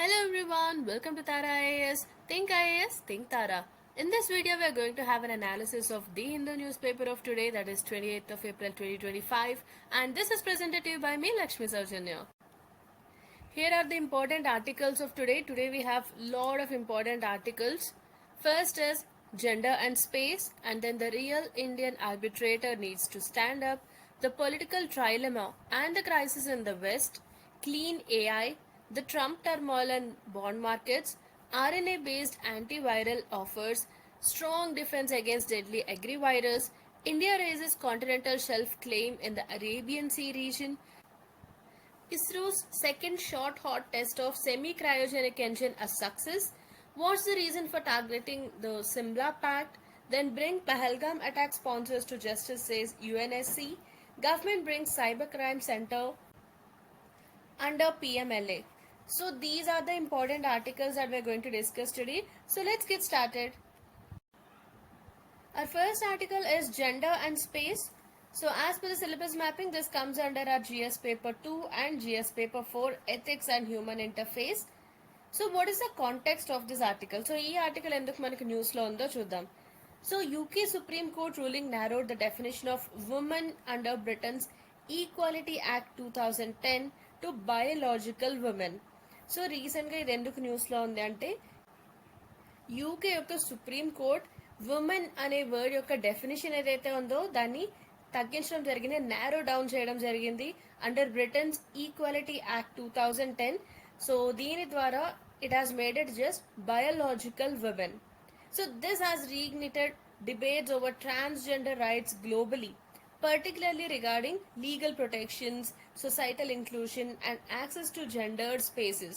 Hello everyone, welcome to Tara IAS. Think IAS, think Tara. In this video, we are going to have an analysis of the Hindu newspaper of today, that is 28th of April 2025, and this is presented to you by me, Lakshmi Saujanya. Here are the important articles of today. Today we have lot of important articles. First is gender and space, and then the real Indian arbitrator needs to stand up, the political trilemma and the crisis in the West, clean AI, the Trump turmoil and bond markets, RNA-based antiviral offers, strong defense against deadly agrivirus, India raises continental shelf claim in the Arabian Sea region, ISRO's second short hot test of semi-cryogenic engine a success. What's the reason for targeting the Simla Pact? Then bring Pahalgam attack sponsors to justice, says UNSC. Government brings cybercrime center under PMLA. So these are the important articles that we're going to discuss today. So let's get started. Our first article is gender and space. So as per the syllabus mapping, this comes under our GS paper 2 and GS paper 4 ethics and human interface. So what is the context of this article? So ఈ article ఎందుకు మనకి news లో ఉందో చూద్దాం. So UK Supreme Court ruling narrowed the definition of woman under Britain's Equality Act 2010 to biological women. So రీసెంట్గా ఇది ఎందుకు న్యూస్లో ఉంది అంటే యూకే యొక్క సుప్రీం కోర్ట్ ఉమెన్ అనే వర్డ్ యొక్క డెఫినేషన్ ఏదైతే ఉందో దాన్ని తగ్గించడం జరిగింది, నారో డౌన్ చేయడం జరిగింది under Britain's equality act 2010. So దీని ద్వారా it has made it just biological women. So this has reignited debates over transgender rights globally, particularly regarding legal protections, societal inclusion and access to gendered spaces.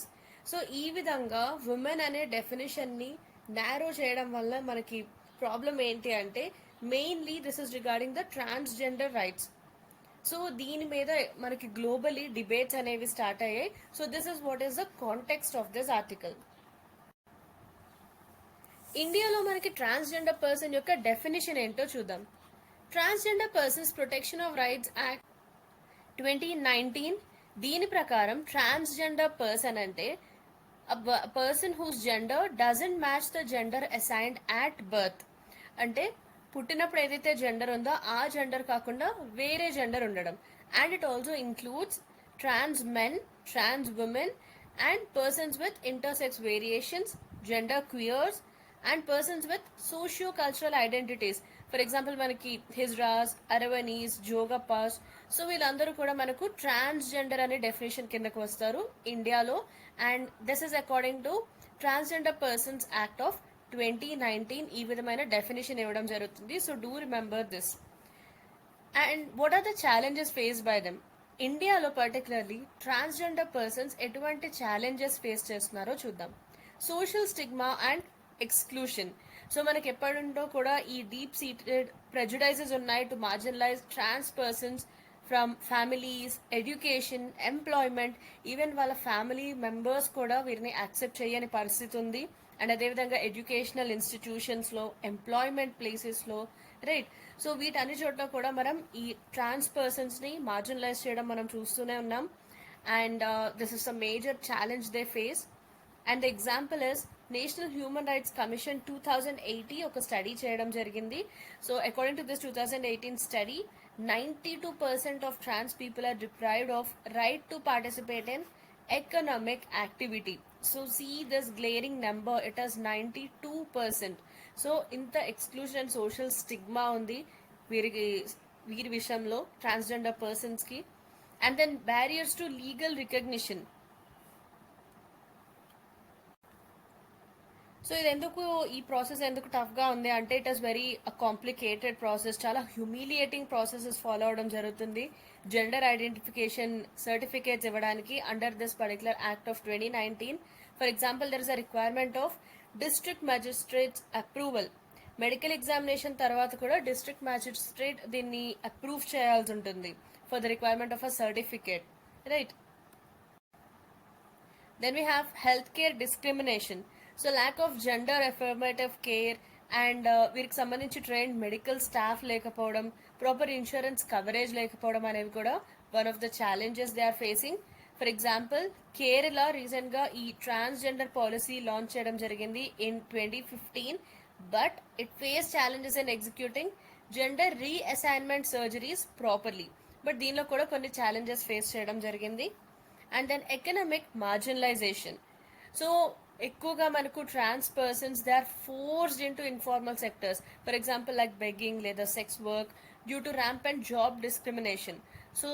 So ఈ విధంగా women అనే డెఫినేషన్ని narrow చేయడం వల్ల మనకి problem ఏంటి అంటే mainly this is regarding the transgender rights. So దీని మీద మనకి గ్లోబలీ డిబేట్స్ అనేవి స్టార్ట్ అయ్యాయి. So this is what is the context of this article. ఇండియాలో మనకి ట్రాన్స్జెండర్ పర్సన్ యొక్క డెఫినేషన్ ఏంటో చూద్దాం. Transgender persons protection of rights act 2019 దీని ప్రకారం ట్రాన్స్జెండర్ పర్సన్ అంటే person whose gender doesn't match the gender assigned at birth. అంటే పుట్టినప్పుడు ఏదైతే జెండర్ ఉందో ఆ జెండర్ కాకుండా వేరే జెండర్ ఉండడం. And it also includes trans men, trans women and persons with intersex variations, gender queers and persons with socio cultural identities. For example మనకి hijras, aravanis, jogappas. So వీళ్ళందరూ కూడా మనకు ట్రాన్స్జెండర్ అనే డెఫినేషన్ కిందకు వస్తారు ఇండియాలో. And this is according to transgender persons act of 2019 ఈ విధమైన డెఫినేషన్ ఇవ్వడం జరుగుతుంది. So do remember this. And what are the challenges face by them? ఇండియాలో పర్టికులర్లీ ట్రాన్స్జెండర్ పర్సన్స్ ఎటువంటి ఛాలెంజెస్ ఫేస్ చేస్తున్నారో చూద్దాం. Social stigma and exclusion. So మనకి ఎప్పటింటో కూడా ఈ డీప్ సీటెడ్ ప్రెజుడైజెస్ ఉన్నాయి to marginalise trans persons from families, education, employment. Even వాళ్ళ ఫ్యామిలీ మెంబర్స్ కూడా వీరిని యాక్సెప్ట్ చేయని పరిస్థితి ఉంది. అండ్ అదేవిధంగా ఎడ్యుకేషనల్ ఇన్స్టిట్యూషన్స్లో, ఎంప్లాయ్మెంట్ ప్లేసెస్లో, రైట్. సో వీటన్ని చోట్ల కూడా మనం ఈ ట్రాన్స్ పర్సన్స్ని మార్జినలైజ్ చేయడం మనం చూస్తూనే ఉన్నాం. And this is a major challenge they face. And the example is national human rights commission 2080 ఒక స్టడీ చేయడం జరిగింది. So according to this 2018 study 92% of trans people are deprived of right to participate in economic activity. So see this glaring number, it is 92%. So ఇంత exclusion and social stigma ఉంది వీరి విషయంలో transgender పర్సన్స్కి. And then barriers to legal recognition. So ఇది ఎందుకు ఈ process ఎందుకు టఫ్గా ఉంది అంటే it is very complicated process. చాలా హ్యూమిలియేటింగ్ ప్రాసెసెస్ ఫాలో అవడం జరుగుతుంది జెండర్ ఐడెంటిఫికేషన్ సర్టిఫికేట్స్ ఇవ్వడానికి under this particular act of 2019. For example there is a requirement of district magistrate's approval. Medical examination తర్వాత కూడా డిస్ట్రిక్ట్ మ్యాజిస్ట్రేట్ దీన్ని అప్రూవ్ చేయాల్సి ఉంటుంది for the requirement of a certificate, right. Then we have health care discrimination. So lack of gender affirmative care and వీరికి సంబంధించి trained medical staff లేకపోవడం, proper insurance coverage లేకపోవడం అనేవి కూడా one of the challenges they are facing. For example Kerala recent గా ఈ transgender policy launch చేయడం జరిగింది in 2015, but it face challenges in executing gender reassignment surgeries properly. But దీనిలో కూడా కొన్ని ఛాలెంజెస్ ఫేస్ చేయడం జరిగింది. And then economic marginalisation. So ఎక్కువగా మనకు trans persons they are forced into informal sectors, for example like begging లేదా sex work due to rampant job discrimination. So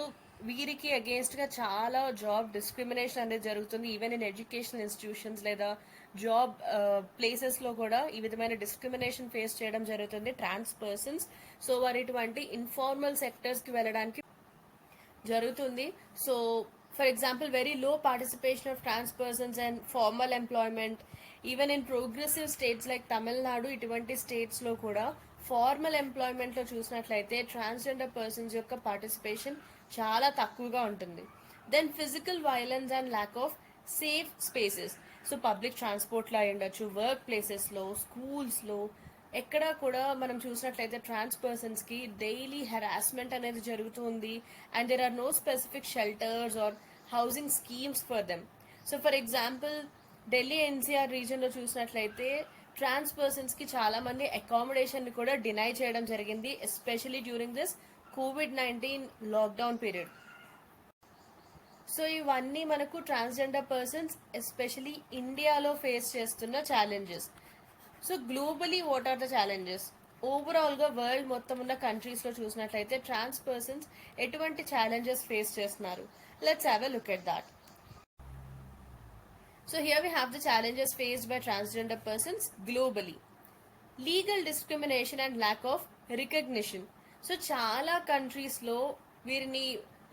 వీరికి against గా చాలా జాబ్ డిస్క్రిమినేషన్ అనేది జరుగుతుంది. ఈవెన్ ఇన్ ఎడ్యుకేషనల్ ఇన్స్టిట్యూషన్స్ లేదా job places లో కూడా ఈ విధమైన డిస్క్రిమినేషన్ ఫేస్ చేయడం జరుగుతుంది ట్రాన్స్ పర్సన్స్. సో వారు ఇటువంటి ఇన్ఫార్మల్ సెక్టర్స్ కి వెళ్ళడానికి జరుగుతుంది. So for example very low participation of trans persons and formal employment. Even in progressive states like Tamil Nadu ఇటువంటి స్టేట్స్ లో కూడా ఫార్మల్ ఎంప్లాయ్మెంట్ లో చూసినట్లయితే ట్రాన్స్జెండర్ పర్సన్స్ యొక్క పార్టిసిపేషన్ చాలా తక్కువగా ఉంటుంది. Then physical violence and lack of safe spaces. So public transport లో అయి ఉండొచ్చు, వర్క్ ప్లేసెస్ లో, స్కూల్స్ లో, ఎక్కడ కూడా మనం చూసినట్లయితే ట్రాన్స్ పర్సన్స్ కి డైలీ హెరాస్మెంట్ అనేది జరుగుతుంది. And there are no specific shelters or housing schemes for them. So for example Delhi NCR region లో చూసినట్లయితే ట్రాన్స్ పర్సన్స్ కి చాలా మంది అకామిడేషన్ ని కూడా డినై చేయడం జరిగింది, especially during this COVID-19 lockdown period. So ఇవన్నీ మనకు ట్రాన్స్జెండర్ పర్సన్స్ ఎస్పెషలీ ఇండియాలో ఫేస్ చేస్తున్న challenges. So globally what are the challenges? Overall గా వరల్డ్ మొత్తం ఉన్న కంట్రీస్ లో చూసినట్లయితే ట్రాన్స్ పర్సన్స్ ఎటువంటి ఛాలెంజెస్ ఫేస్ చేస్తున్నారు? Let's have a look at that. So here we have the challenges faced by transgender persons globally. Legal discrimination and lack of recognition. So చాలా countries లో వీరిని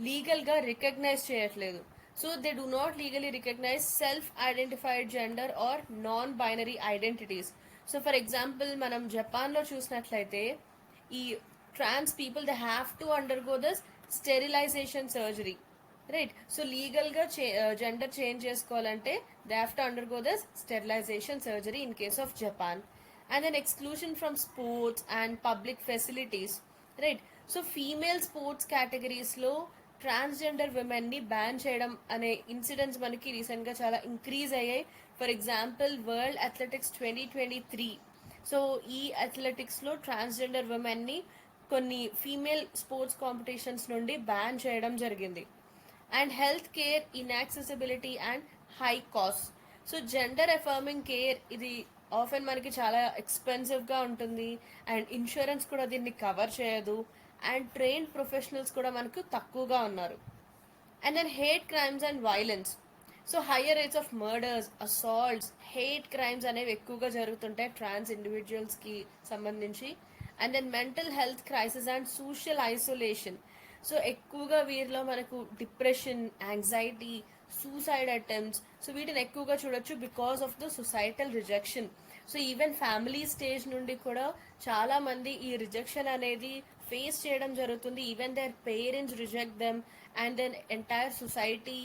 legal గా recognise చేయట్లేదు. So they do not legally recognise self identified gender or non binary identities. So for example మనం Japan లో చూసినట్లయితే ఈ trans people they have to undergo this sterilisation surgery, right? So legal గా gender change చేసుకోవాలంటే they have to undergo this sterilisation surgery in case of Japan. And then exclusion from sports and public facilities, right? So female sports categories లో transgender women ని ban చేయడం అనే incidents మనకి recent గా చాలా increase అయ్యాయి. For example world athletics 2023. So ఈ athletics లో ట్రాన్స్జెండర్ విమెన్ ని కొన్ని ఫీమేల్ స్పోర్ట్స్ కాంపిటీషన్స్ నుండి బ్యాన్ చేయడం జరిగింది. And health care ఇన్యాక్సెసిబిలిటీ and high cost. So gender affirming care ఇది ఆఫెన్ మనకి చాలా ఎక్స్పెన్సివ్ గా ఉంటుంది అండ్ ఇన్సూరెన్స్ కూడా దీన్ని కవర్ చేయదు. అండ్ ట్రైన్డ్ ప్రొఫెషనల్స్ కూడా మనకు తక్కువగా ఉన్నారు. And then hate crimes and violence. So higher rates of murders, assaults, hate crimes అనేవి ఎక్కువగా జరుగుతుంటాయి ట్రాన్స్ ఇండివిజువల్స్ కి సంబంధించి. And then mental health crisis and social isolation. So ఎక్కువగా వీరిలో మనకు depression, anxiety, suicide attempts, so వీటిని ఎక్కువగా చూడొచ్చు because of the societal rejection. So even family stage నుండి కూడా చాలా మంది ఈ రిజెక్షన్ అనేది ఫేస్ చేయడం జరుగుతుంది. Even their parents reject them and then entire society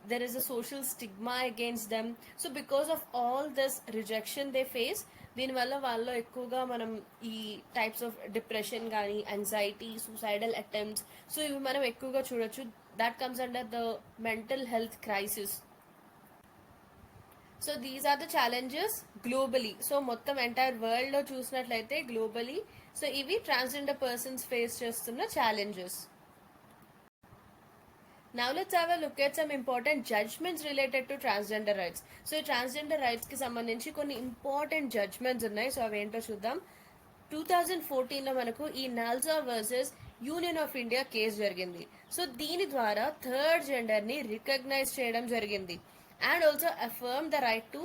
there is a social stigma against them. So because of all this rejection they face, దీనివల్ల వాళ్ళు ఎక్కువగా మనం ఈ టైప్స్ ఆఫ్ డిప్రెషన్ కానీ యాంగ్జైటీ, సూసైడల్ అటెంప్ట్స్, సో ఇవి మనం ఎక్కువగా చూడొచ్చు. That comes under the mental health crisis. So these are the challenges globally. So మొత్తం ఎంటైర్ వరల్డ్ లో చూసినట్లయితే గ్లోబలీ, సో ఇవి ట్రాన్స్జెండర్ పర్సన్స్ ఫేస్ చేస్తున్న challenges. Now let's have a look at some important judgments related to transgender rights. So transgender rights కి సంబంధించి కొన్ని important judgements ఉన్నాయి. So అవేంటో చూద్దాం. 2014 లో మనకు ఈ NALSA versus union of India case జరిగింది. సో దీని ద్వారా థర్డ్ జెండర్ ని రికగ్నైజ్ చేయడం జరిగింది. And also affirm the right to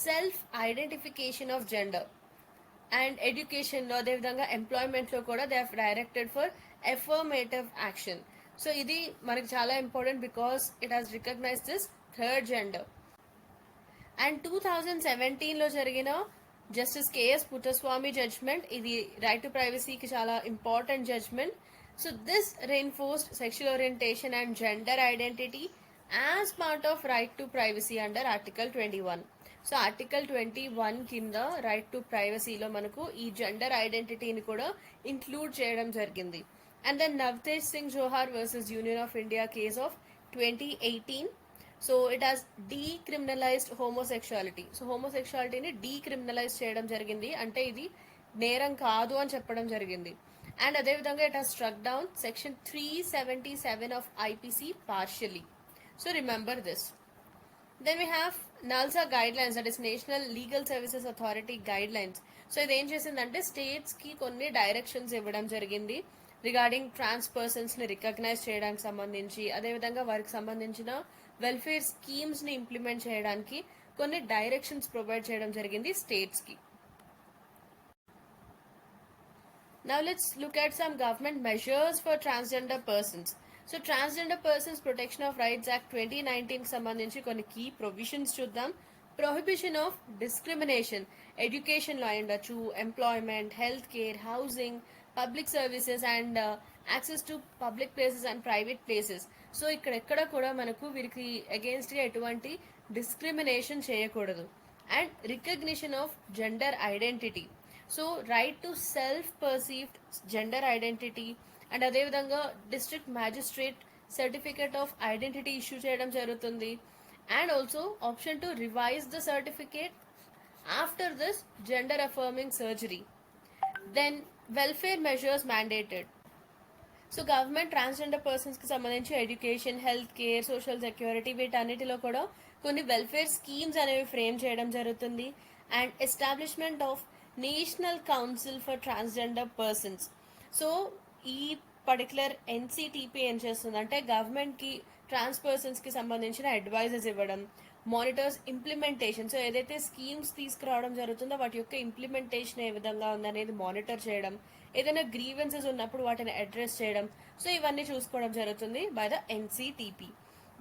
self identification of gender. And education లో అదేవిధంగా ఎంప్లాయ్మెంట్ లో కూడా they have directed for affirmative action. So ఇది మనకి చాలా important because it has recognize this third gender. And 2017 లో జరిగిన జస్టిస్ కేఎస్ పుట్టస్వామి జడ్జ్మెంట్, ఇది రైట్ టు ప్రైవసీకి చాలా important judgement. So this reinforced sexual orientation and gender identity as part of right to privacy under article 21. So article 21 కింద right to ప్రైవసీలో మనకు ఈ gender ఐడెంటిటీని కూడా include చేయడం జరిగింది. And then Navtesh Singh Johar versus Union of India case of 2018. So it has decriminalised homosexuality. So హోమోసెక్షువాలిటీని decriminalise చేయడం జరిగింది, అంటే ఇది నేరం కాదు అని చెప్పడం జరిగింది. అండ్ అదేవిధంగా it has struck down section 377 of IPC partially. So remember this. Then we have NALSA guidelines, that is national legal services authority guidelines. So ఇది ఏం చేసిందంటే స్టేట్స్కి కొన్ని డైరెక్షన్స్ ఇవ్వడం జరిగింది రిగార్డింగ్ ట్రాన్స్ పర్సన్స్ని రికగ్నైజ్ చేయడానికి సంబంధించి, అదేవిధంగా వారికి సంబంధించిన వెల్ఫేర్ స్కీమ్స్ని ఇంప్లిమెంట్ చేయడానికి కొన్ని డైరెక్షన్స్ ప్రొవైడ్ చేయడం జరిగింది స్టేట్స్కి. Now let's look at some government measures for transgender persons. So Transgender Persons Protection of Rights Act 2019 కి సంబంధించి కొన్ని కీ ప్రొవిజన్స్ చూద్దాం. ప్రొహిబిషన్ ఆఫ్ డిస్క్రిమినేషన్ ఎడ్యుకేషన్లో అయ్యుండొచ్చు, employment, health care, housing, public services and access to public places and private places. So ఇక్కడెక్కడ కూడా మనకు వీరికి అగేన్స్ట్గా ఎటువంటి డిస్క్రిమినేషన్ చేయకూడదు. And recognition of gender identity. So right to self perceived gender identity and అదేవిధంగా district magistrate certificate of identity issue చేయడం జరుగుతుంది. And also option to revise the certificate after this gender affirming surgery. Then welfare measures mandated. So government transgender పర్సన్స్కి సంబంధించి education, health care, social security వీటన్నిటిలో కూడా కొన్ని welfare schemes అనేవి frame చేయడం జరుగుతుంది. And establishment of national council for transgender persons. So ఈ particular NCTP ఏం చేస్తుందంటే గవర్నమెంట్కి ట్రాన్స్ పర్సన్స్కి సంబంధించిన అడ్వైజెస్ ఇవ్వడం, మానిటర్స్ ఇంప్లిమెంటేషన్. సో ఏదైతే స్కీమ్స్ తీసుకురావడం జరుగుతుందో వాటి యొక్క ఇంప్లిమెంటేషన్ ఏ విధంగా ఉందనేది మానిటర్ చేయడం, ఏదైనా గ్రీవెన్సెస్ ఉన్నప్పుడు వాటిని అడ్రస్ చేయడం. సో ఇవన్నీ చూసుకోవడం జరుగుతుంది by the NCTP.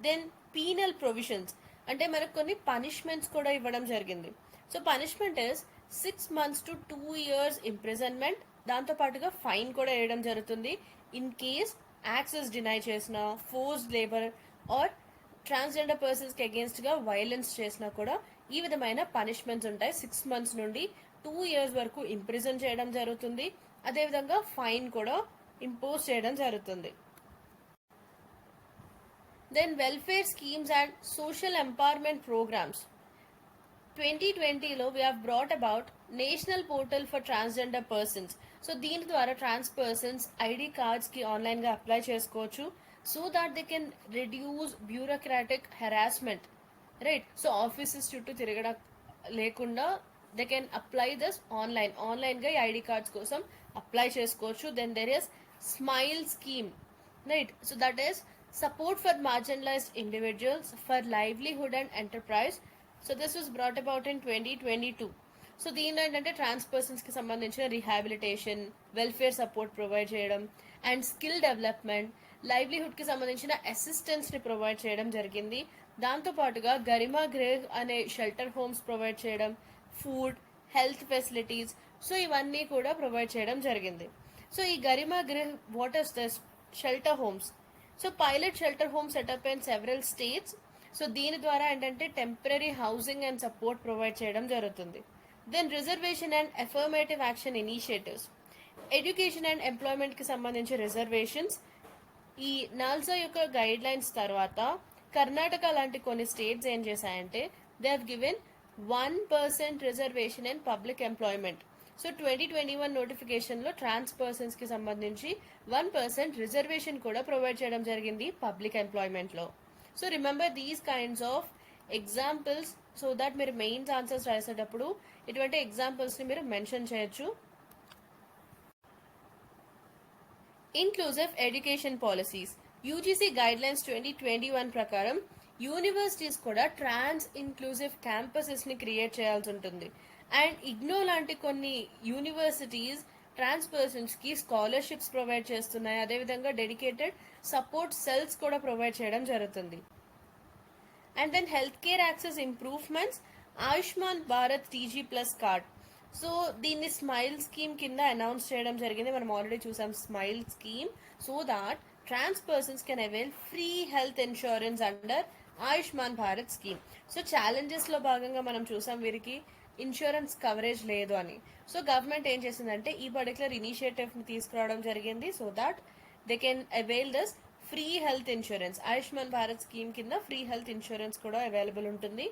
Then penal provisions, అంటే మనకు కొన్ని పనిష్మెంట్స్ కూడా ఇవ్వడం జరిగింది. So punishment is 6 months to 2 years imprisonment, దాంతోపాటుగా ఫైన్ కూడా వేయడం జరుగుతుంది ఇన్ కేస్ యాక్సెస్ డినై చేసిన, ఫోర్స్డ్ లేబర్ ఆర్ ట్రాన్స్జెండర్ పర్సన్స్కి అగేన్స్ట్గా వైలెన్స్ చేసినా కూడా ఈ విధమైన పనిష్మెంట్స్ ఉంటాయి. 6 months నుండి 2 years వరకు ఇంప్రిజన్ చేయడం జరుగుతుంది. అదేవిధంగా ఫైన్ కూడా ఇంపోజ్ చేయడం జరుగుతుంది. Then welfare schemes and social empowerment programmes. 2020లో we have brought about national portal for transgender persons. So దీని ద్వారా ట్రాన్స్ పర్సన్స్ ఐడి కార్డ్స్కి ఆన్లైన్గా అప్లై చేసుకోవచ్చు. So that they can reduce bureaucratic harassment, right. So offices చుట్టూ తిరగడం లేకుండా they can apply this ఆన్లైన్గా ఈ ఐడి కార్డ్స్ కోసం అప్లై చేసుకోవచ్చు. Then there is SMILE scheme, right. So that is support for marginalised individuals for livelihood and enterprise. So this was brought about in 2022. So దీనిలో ఏంటంటే trans పర్సన్స్కి సంబంధించిన rehabilitation, welfare support provide చేయడం and skill development, లైవ్లీహుడ్కి సంబంధించిన అసిస్టెన్స్ని provide చేయడం జరిగింది. దాంతోపాటుగా గరిమా గృహ్ అనే షెల్టర్ హోమ్స్ ప్రొవైడ్ చేయడం, ఫుడ్, హెల్త్ ఫెసిలిటీస్, సో ఇవన్నీ కూడా ప్రొవైడ్ చేయడం జరిగింది. సో ఈ Garima Greh what is this shelter homes? So pilot shelter home setup in several states. So దీని ద్వారా ఏంటంటే temporary housing and support provide చేయడం జరుగుతుంది. Then reservation and affirmative action initiatives, education and ఎంప్లాయ్మెంట్కి సంబంధించి రిజర్వేషన్స్. ఈ నాల్సా యొక్క గైడ్ లైన్స్ తర్వాత కర్ణాటక లాంటి కొన్ని స్టేట్స్ ఏం చేశాయంటే they have given 1% reservation in public employment. So 2021 నోటిఫికేషన్లో ట్రాన్స్ పర్సన్స్కి సంబంధించి 1% రిజర్వేషన్ కూడా ప్రొవైడ్ చేయడం జరిగింది పబ్లిక్ ఎంప్లాయ్మెంట్లో. So remember these kinds of examples so that మీరు మెయిన్స్ ఆన్సర్స్ రాసేటప్పుడు ఇటువంటి ఎగ్జాంపుల్స్ని మీరు మెన్షన్ చేయొచ్చు. Inclusive education policies, UGC guidelines 2021 ప్రకారం యూనివర్సిటీస్ కూడా ట్రాన్స్ ఇన్క్లూజివ్ క్యాంపసెస్ని క్రియేట్ చేయాల్సి ఉంటుంది. అండ్ ఇగ్నో లాంటి కొన్ని యూనివర్సిటీస్ ట్రాన్స్ పర్సన్స్కి స్కాలర్షిప్స్ ప్రొవైడ్ చేస్తున్నాయి. అదేవిధంగా డెడికేటెడ్ సపోర్ట్ సెల్స్ కూడా ప్రొవైడ్ చేయడం జరుగుతుంది. And then health care access improvements, Ayushman Bharat TG plus card. So దీన్ని స్మైల్ స్కీమ్ కింద అనౌన్స్ చేయడం జరిగింది. మనం ఆల్రెడీ చూసాం SMILE scheme. So that trans persons can avail free health insurance under Ayushman Bharat scheme. So ఛాలెంజెస్లో భాగంగా మనం చూసాం వీరికి ఇన్సూరెన్స్ కవరేజ్ లేదు అని. సో గవర్నమెంట్ ఏం చేసిందంటే ఈ పర్టికులర్ ఇనిషియేటివ్ని తీసుకురావడం జరిగింది so that they can avail this free health insurance, Ayushman Bharat scheme కింద ఫ్రీ హెల్త్ ఇన్సూరెన్స్ కూడా అవైలబుల్ ఉంటుంది.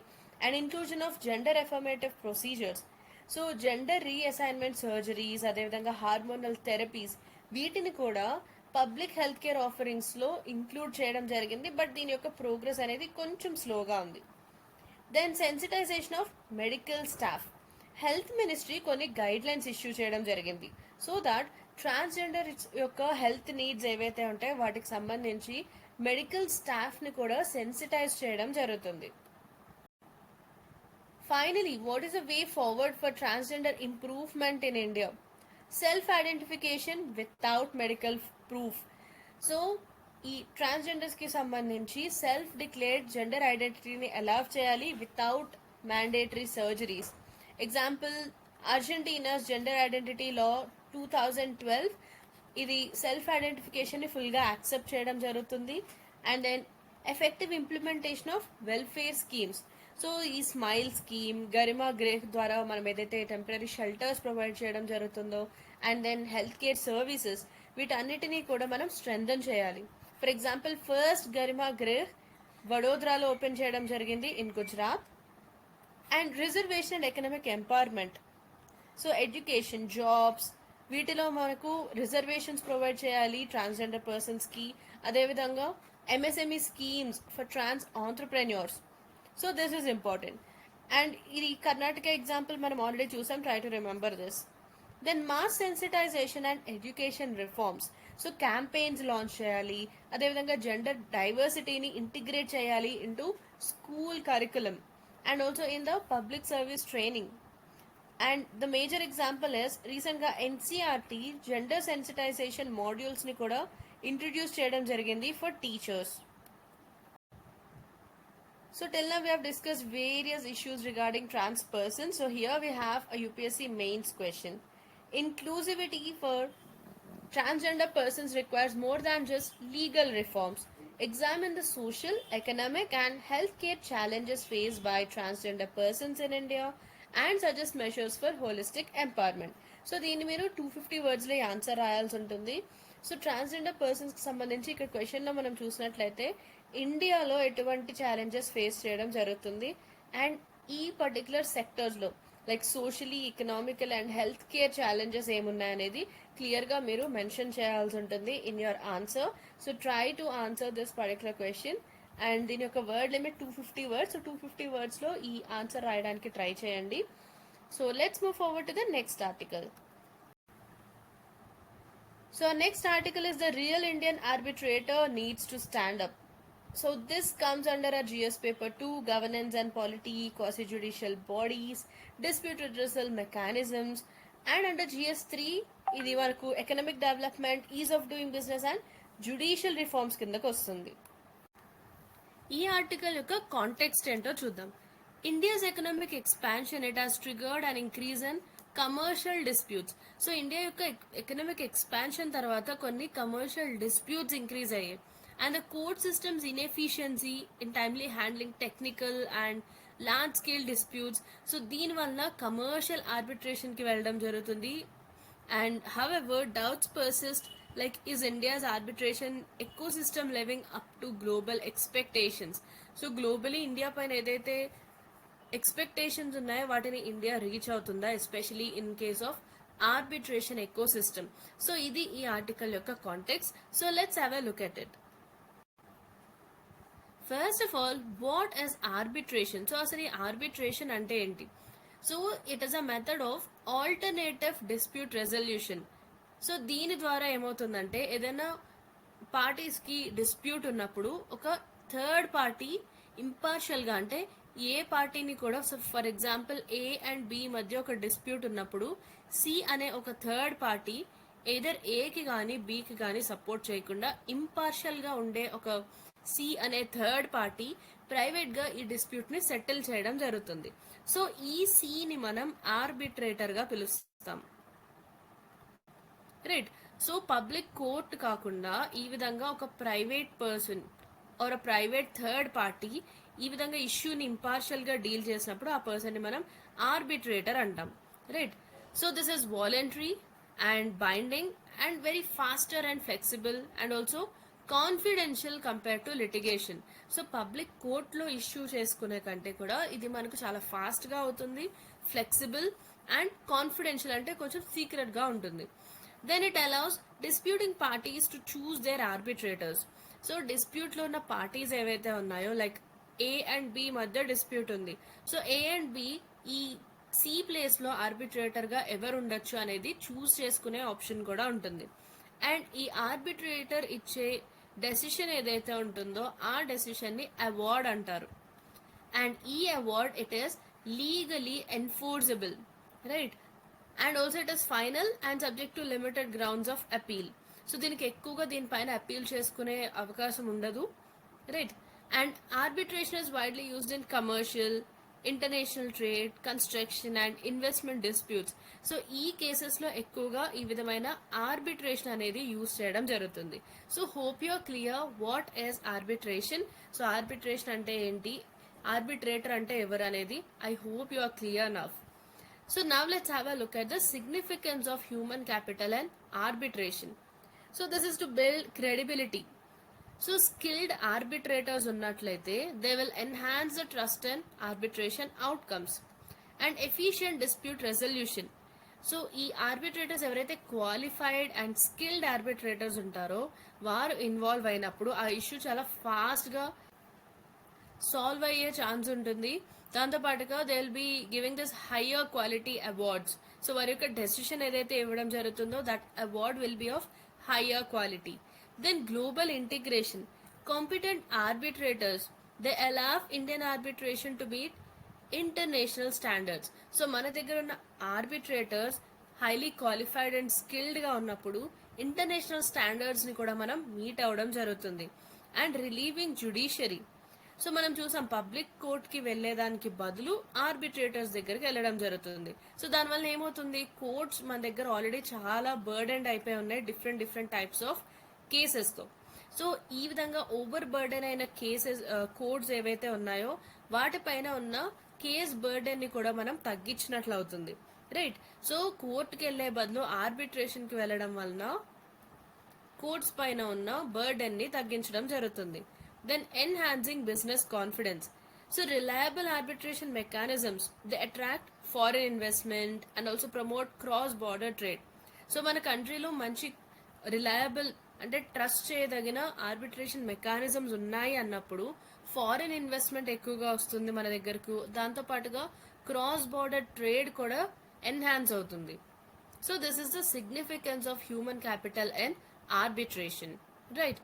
And inclusion of gender affirmative procedures, so gender reassignment surgeries, అదేవిధంగా హార్మోనల్ థెరపీస్, వీటిని కూడా పబ్లిక్ హెల్త్ కేర్ ఆఫరింగ్స్లో ఇంక్లూడ్ చేయడం జరిగింది. బట్ దీని యొక్క ప్రోగ్రెస్ అనేది కొంచెం స్లోగా ఉంది. Then sensitization of medical staff, health ministry కొన్ని గైడ్ లైన్స్ ఇష్యూ చేయడం జరిగింది సో దాట్ ట్రాన్స్జెండర్ యొక్క హెల్త్ నీడ్స్ ఏవైతే ఉంటాయో వాటికి సంబంధించి మెడికల్ స్టాఫ్ని కూడా సెన్సిటైజ్ చేయడం జరుగుతుంది. Finally, what is the way forward for transgender improvement in India? Self identification without medical proof. So ఈ ట్రాన్స్జెండర్స్కి సంబంధించి సెల్ఫ్ డిక్లేర్డ్ జెండర్ ఐడెంటిటీని అలౌ చేయాలి without mandatory surgeries. Example, Argentina's gender identity law 2012 ఇది సెల్ఫ్ ఐడెంటిఫికేషన్ని ఫుల్గా యాక్సెప్ట్ చేయడం జరుగుతుంది. And then effective implementation of welfare schemes. So ఈ స్మైల్ స్కీమ్, గరిమా గ్రేహ్ ద్వారా మనం ఏదైతే టెంపరీ షెల్టర్స్ ప్రొవైడ్ చేయడం జరుగుతుందో, and then health care services, వీటన్నిటినీ కూడా మనం స్ట్రెంథన్ చేయాలి. For example, first Garima Greh వడోదరాలో ఓపెన్ చేయడం జరిగింది in Gujarat. And reservation and economic empowerment, so education, jobs, వీటిలో మనకు రిజర్వేషన్స్ ప్రొవైడ్ చేయాలి ట్రాన్స్జెండర్ పర్సన్స్కి. అదేవిధంగా MSME schemes for trans entrepreneurs. So this is important. And ఇది కర్ణాటక ఎగ్జాంపుల్ మనం ఆల్రెడీ చూసాం, try to remember this. Then mass sensitisation and education reforms, so campaigns launch చేయాలి. అదేవిధంగా జెండర్ డైవర్సిటీని ఇంటిగ్రేట్ చేయాలి into school curriculum and also in the public service training. And the major example is రీసెంట్గా NCERT gender sensitization మాడ్యూల్స్ని కూడా introduce చేయడం జరిగింది for teachers. So till now we have discussed various issues regarding trans persons. So here we have a UPSC mains question. Inclusivity for transgender persons requires more than just legal reforms. Examine the social, economic and healthcare challenges faced by transgender persons in India and suggest measures for holistic empowerment. So దీన్ని మీరు 250 wordsలో answer రాయాల్సి ఉంటుంది. So transgender పర్సన్స్కి సంబంధించి ఇక్కడ క్వశ్చన్లో మనం చూసినట్లయితే ఇండియాలో ఎటువంటి ఛాలెంజెస్ ఫేస్ చేయడం జరుగుతుంది అండ్ ఈ పర్టికులర్ సెక్టర్స్లో like socially, economical and health care challenges ఏమున్నాయనేది క్లియర్గా మీరు మెన్షన్ చేయాల్సి ఉంటుంది in your answer. So try to answer this particular question. And దీని యొక్క వర్డ్ లిమిట్ 250 words. సో 250 wordsలో ఈ ఆన్సర్ రాయడానికి ట్రై చేయండి. So let's move forward to the next article. So our next article is the real Indian arbitrator needs to stand up. So this comes under a GS paper 2, governance and polity, quasi-judicial bodies, dispute redressal mechanisms, and under GS 3 ఇది వరకు economic development, ease of doing business and judicial reforms కిందకు వస్తుంది. ఈ article యొక్క context ఏంటో చూద్దాం. India's economic expansion it has triggered and increase in commercial disputes. So India యొక్క economic expansion తర్వాత కొన్ని కమర్షియల్ డిస్ప్యూట్స్ ఇంక్రీజ్ అయ్యాయి. And the court systems inefficiency in timely handling technical and large scale disputes. So దీనివల్ల commercial ఆర్బిట్రేషన్కి వెళ్ళడం జరుగుతుంది. And however doubts persist, like is India's arbitration ecosystem living up to global expectations? So globally India పైన ఏదైతే expectations ఉన్నాయో వాటిని India reach అవుతుందా, especially in case of arbitration ecosystem. So ఇది ఈ ఆర్టికల్ యొక్క context. So let's have a look at it. First of all, what is arbitration? So అసలు ఈ ఆర్బిట్రేషన్ అంటే ఏంటి? So it is a method of alternative dispute resolution. So దీని ద్వారా ఏమవుతుందంటే ఏదైనా పార్టీస్కి డిస్ప్యూట్ ఉన్నప్పుడు ఒక థర్డ్ పార్టీ ఇంపార్షియల్గా, అంటే ఏ పార్టీని కూడా, so for example A and B మధ్య ఒక డిస్ప్యూట్ ఉన్నప్పుడు సి అనే ఒక థర్డ్ పార్టీ ఏదర్ ఏకి కానీ బికి కానీ సపోర్ట్ చేయకుండా ఇంపార్షియల్గా ఉండే ఒక సి అనే థర్డ్ పార్టీ ప్రైవేట్గా ఈ డిస్ప్యూట్ని సెటిల్ చేయడం జరుగుతుంది. సో ఈ సిని మనం ఆర్బిట్రేటర్గా పిలుస్తాం, రైట్? సో పబ్లిక్ కోర్ట్ కాకుండా ఈ విధంగా ఒక private person or private third party ఈ విధంగా ఇష్యూని ఇంపార్షియల్గా డీల్ చేసినప్పుడు ఆ పర్సన్ని మనం ఆర్బిట్రేటర్ అంటాం, right? So this is voluntary and binding and very faster and flexible and also confidential compare to litigation. So public కోర్టులో ఇష్యూ చేసుకునే కంటే కూడా ఇది మనకు చాలా ఫాస్ట్గా అవుతుంది, ఫ్లెక్సిబుల్ అండ్ కాన్ఫిడెన్షియల్ అంటే కొంచెం సీక్రెట్గా ఉంటుంది. Then it allows disputing parties to choose their arbitrators. So డిస్ప్యూట్లో ఉన్న పార్టీస్ ఏవైతే ఉన్నాయో, లైక్ ఏ అండ్ బి మధ్య డిస్ప్యూట్ ఉంది. సో ఏ అండ్ బి ఈ సి ప్లేస్లో ఆర్బిట్రేటర్గా ఎవరు ఉండొచ్చు అనేది చూస్ చేసుకునే ఆప్షన్ కూడా ఉంటుంది. అండ్ ఈ ఆర్బిట్రేటర్ ఇచ్చే డెసిషన్ ఏదైతే ఉంటుందో ఆ డెసిషన్ని అవార్డ్ అంటారు. అండ్ ఈ award it is legally enforceable, right? And also it is final and subject to limited grounds of appeal. So దీనికి ఎక్కువగా దీనిపైన అపీల్ చేసుకునే అవకాశం ఉండదు, right? And arbitration is widely used in commercial, international trade, construction and investment disputes. So ఈ కేసెస్లో ఎక్కువగా ఈ విధమైన ఆర్బిట్రేషన్ అనేది యూజ్ చేయడం జరుగుతుంది. So hope you are clear what is arbitration. So arbitration అంటే ఏంటి, ఆర్బిట్రేటర్ అంటే ఎవరు అనేది I hope you are clear now. So now let's have a look at the significance of human capital and arbitration. So this is to build credibility. So skilled arbitrators ఉన్నట్లయితే they will enhance the trust in arbitration outcomes and efficient dispute resolution. So ఈ arbitrators ఎవరైతే qualified and skilled arbitrators ఉంటారో వారు involve అయినప్పుడు ఆ issue చాలా ఫాస్ట్గా solve అయ్యే ఛాన్స్ ఉంటుంది. దాంతోపాటుగా they will be giving this higher quality awards. So వారి యొక్క డెసిషన్ ఏదైతే ఇవ్వడం జరుగుతుందో that award will be of higher quality. Then global integration. Competent arbitrators they allow Indian arbitration to meet international standards. So మన దగ్గర ఉన్న arbitrators highly qualified and స్కిల్డ్గా ఉన్నప్పుడు ఇంటర్నేషనల్ స్టాండర్డ్స్ని కూడా మనం మీట్ అవ్వడం జరుగుతుంది. And relieving judiciary. సో మనం చూసాం పబ్లిక్ కోర్ట్కి వెళ్ళేదానికి బదులు ఆర్బిట్రేటర్స్ దగ్గరికి వెళ్ళడం జరుగుతుంది. సో దానివల్ల ఏమవుతుంది, కోర్ట్స్ మన దగ్గర ఆల్రెడీ చాలా బర్డెన్ అయిపోయి ఉన్నాయి డిఫరెంట్ టైప్స్ ఆఫ్ కేసెస్తో. సో ఈ విధంగా ఓవర్ బర్డెన్ అయిన కేసెస్ కోర్ట్స్ ఏవైతే ఉన్నాయో వాటిపైన ఉన్న కేస్ బర్డెన్ని కూడా మనం తగ్గించినట్లు అవుతుంది, రైట్? సో కోర్టుకి వెళ్ళే బదులు ఆర్బిట్రేషన్కి వెళ్ళడం వలన కోర్ట్స్ పైన ఉన్న బర్డెన్ని తగ్గించడం జరుగుతుంది. Then enhancing business confidence. So reliable arbitration mechanisms, they attract foreign investment and also promote cross-border trade. So మన కంట్రీలో మంచి రిలయబుల్ అంటే ట్రస్ట్ చేయదగిన ఆర్బిట్రేషన్ మెకానిజమ్స్ ఉన్నాయి అన్నప్పుడు ఫారిన్ ఇన్వెస్ట్మెంట్ ఎక్కువగా వస్తుంది మన దగ్గరకు. దాంతోపాటుగా క్రాస్ బార్డర్ ట్రేడ్ కూడా ఎన్హాన్స్ అవుతుంది. So this is the significance of human capital and arbitration, right?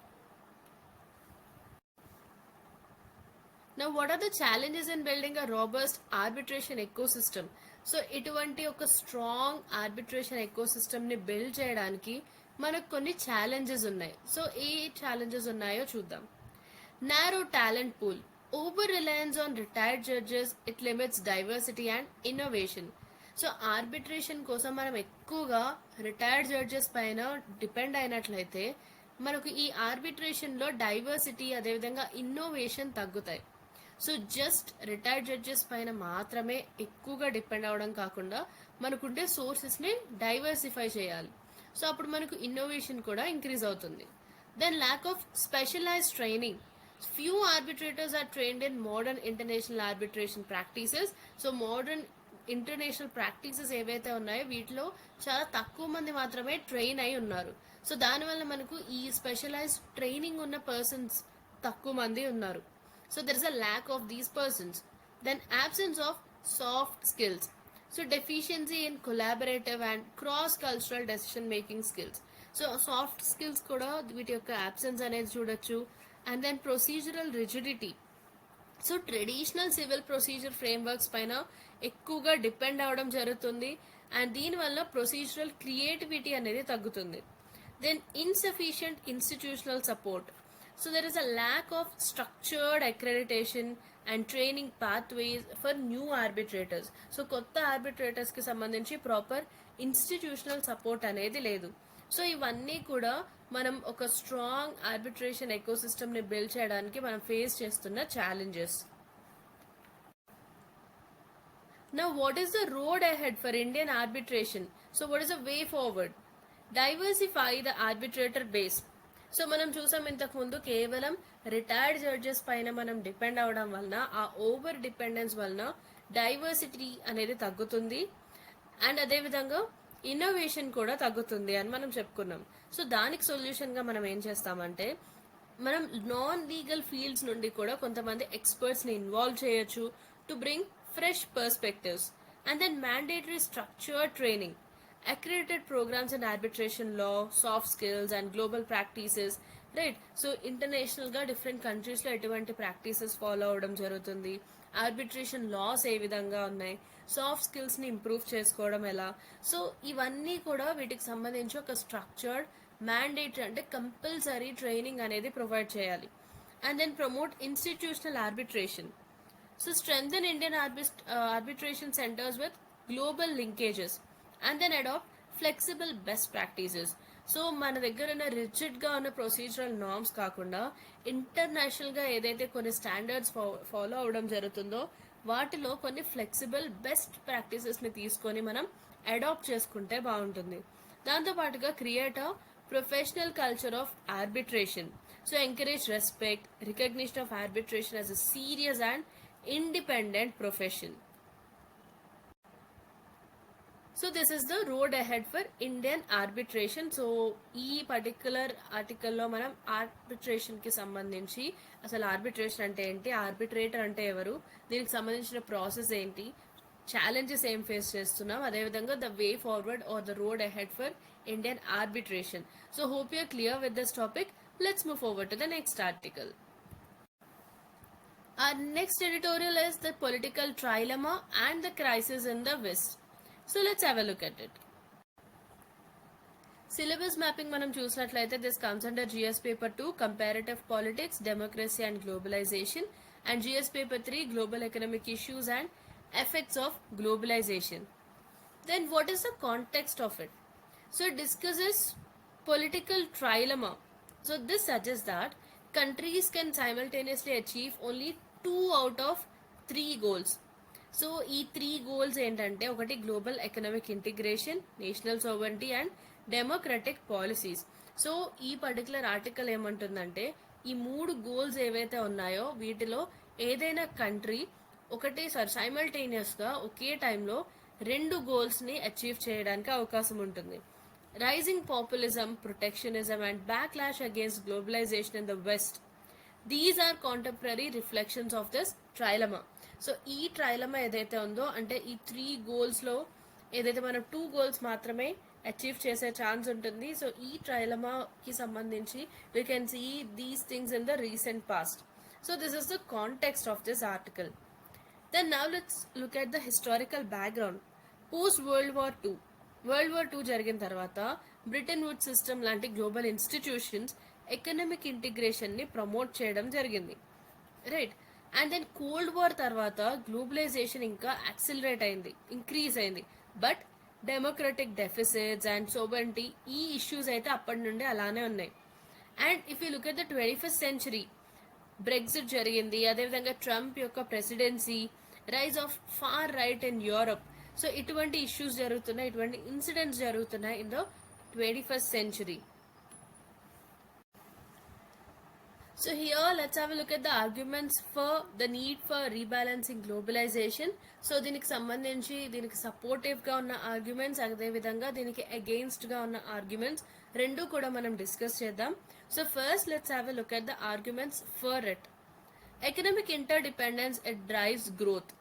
Now, what are the challenges in building a robust arbitration ecosystem? So ఇటువంటి ఒక స్ట్రాంగ్ ఆర్బిట్రేషన్ ఎకోసిస్టమ్ని బిల్డ్ చేయడానికి మనకు కొన్ని ఛాలెంజెస్ ఉన్నాయి. So ఏ challenges ఉన్నాయో చూద్దాం. Narrow talent pool. Over Reliance on retired judges, it limits diversity and innovation. So arbitration కోసం మనం ఎక్కువగా రిటైర్డ్ జడ్జెస్ పైన డిపెండ్ అయినట్లయితే మనకు ఈ ఆర్బిట్రేషన్లో డైవర్సిటీ అదేవిధంగా ఇన్నోవేషన్ తగ్గుతాయి. సో జస్ట్ రిటైర్డ్ జడ్జెస్ పైన మాత్రమే ఎక్కువగా డిపెండ్ అవ్వడం కాకుండా మనకుండే సోర్సెస్ని డైవర్సిఫై చేయాలి. సో అప్పుడు మనకు ఇన్నోవేషన్ కూడా ఇంక్రీజ్ అవుతుంది. Then lack of specialized training. Few arbitrators are trained in modern international arbitration practices. So modern international practices ఏవైతే ఉన్నాయో వీటిలో చాలా తక్కువ మంది మాత్రమే ట్రైన్ అయి ఉన్నారు. సో దానివల్ల మనకు ఈ స్పెషలైజ్డ్ ట్రైనింగ్ ఉన్న పర్సన్స్ తక్కువ మంది ఉన్నారు. So there is a lack of these persons. Then absence of soft skills. So deficiency in collaborative and cross-cultural decision-making skills. So soft skills kuda వీటి యొక్క absence అనేది చూడొచ్చు. And then procedural rigidity. So traditional civil procedure frameworks పైన ఎక్కువగా depend అవ్వడం జరుగుతుంది. And దీనివల్ల procedural creativity అనేది తగ్గుతుంది. Then insufficient institutional support. So there is a lack of structured accreditation and training pathways for new arbitrators. So కొత్త arbitrators కి సంబంధించి ప్రాపర్ ఇన్స్టిట్యూషనల్ సపోర్ట్ అనేది లేదు. సో ఇవన్నీ కూడా మనం ఒక స్ట్రాంగ్ ఆర్బిట్రేషన్ ఎకోసిస్టమ్ని బిల్డ్ చేయడానికి మనం ఫేస్ చేస్తున్న challenges. Now what is the road ahead for Indian arbitration? So what is the way forward? Diversify the arbitrator base. So మనం చూసాం ఇంతకు ముందు కేవలం రిటైర్డ్ జడ్జెస్ పైన మనం డిపెండ్ అవడం వలన ఆ ఓవర్ డిపెండెన్స్ వలన డైవర్సిటీ అనేది తగ్గుతుంది అండ్ అదేవిధంగా ఇన్నోవేషన్ కూడా తగ్గుతుంది అని మనం చెప్పుకున్నాం. సో దానికి సొల్యూషన్గా మనం ఏం చేస్తామంటే మనం నాన్ లీగల్ ఫీల్డ్స్ నుండి కూడా కొంతమంది ఎక్స్పర్ట్స్ని ఇన్వాల్వ్ చేయొచ్చు to bring fresh perspectives and then mandatory structured training, accredited programs in arbitration law, soft skills and global practices, right. So ఇంటర్నేషనల్గా డిఫరెంట్ కంట్రీస్లో ఎటువంటి ప్రాక్టీసెస్ ఫాలో అవడం జరుగుతుంది, ఆర్బిట్రేషన్ లాస్ ఏ విధంగా ఉన్నాయి, సాఫ్ట్ స్కిల్స్ని ఇంప్రూవ్ చేసుకోవడం ఎలా. సో ఇవన్నీ కూడా వీటికి సంబంధించి ఒక స్ట్రక్చర్డ్ మ్యాండేటరీ అంటే కంపల్సరీ ట్రైనింగ్ అనేది ప్రొవైడ్ చేయాలి. And then promote institutional arbitration. So strengthen Indian arbitration centers with global linkages and then adopt flexible best practices. So మన దగ్గర ఉన్న రిజిడ్గా ఉన్న ప్రొసీజరల్ నార్మ్స్ కాకుండా ఇంటర్నేషనల్గా ఏదైతే కొన్ని స్టాండర్డ్స్ ఫాలో అవడం జరుగుతుందో వాటిలో కొన్ని ఫ్లెక్సిబుల్ బెస్ట్ ప్రాక్టీసెస్ని తీసుకొని మనం అడాప్ట్ చేసుకుంటే బాగుంటుంది. దాంతోపాటుగా create a professional culture of arbitration. So encourage respect, recognition of arbitration as a serious and independent profession. So this is the road ahead for Indian arbitration. So ఈ particular ఆర్టికల్లో మనం ఆర్బిట్రేషన్కి సంబంధించి అసలు ఆర్బిట్రేషన్ అంటే ఏంటి, ఆర్బిట్రేటర్ అంటే ఎవరు, దీనికి సంబంధించిన ప్రాసెస్ ఏంటి, ఛాలెంజెస్ ఏం ఫేస్ చేస్తున్నాం, అదేవిధంగా the way forward or the road ahead for Indian arbitration. So hope you are clear with this topic. Let's move forward to the next article. Our next editorial is the political trilemma and the crisis in the West. So let's have a look at it. Syllabus mapping మనం చూసినట్లయితే this comes under GS paper 2 comparative politics, democracy and globalization and GS paper 3 global economic issues and effects of globalization. Then what is the context of it? So it discusses political trilemma. So this suggests that countries can simultaneously achieve only 2 out of 3 goals. So ఈ 3 goals ఏంటంటే ఒకటి global economic integration, national sovereignty and democratic policies. So ఈ particular article ఏమంటుందంటే ఈ 3 goals ఏవైతే ఉన్నాయో వీటిలో ఏదైనా కంట్రీ ఒకటేసారి సైమల్టేనియస్గా ఒకే టైంలో 2 goalsని అచీవ్ చేయడానికి అవకాశం ఉంటుంది. Rising populism, protectionism and backlash against globalisation in the West. These are contemporary reflections of this trilemma. So ఈ ట్రైలమా ఏదైతే ఉందో అంటే ఈ 3 goalsలో ఏదైతే మనం 2 goals మాత్రమే అచీవ్ చేసే ఛాన్స్ ఉంటుంది. సో ఈ ట్రైలమాకి సంబంధించి we can see these things in the recent past. So this is the context of this article. Then now let's look at the historical background. Post world war 2 జరిగిన తర్వాత Bretton Wood system లాంటి global institutions economic ఇంటిగ్రేషన్ని promote చేయడం జరిగింది, right. And then cold war తర్వాత globalization ఇంకా accelerate అయింది, increase అయింది. But democratic deficits and sovereignty ఈ ఇష్యూస్ అయితే అప్పటి నుండి అలానే ఉన్నాయి. And if you look at the 21st century, Brexit జరిగింది, అదేవిధంగా ట్రంప్ యొక్క presidency, rise of far right in Europe. So ఇటువంటి ఇష్యూస్ జరుగుతున్నాయి, ఇటువంటి ఇన్సిడెంట్స్ జరుగుతున్నాయి in the 21st century. So here let's have a look at the arguments for the need for rebalancing globalization. So దీనికి సంబంధించి దీనికి సపోర్టివ్గా ఉన్న ఆర్గ్యుమెంట్స్, అదేవిధంగా దీనికి అగెయిన్స్ట్గా ఉన్న ఆర్గ్యుమెంట్స్ రెండు కూడా మనం డిస్కస్ చేద్దాం. So first let's have a look at the arguments for it. Economic interdependence it drives growth.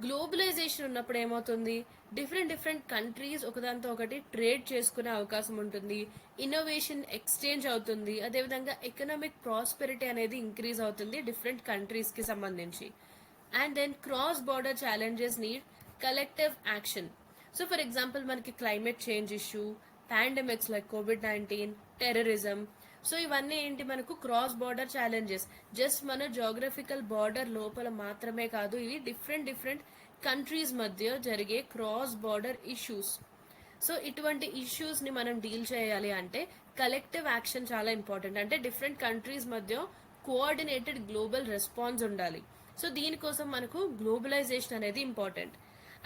Globalization ఉన్నప్పుడు ఏమవుతుంది, డిఫరెంట్ కంట్రీస్ ఒకదాంతో ఒకటి ట్రేడ్ చేసుకునే అవకాశం ఉంటుంది, ఇన్నోవేషన్ ఎక్స్చేంజ్ అవుతుంది, అదేవిధంగా ఎకనామిక్ ప్రాస్పెరిటీ అనేది ఇంక్రీజ్ అవుతుంది డిఫరెంట్ కంట్రీస్కి సంబంధించి. And then cross border challenges need collective action. So for example మనకి climate change issue, pandemics like కోవిడ్-19, టెర్రరిజం. సో ఇవన్నీ ఏంటి మనకు క్రాస్ బార్డర్ ఛాలెంజెస్. జస్ట్ మన జోగ్రఫికల్ బార్డర్ లోపల మాత్రమే కాదు, ఇవి డిఫరెంట్ కంట్రీస్ మధ్య జరిగే క్రాస్ బార్డర్ ఇష్యూస్. సో ఇటువంటి ఇష్యూస్ని మనం డీల్ చేయాలి అంటే కలెక్టివ్ యాక్షన్ చాలా ఇంపార్టెంట్. అంటే డిఫరెంట్ కంట్రీస్ మధ్య కోఆర్డినేటెడ్ గ్లోబల్ రెస్పాన్స్ ఉండాలి. సో దీనికోసం మనకు గ్లోబలైజేషన్ అనేది important.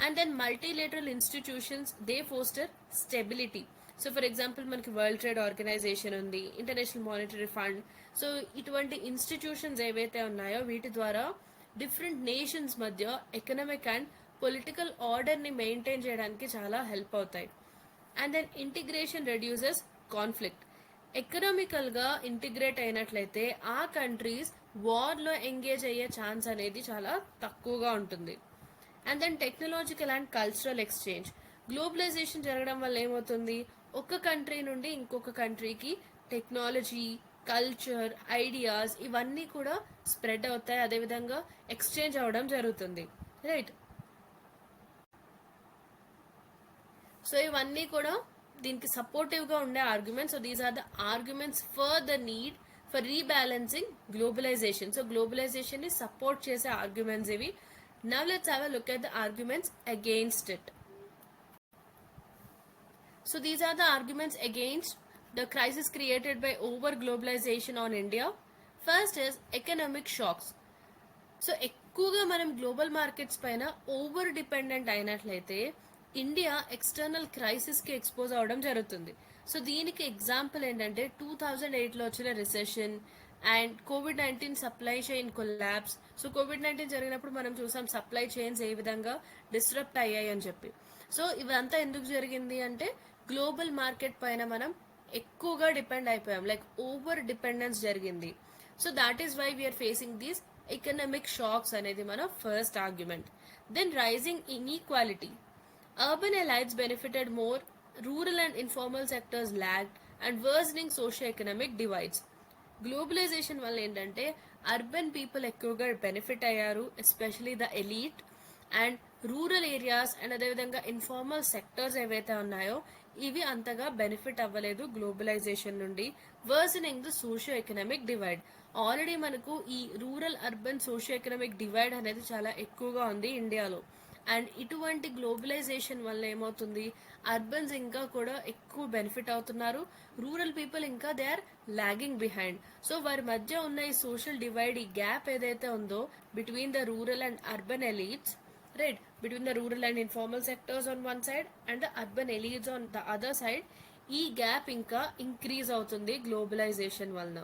And then multilateral institutions they foster stability. So for example మనకి వరల్డ్ ట్రేడ్ ఆర్గనైజేషన్ ఉంది, ఇంటర్నేషనల్ మానిటరీ ఫండ్. సో ఇటువంటి ఇన్స్టిట్యూషన్స్ ఏవైతే ఉన్నాయో వీటి ద్వారా డిఫరెంట్ నేషన్స్ మధ్య ఎకనామిక్ అండ్ పొలిటికల్ ఆర్డర్ని మెయింటైన్ చేయడానికి చాలా హెల్ప్ అవుతాయి. And then integration reduces conflict. ఎకనామికల్గా ఇంటిగ్రేట్ అయినట్లయితే ఆ కంట్రీస్ వార్లో ఎంగేజ్ అయ్యే ఛాన్స్ అనేది చాలా తక్కువగా ఉంటుంది. And then technological and cultural exchange. Globalization జరగడం వల్ల ఏమవుతుంది, ఒక కంట్రీ నుండి ఇంకొక కంట్రీకి టెక్నాలజీ, కల్చర్, ఐడియాస్ ఇవన్నీ కూడా స్ప్రెడ్ అవుతాయి, అదేవిధంగా ఎక్స్చేంజ్ అవ్వడం జరుగుతుంది, రైట్. సో ఇవన్నీ కూడా దీనికి సపోర్టివ్గా ఉండే arguments. So these are the arguments for the need for rebalancing globalisation. So గ్లోబలైజేషన్ని సపోర్ట్ చేసే ఆర్గ్యుమెంట్స్ ఇవి. Now let's have a look at the arguments against it. So these are the arguments against the crisis created by over globalization on India. First is economic shocks. So ఎక్కువగా మనం global markets పైన over dependent అయినట్లయితే India external క్రైసిస్కి expose అవ్వడం జరుగుతుంది. So దీనికి example ఏంటంటే 2008లో వచ్చిన recession and COVID-19 supply chain collapse. So COVID-19 జరిగినప్పుడు మనం చూసాం సప్లై చైన్స్ ఏ విధంగా డిస్రప్ట్ అయ్యాయి అని చెప్పి. సో ఇవంతా ఎందుకు జరిగింది అంటే గ్లోబల్ మార్కెట్ పైన మనం ఎక్కువగా డిపెండ్ అయిపోయాం, లైక్ ఓవర్ డిపెండెన్స్ జరిగింది. So that is why we're facing these economic shocks అనేది మన first argument. Then rising inequality. Urban elites benefited more, rural and informal sectors lagged, and worsening socio-economic divides. Globalization వల్ల ఏంటంటే urban people ఎక్కువగా benefit అయ్యారు, especially the elite, and rural areas and అదేవిధంగా informal sectors ఏవైతే ఉన్నాయో ఇవి అంతగా benefit అవ్వలేదు గ్లోబలైజేషన్ నుండి. Worsening the socio economic divide. Already మనకు ఈ rural urban socio economic divide అనేది చాలా ఎక్కువగా ఉంది ఇండియాలో. అండ్ ఇటువంటి గ్లోబలైజేషన్ వల్ల ఏమవుతుంది, అర్బన్స్ ఇంకా కూడా ఎక్కువ బెనిఫిట్ అవుతున్నారు, రూరల్ పీపుల్ ఇంకా they are lagging behind. So వారి మధ్య ఉన్న ఈ సోషల్ డివైడ్, ఈ గ్యాప్ ఏదైతే ఉందో between the rural and urban elites, right, between the rural and informal sectors on one side and the urban elites on the other side, ఈ gap ఇంకా increase అవుతుంది గ్లోబలైజేషన్ వలన.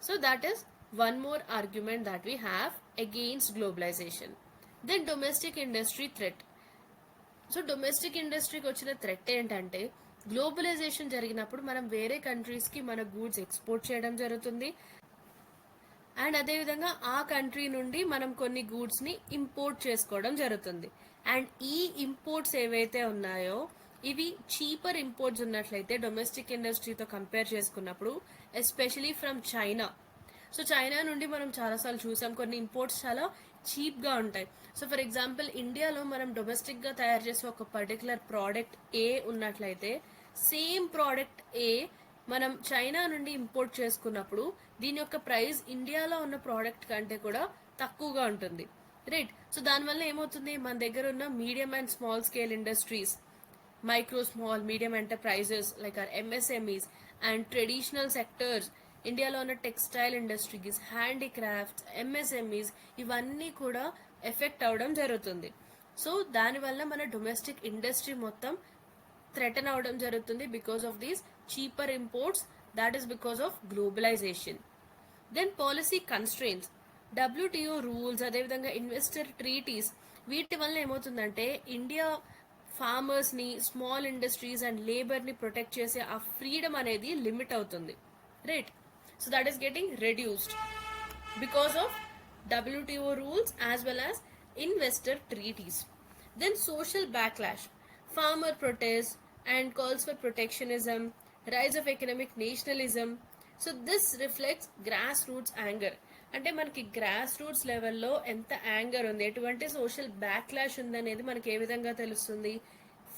So that is one more argument that we have against globalization. Then domestic industry threat. So domestic ఇండస్ట్రీకి వచ్చిన threat ఏంటంటే globalisation జరిగినప్పుడు మనం వేరే కంట్రీస్కి మన గూడ్స్ ఎక్స్పోర్ట్ చేయడం జరుగుతుంది, అండ్ అదేవిధంగా ఆ కంట్రీ నుండి మనం కొన్ని గూడ్స్ని ఇంపోర్ట్ చేసుకోవడం జరుగుతుంది. అండ్ ఈ ఇంపోర్ట్స్ ఏవైతే ఉన్నాయో ఇవి చీపర్ ఇంపోర్ట్స్ ఉన్నట్లయితే డొమెస్టిక్ ఇండస్ట్రీతో కంపేర్ చేసుకున్నప్పుడు, especially from China. So China నుండి మనం చాలాసార్లు చూసాం కొన్ని ఇంపోర్ట్స్ చాలా చీప్గా ఉంటాయి. సో ఫర్ ఎగ్జాంపుల్ ఇండియాలో మనం డొమెస్టిక్గా తయారు చేసే ఒక పర్టికులర్ ప్రోడక్ట్ ఏ ఉన్నట్లయితే సేమ్ ప్రోడక్ట్ ఏ మనం చైనా నుండి ఇంపోర్ట్ చేసుకున్నప్పుడు దీని యొక్క ప్రైస్ ఇండియాలో ఉన్న ప్రోడక్ట్ కంటే కూడా తక్కువగా ఉంటుంది, రైట్. సో దానివల్ల ఏమవుతుంది, మన దగ్గర ఉన్న medium and small scale industries, micro small medium enterprises like or MSMEs and traditional sectors, ఇండియాలో ఉన్న టెక్స్టైల్ ఇండస్ట్రీస్, హ్యాండీక్రాఫ్ట్స్, ఎంఎస్ఎంఈస్ ఇవన్నీ కూడా ఎఫెక్ట్ అవ్వడం జరుగుతుంది. సో దానివల్ల మన డొమెస్టిక్ ఇండస్ట్రీ మొత్తం థ్రెటన్ అవ్వడం జరుగుతుంది because of these cheaper imports, that is because of globalisation. Then policy constraints, WTO rules, అదేవిధంగా ఇన్వెస్టర్ ట్రీటీస్, వీటి వల్ల ఏమవుతుందంటే ఇండియా ఫార్మర్స్ని, స్మాల్ ఇండస్ట్రీస్ అండ్ లేబర్ని ప్రొటెక్ట్ చేసే ఆ ఫ్రీడమ్ అనేది లిమిట్ అవుతుంది, right. So that is getting reduced because of WTO rules as well as investor treaties. Then social backlash, farmer protests and calls for protectionism, rise of economic nationalism. So this reflects grassroots anger. అంటే మనకి grass roots లెవెల్లో ఎంత anger ఉంది, ఎటువంటి social backlash ఉందనేది మనకి ఏ విధంగా తెలుస్తుంది,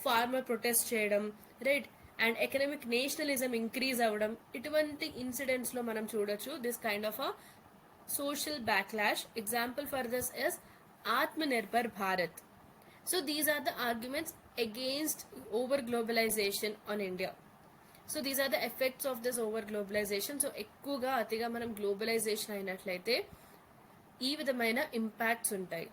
ఫార్మర్ ప్రొటెస్ట్ చేయడం, right, and economic nationalism increase అవ్వడం, ఇటువంటి ఇన్సిడెంట్స్లో మనం చూడొచ్చు this kind of a social backlash. Example for this is Atmanirbhar Bharat. So these are the arguments against over globalization on India. So these are the effects of this over globalization. So ఎక్కువగా అతిగా మనం globalisation అయినట్లయితే ఈ విధమైన impacts ఉంటాయి.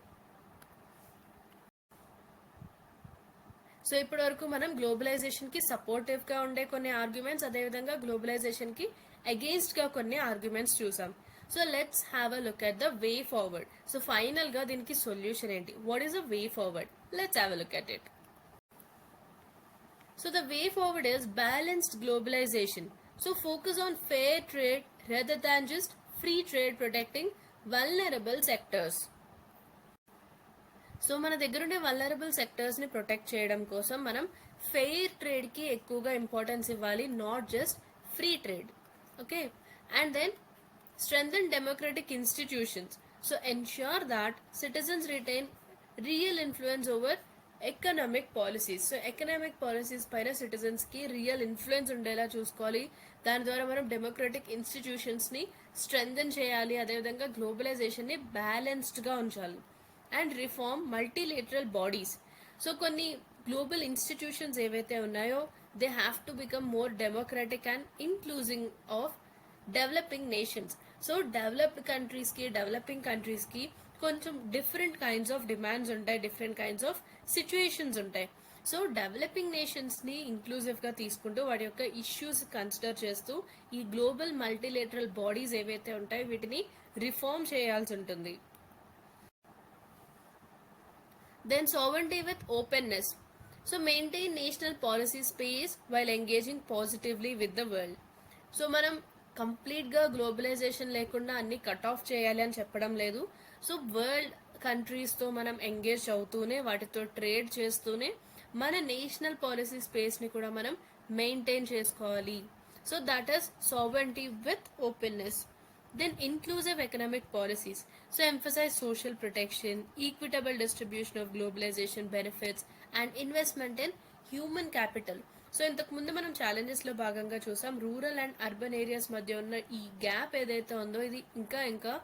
So ఇప్పటి వరకు మనం గ్లోబలైజేషన్ కి సపోర్టివ్ గా ఉండే కొన్ని ఆర్గ్యుమెంట్స్, అదేవిధంగా గ్లోబలైజేషన్ కి అగెయిన్స్ట్ గా కొన్ని ఆర్గ్యుమెంట్స్ చూసాం. So let's have a look at the way forward. So final గా దీనికి సొల్యూషన్ ఏంటి? What is the way forward? Let's have a look at it. So the way forward is balanced globalization. So focus on fair trade rather than just free trade, protecting vulnerable sectors. So మన దగ్గర ఉండే vulnerable sectors ని protect చేయడం కోసం మనం fair trade కి ఎక్కువగా importance ఇవ్వాలి, not just free trade. Okay, and then strengthen democratic institutions. So ensure that citizens retain real influence over economic policies. So economic policies పైన సిటిజన్స్ కి రియల్ ఇన్ఫ్లుయెన్స్ ఉండేలా చూసుకోవాలి. దాని ద్వారా మనం డెమోక్రటిక్ ఇన్స్టిట్యూషన్స్ ని స్ట్రెంథెన్ చేయాలి, అదేవిధంగా గ్లోబలైజేషన్ ని బ్యాలెన్స్డ్ గా ఉంచాలి. And reform multilateral bodies. So కొన్ని గ్లోబల్ ఇన్స్టిట్యూషన్స్ ఏవైతే ఉన్నాయో they have to become more democratic and ఇంక్లూజింగ్ of developing nations. So developed countries కి, డెవలపింగ్ కంట్రీస్ కి కొంచెం డిఫరెంట్ కైండ్స్ ఆఫ్ డిమాండ్స్ ఉంటాయి, డిఫరెంట్ కైండ్స్ ఆఫ్ సిచ్యుయేషన్స్ ఉంటాయి. సో డెవలపింగ్ నేషన్స్ ని inclusive గా తీసుకుంటూ వాటి యొక్క ఇష్యూస్ కన్సిడర్ చేస్తూ ఈ గ్లోబల్ మల్టీలేటరల్ బాడీస్ ఏవైతే ఉంటాయో వీటిని రిఫార్మ్ చేయాల్సి ఉంటుంది. Then sovereignty with openness. So maintain national policy space while engaging positively with the world. So మనం కంప్లీట్ గా గ్లోబలైజేషన్ లేకుండా అన్ని కట్ ఆఫ్ చేయాలి అని చెప్పడం లేదు. సో వరల్డ్ కంట్రీస్ తో మనం ఎంగేజ్ అవుతూనే, వాటితో ట్రేడ్ చేస్తూనే మన నేషనల్ పాలసీ స్పేస్ ని కూడా మనం మెయింటైన్ చేసుకోవాలి. So that is sovereignty with openness. Then inclusive economic policies. So emphasize social protection, equitable distribution of globalization benefits and investment in human capital. So ఇంతకు ముందు మనం ఛాలెంజెస్ లో భాగంగా చూసాం రూరల్ అండ్ అర్బన్ ఏరియాస్ మధ్య ఉన్న ఈ గ్యాప్ ఏదైతే ఉందో ఇది ఇంకా ఇంకా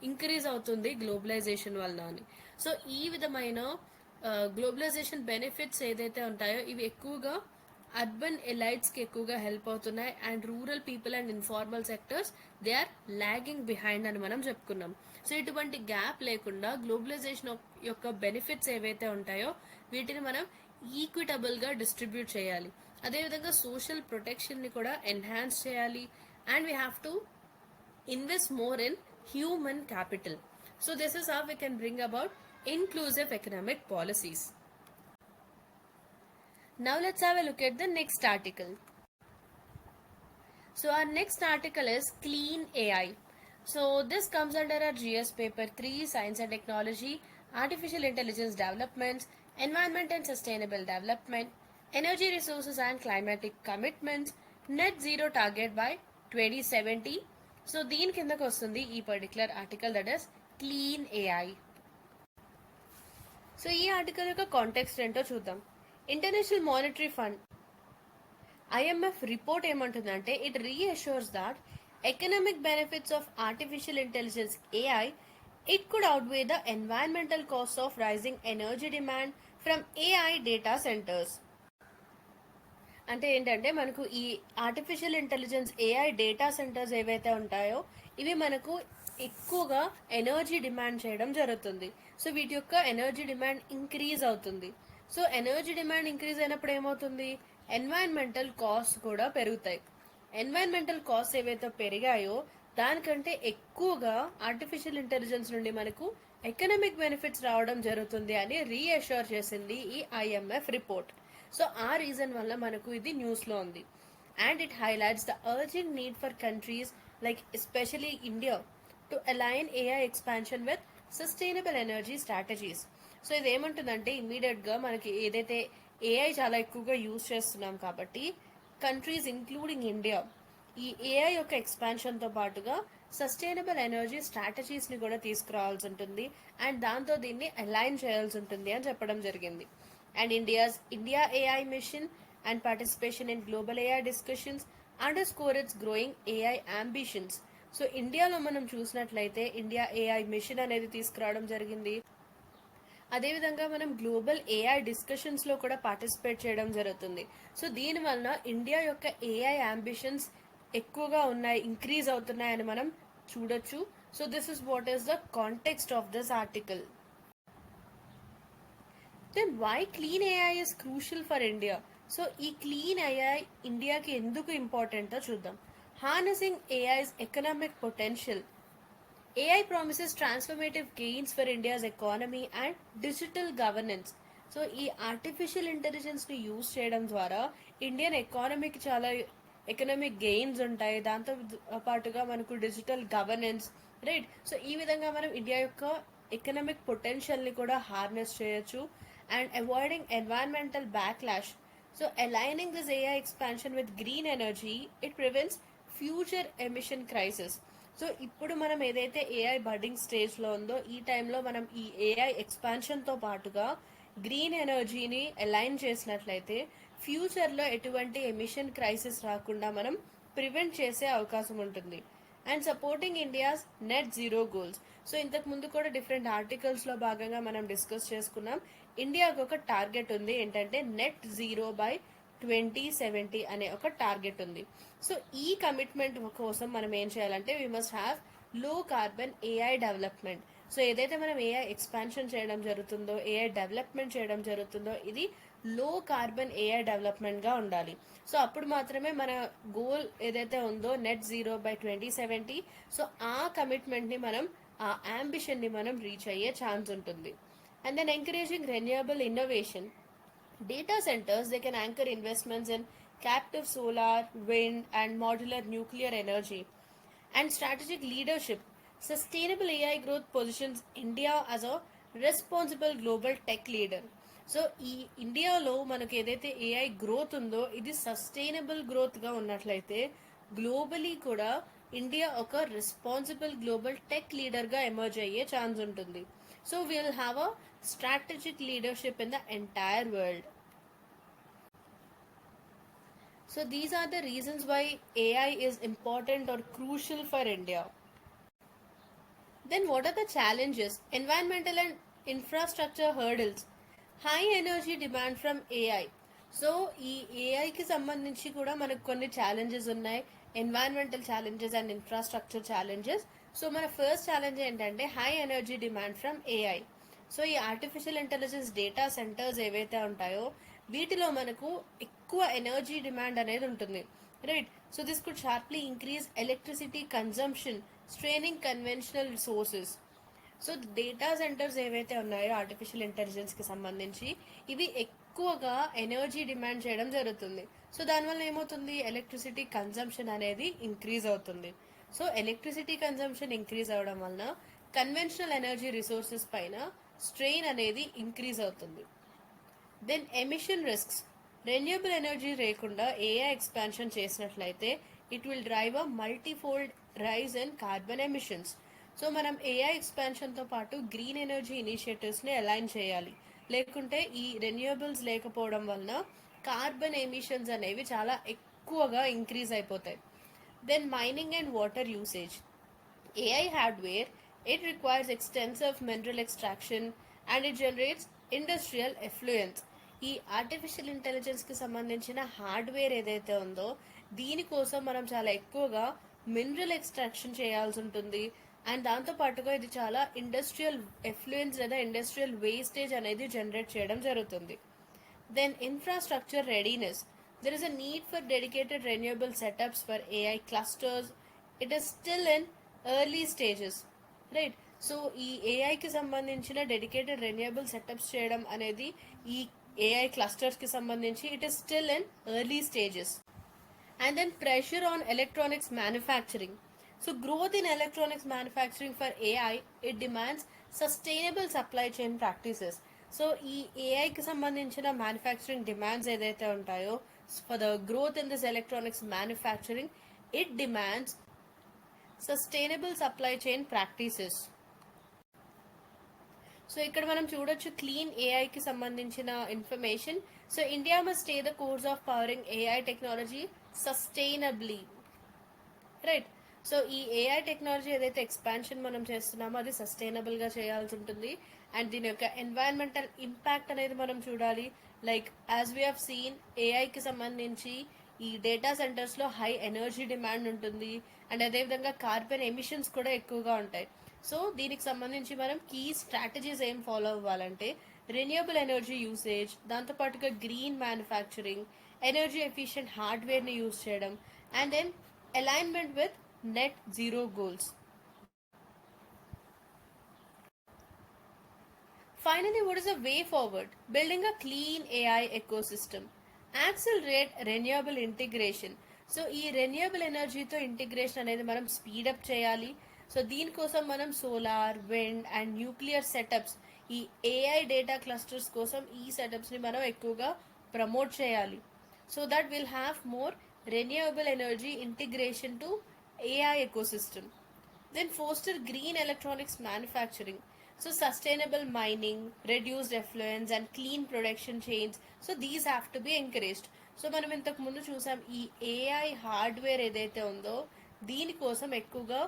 ఇంక్రీజ్ అవుతుంది గ్లోబలైజేషన్ వలన అని. సో ఈ విధమైన గ్లోబలైజేషన్ బెనిఫిట్స్ ఏదైతే ఉంటాయో ఇవి ఎక్కువగా అర్బన్ ఎలైట్స్ కి ఎక్కువగా హెల్ప్ అవుతున్నాయి, and rural people and informal sectors they are lagging behind అని మనం చెప్పుకున్నాం. సో ఇటువంటి గ్యాప్ లేకుండా గ్లోబలైజేషన్ యొక్క బెనిఫిట్స్ ఏవైతే ఉంటాయో వీటిని మనం ఈక్విటబుల్ గా డిస్ట్రిబ్యూట్ చేయాలి. అదేవిధంగా సోషల్ ప్రొటెక్షన్ ని కూడా ఎన్హాన్స్ చేయాలి, and we have to invest more in human capital. So this is how we can bring about inclusive economic policies. Now let's have a look at the next article. So our next article is Clean AI. So this comes under our GS paper 3 Science and Technology, Artificial Intelligence Developments, Environment and Sustainable Development, Energy Resources and Climatic Commitments, Net Zero Target by 2070. So దీని కిందకు వస్తుంది ఈ particular article, that is clean AI. So ఈ article యొక్క context ఏంటో చూద్దాం. International Monetary Fund IMF report ఏమంటుందంటే it reassures that economic benefits of artificial intelligence AI it could outweigh the environmental costs of rising energy demand from AI data centers. అంటే ఏంటంటే మనకు ఈ artificial intelligence AI data centres ఏవైతే ఉంటాయో ఇవి మనకు ఎక్కువగా ఎనర్జీ డిమాండ్ చేయడం జరుగుతుంది. సో వీటి యొక్క ఎనర్జీ డిమాండ్ ఇంక్రీజ్ అవుతుంది. సో ఎనర్జీ డిమాండ్ ఇంక్రీజ్ అయినప్పుడు ఏమవుతుంది, ఎన్వైరన్మెంటల్ కాస్ట్ కూడా పెరుగుతాయి. ఎన్వైరన్మెంటల్ కాస్ట్ ఏవైతే పెరిగాయో దానికంటే ఎక్కువగా ఆర్టిఫిషియల్ ఇంటెలిజెన్స్ నుండి మనకు ఎకనామిక్ బెనిఫిట్స్ రావడం జరుగుతుంది అని రీఅష్యూర్ చేసింది ఈ IMF రిపోర్ట్. సో ఆ రీజన్ వల్ల మనకు ఇది న్యూస్ లో ఉంది. And it highlights the urgent need for countries like especially India to align AI expansion with sustainable energy strategies. So ఇది ఏమంటుందంటే ఇమీడియట్ గా మనకి ఏదైతే AI చాలా ఎక్కువగా యూజ్ చేస్తున్నాం కాబట్టి కంట్రీస్ ఇంక్లూడింగ్ ఇండియా ఈ AI యొక్క ఎక్స్పాన్షన్ తో పాటుగా సస్టైనబుల్ ఎనర్జీ స్ట్రాటజీస్ ని కూడా తీసుకురావాల్సి ఉంటుంది, అండ్ దాంతో దీన్ని అలైన్ చేయాల్సి ఉంటుంది అని చెప్పడం జరిగింది. And India AI mission and participation in global AI discussions underscore its growing AI ambitions. So ఇండియాలో మనం చూసినట్లయితే ఇండియా AI మిషన్ అనేది తీసుకురావడం జరిగింది. అదేవిధంగా మనం గ్లోబల్ AI డిస్కషన్స్ లో కూడా పార్టిసిపేట్ చేయడం జరుగుతుంది. సో దీని వలన ఇండియా యొక్క AI అంబిషన్స్ ఎక్కువగా ఉన్నాయి, ఇంక్రీజ్ అవుతున్నాయని మనం చూడొచ్చు. So this is what is the context of this article. Then why clean AI is crucial for India. So ఈ క్లీన్ ఏఐ ఇండియాకి ఎందుకు ఇంపార్టెంటో చూద్దాం. Harnessing AI's economic potential. AI promises transformative gains for India's economy and digital governance. So ఈ artificial ఇంటెలిజెన్స్ని use చేయడం ద్వారా Indian ఎకానమీకి చాలా ఎకనామిక్ గెయిన్స్ ఉంటాయి. దాంతో పాటుగా మనకు డిజిటల్ గవర్నెన్స్, రైట్. సో ఈ విధంగా మనం ఇండియా యొక్క ఎకనామిక్ పొటెన్షియల్ని కూడా హార్నెస్ చేయొచ్చు. And avoiding environmental backlash. So aligning this AI expansion with green energy it prevents future emission crisis. So ఇప్పుడు మనం ఏదైతే ఏఐ బడ్డింగ్ స్టేజ్లో ఉందో ఈ టైంలో మనం ఈ ఏఐ ఎక్స్పాన్షన్తో పాటుగా గ్రీన్ ఎనర్జీని అలైన్ చేసినట్లయితే ఫ్యూచర్లో ఎటువంటి ఎమిషన్ క్రైసిస్ రాకుండా మనం ప్రివెంట్ చేసే అవకాశం ఉంటుంది. And supporting India's net zero goals. So ఇంతకు ముందు కూడా డిఫరెంట్ ఆర్టికల్స్లో భాగంగా మనం డిస్కస్ చేసుకున్నాం. ఇండియాకు ఒక టార్గెట్ ఉంది, ఏంటంటే నెట్ జీరో బై 2070 అనే ఒక టార్గెట్ ఉంది. సో ఈ కమిట్మెంట్ కోసం మనం ఏం చేయాలంటే we must have low carbon AI development. So ఏదైతే మనం ఏఐ ఎక్స్పాన్షన్ చేయడం జరుగుతుందో, ఏఐ డెవలప్మెంట్ చేయడం జరుగుతుందో, ఇది లో కార్బన్ ఏఐ డెవలప్మెంట్గా ఉండాలి. సో అప్పుడు మాత్రమే మన గోల్ ఏదైతే ఉందో నెట్ జీరో బై 2070, సో ఆ కమిట్మెంట్ని మనం, ఆ అంబిషన్ని మనం రీచ్ అయ్యే ఛాన్స్ ఉంటుంది. And then encouraging renewable innovation. Data centers, they can anchor investments in captive solar, wind, and modular nuclear energy. And strategic leadership. Sustainable AI growth positions India as a responsible global tech leader. So ఈ ఇండియాలో మనకు ఏదైతే AI growth ఉందో ఇది sustainable గ్రోత్గా ఉన్నట్లయితే globally కూడా India ఒక responsible global tech లీడర్గా ఎమర్జ్ అయ్యే ఛాన్స్ ఉంటుంది. So will have a strategic leadership in the entire world. So these are the reasons why AI is important or crucial for India. Then what are the challenges? Environmental and infrastructure hurdles. High energy demand from AI. So ఈ ఏఐకి సంబంధించి కూడా మనకు కొన్ని challenges ఉన్నాయి, environmental challenges and infrastructure challenges. So మన first challenge ఏంటంటే high energy demand from AI. So ఈ artificial intelligence data centres ఏవైతే ఉంటాయో వీటిలో మనకు ఎక్కువ ఎనర్జీ డిమాండ్ అనేది ఉంటుంది, right. So this could sharply increase electricity consumption, straining conventional sources. So data centres ఏవైతే ఉన్నాయో ఆర్టిఫిషియల్ ఇంటెలిజెన్స్కి సంబంధించి ఇవి ఎక్కువగా ఎనర్జీ డిమాండ్ చేయడం జరుగుతుంది. సో దానివల్ల ఏమవుతుంది, ఎలక్ట్రిసిటీ కన్జంప్షన్ అనేది ఇంక్రీజ్ అవుతుంది. సో ఎలక్ట్రిసిటీ కన్జంప్షన్ ఇంక్రీజ్ అవ్వడం వలన కన్వెన్షనల్ ఎనర్జీ రిసోర్సెస్ పైన స్ట్రెయిన్ అనేది ఇంక్రీజ్ అవుతుంది. Then emission risks. Renewable energy లేకుండా ఏఐ ఎక్స్పాన్షన్ చేసినట్లయితే it will drive a multifold rise in carbon emissions. So మనం ఏఐ ఎక్స్పాన్షన్తో పాటు గ్రీన్ ఎనర్జీ ఇనిషియేటివ్స్ని అలైన్ చేయాలి, లేకుంటే ఈ రెన్యూబుల్స్ లేకపోవడం వలన కార్బన్ ఎమిషన్స్ అనేవి చాలా ఎక్కువగా ఇంక్రీజ్ అయిపోతాయి. Then mining and water usage. AI hardware, it requires extensive mineral extraction and it generates industrial effluents. ఈ ఆర్టిఫిషియల్ ఇంటెలిజెన్స్కి సంబంధించిన హార్డ్వేర్ ఏదైతే ఉందో దీనికోసం మనం చాలా ఎక్కువగా మినరల్ ఎక్స్ట్రాక్షన్ చేయాల్సి ఉంటుంది. అండ్ దాంతోపాటుగా ఇది చాలా ఇండస్ట్రియల్ ఎఫ్లూయెన్స్ లేదా ఇండస్ట్రియల్ వేస్టేజ్ అనేది జనరేట్ చేయడం జరుగుతుంది. Then infrastructure readiness. There is a need for dedicated renewable setups for AI clusters. It is still in early stages, right. So ఈ ఏఐకి సంబంధించిన డెడికేటెడ్ రెన్యూవబుల్ సెటప్స్ చేయడం అనేది ఈ ఏఐ క్లస్టర్స్కి సంబంధించి it is still in early stages. And then pressure on electronics manufacturing. So growth in electronics manufacturing for AI it demands sustainable supply chain practices. So ఈ ఏఐకి సంబంధించిన మ్యానుఫ్యాక్చరింగ్ డిమాండ్స్ ఏదైతే ఉంటాయో for the growth in this electronics manufacturing it demands sustainable supply chain practices. So ఇక్కడ మనం చూడొచ్చు clean ఏఐకి సంబంధించిన information. So India must stay the course of powering AI technology sustainably, right. So ఈ AI technology ఏదైతే expansion మనం చేస్తున్నామో అది సస్టైనబుల్గా చేయాల్సి ఉంటుంది. అండ్ దీని యొక్క ఎన్వైరన్మెంటల్ ఇంపాక్ట్ అనేది మనం చూడాలి. Like as we have seen ఏఐకి సంబంధించి ఈ డేటా సెంటర్స్లో హై ఎనర్జీ డిమాండ్ ఉంటుంది అండ్ అదేవిధంగా కార్బన్ ఎమిషన్స్ కూడా ఎక్కువగా ఉంటాయి. సో దీనికి సంబంధించి మనం కీ స్ట్రాటజీస్ ఏం ఫాలో అవ్వాలంటే రెన్యూవబుల్ ఎనర్జీ యూసేజ్, దాంతోపాటుగా గ్రీన్ మ్యానుఫ్యాక్చరింగ్, ఎనర్జీ ఎఫిషియెంట్ హార్డ్వేర్ని యూజ్ చేయడం, and then alignment with net zero goals. Finally, what is the way forward? Building a clean AI ecosystem. Accelerate renewable integration. So ఈ renewable ఎనర్జీతో integration అనేది మనం speedup చేయాలి. So దీనికోసం మనం solar, wind and nuclear setups, ఈ AI data clusters కోసం ఈ సెటప్స్ని మనం ఎక్కువగా ప్రమోట్ చేయాలి. So that will have more renewable energy integration to AI ecosystem. Then foster green electronics manufacturing. So sustainable mining, reduced effluents and clean production chains. So these have to be encouraged. So మనం ఇంతకు ముందు చూసాం ఈ AI hardware ఏదైతే ఉందో దీనికోసం ఎక్కువగా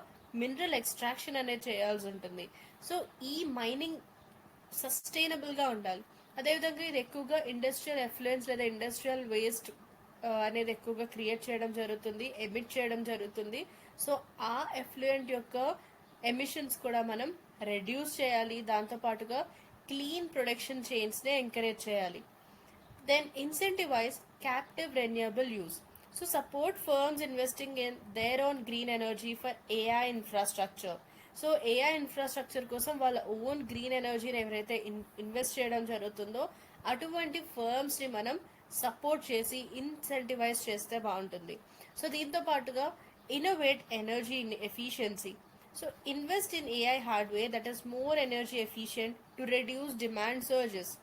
mineral extraction అనేది చేయాల్సి ఉంటుంది. సో ఈ మైనింగ్ సస్టైనబుల్గా ఉండాలి. అదేవిధంగా ఇది ఎక్కువగా ఇండస్ట్రియల్ ఎఫ్లుయెన్స్ లేదా ఇండస్ట్రియల్ వేస్ట్ అనేది ఎక్కువగా క్రియేట్ చేయడం జరుగుతుంది, ఎమిట్ చేయడం జరుగుతుంది. సో ఆ ఎఫ్లుయెంట్ యొక్క ఎమిషన్స్ కూడా మనం రెడ్యూస్ చేయాలి. దాంతోపాటుగా క్లీన్ ప్రొడక్షన్ చైన్స్ని ఎంకరేజ్ చేయాలి. Then incentivize captive renewable use. So support firms investing in their own green energy for AI infrastructure. So AI infrastructure కోసం వాళ్ళ ఓన్ గ్రీన్ ఎనర్జీని ఎవరైతే ఇన్వెస్ట్ చేయడం జరుగుతుందో అటువంటి ఫర్మ్స్ని మనం సపోర్ట్ చేసి ఇన్సెంటివైజ్ చేస్తే బాగుంటుంది. సో దీంతో పాటుగా innovate energy efficiency. So invest in AI hardware that is more energy efficient to reduce demand surges.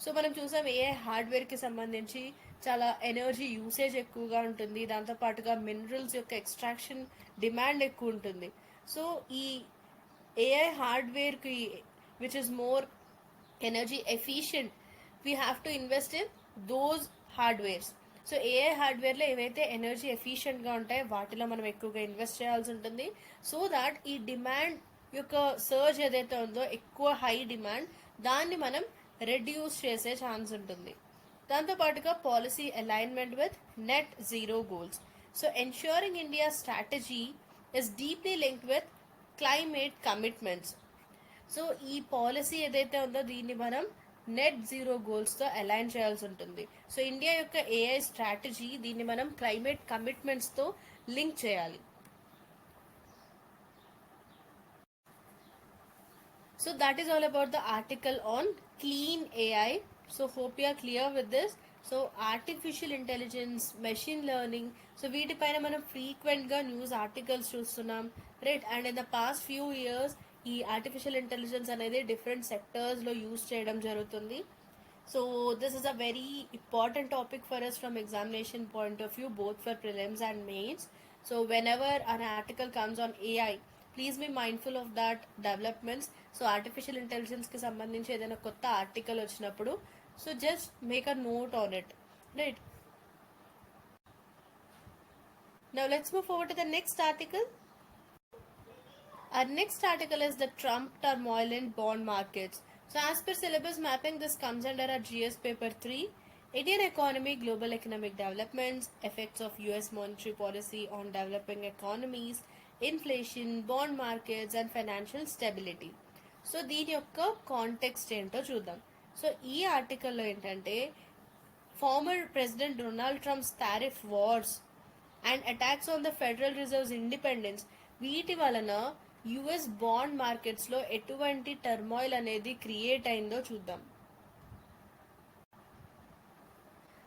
So మనం చూసాం ఏఐ హార్డ్వేర్కి సంబంధించి చాలా ఎనర్జీ యూసేజ్ ఎక్కువగా ఉంటుంది, దాంతోపాటుగా మినరల్స్ యొక్క ఎక్స్ట్రాక్షన్ డిమాండ్ ఎక్కువ ఉంటుంది. సో ఈ ఏఐ హార్డ్వేర్కి which is more energy efficient we have to invest in those hardwares. So AI హార్డ్వేర్లో ఏవైతే ఎనర్జీ ఎఫిషియెంట్గా ఉంటాయో వాటిలో మనం ఎక్కువగా ఇన్వెస్ట్ చేయాల్సి ఉంటుంది. సో దాట్ ఈ డిమాండ్ యొక్క సర్జ్ ఏదైతే ఉందో ఎక్కువ హై డిమాండ్ దాన్ని మనం రెడ్యూస్ చేసే ఛాన్స్ ఉంటుంది. దాంతోపాటుగా policy alignment with net zero goals. So ensuring India strategy is deeply linked with climate commitments. So ఈ పాలసీ ఏదైతే ఉందో దీన్ని మనం నెట్ జీరో గోల్స్తో అలైన్ చేయాల్సి ఉంటుంది. సో ఇండియా యొక్క ఏఐ స్ట్రాటజీ దీన్ని మనం క్లైమేట్ కమిట్మెంట్స్తో లింక్ చేయాలి. So that is all about the article on clean AI. So hope you are clear with this. So artificial intelligence, machine learning, so వీటిపైన మనం ఫ్రీక్వెంట్గా news articles చూస్తున్నాం, right. And in the past few years ఈ artificial intelligence అనేది different సెక్టర్స్లో use చేయడం జరుగుతుంది. So this is a very important topic for us from examination point of view, both for prelims and mains. So whenever an article comes on AI, please be mindful of that developments. So artificial ఇంటెలిజెన్స్కి సంబంధించి ఏదైనా కొత్త article వచ్చినప్పుడు so just make a note on it, right. Now let's move forward to the next article. Our next article is the Trump turmoil in bond markets. So as per syllabus mapping, this comes under our GS paper 3, Indian economy, global economic developments, effects of US monetary policy on developing economies, inflation, bond markets and financial stability. So దీని యొక్క context ఏంటో చూద్దాం. So ఈ ఆర్టికల్లో ఏంటంటే former president Donald Trump's tariff wars and attacks on the federal reserves independence, వీటి వలన US bond మార్కెట్స్లో ఎటువంటి టర్మాయిల్ అనేది క్రియేట్ అయిందో చూద్దాం.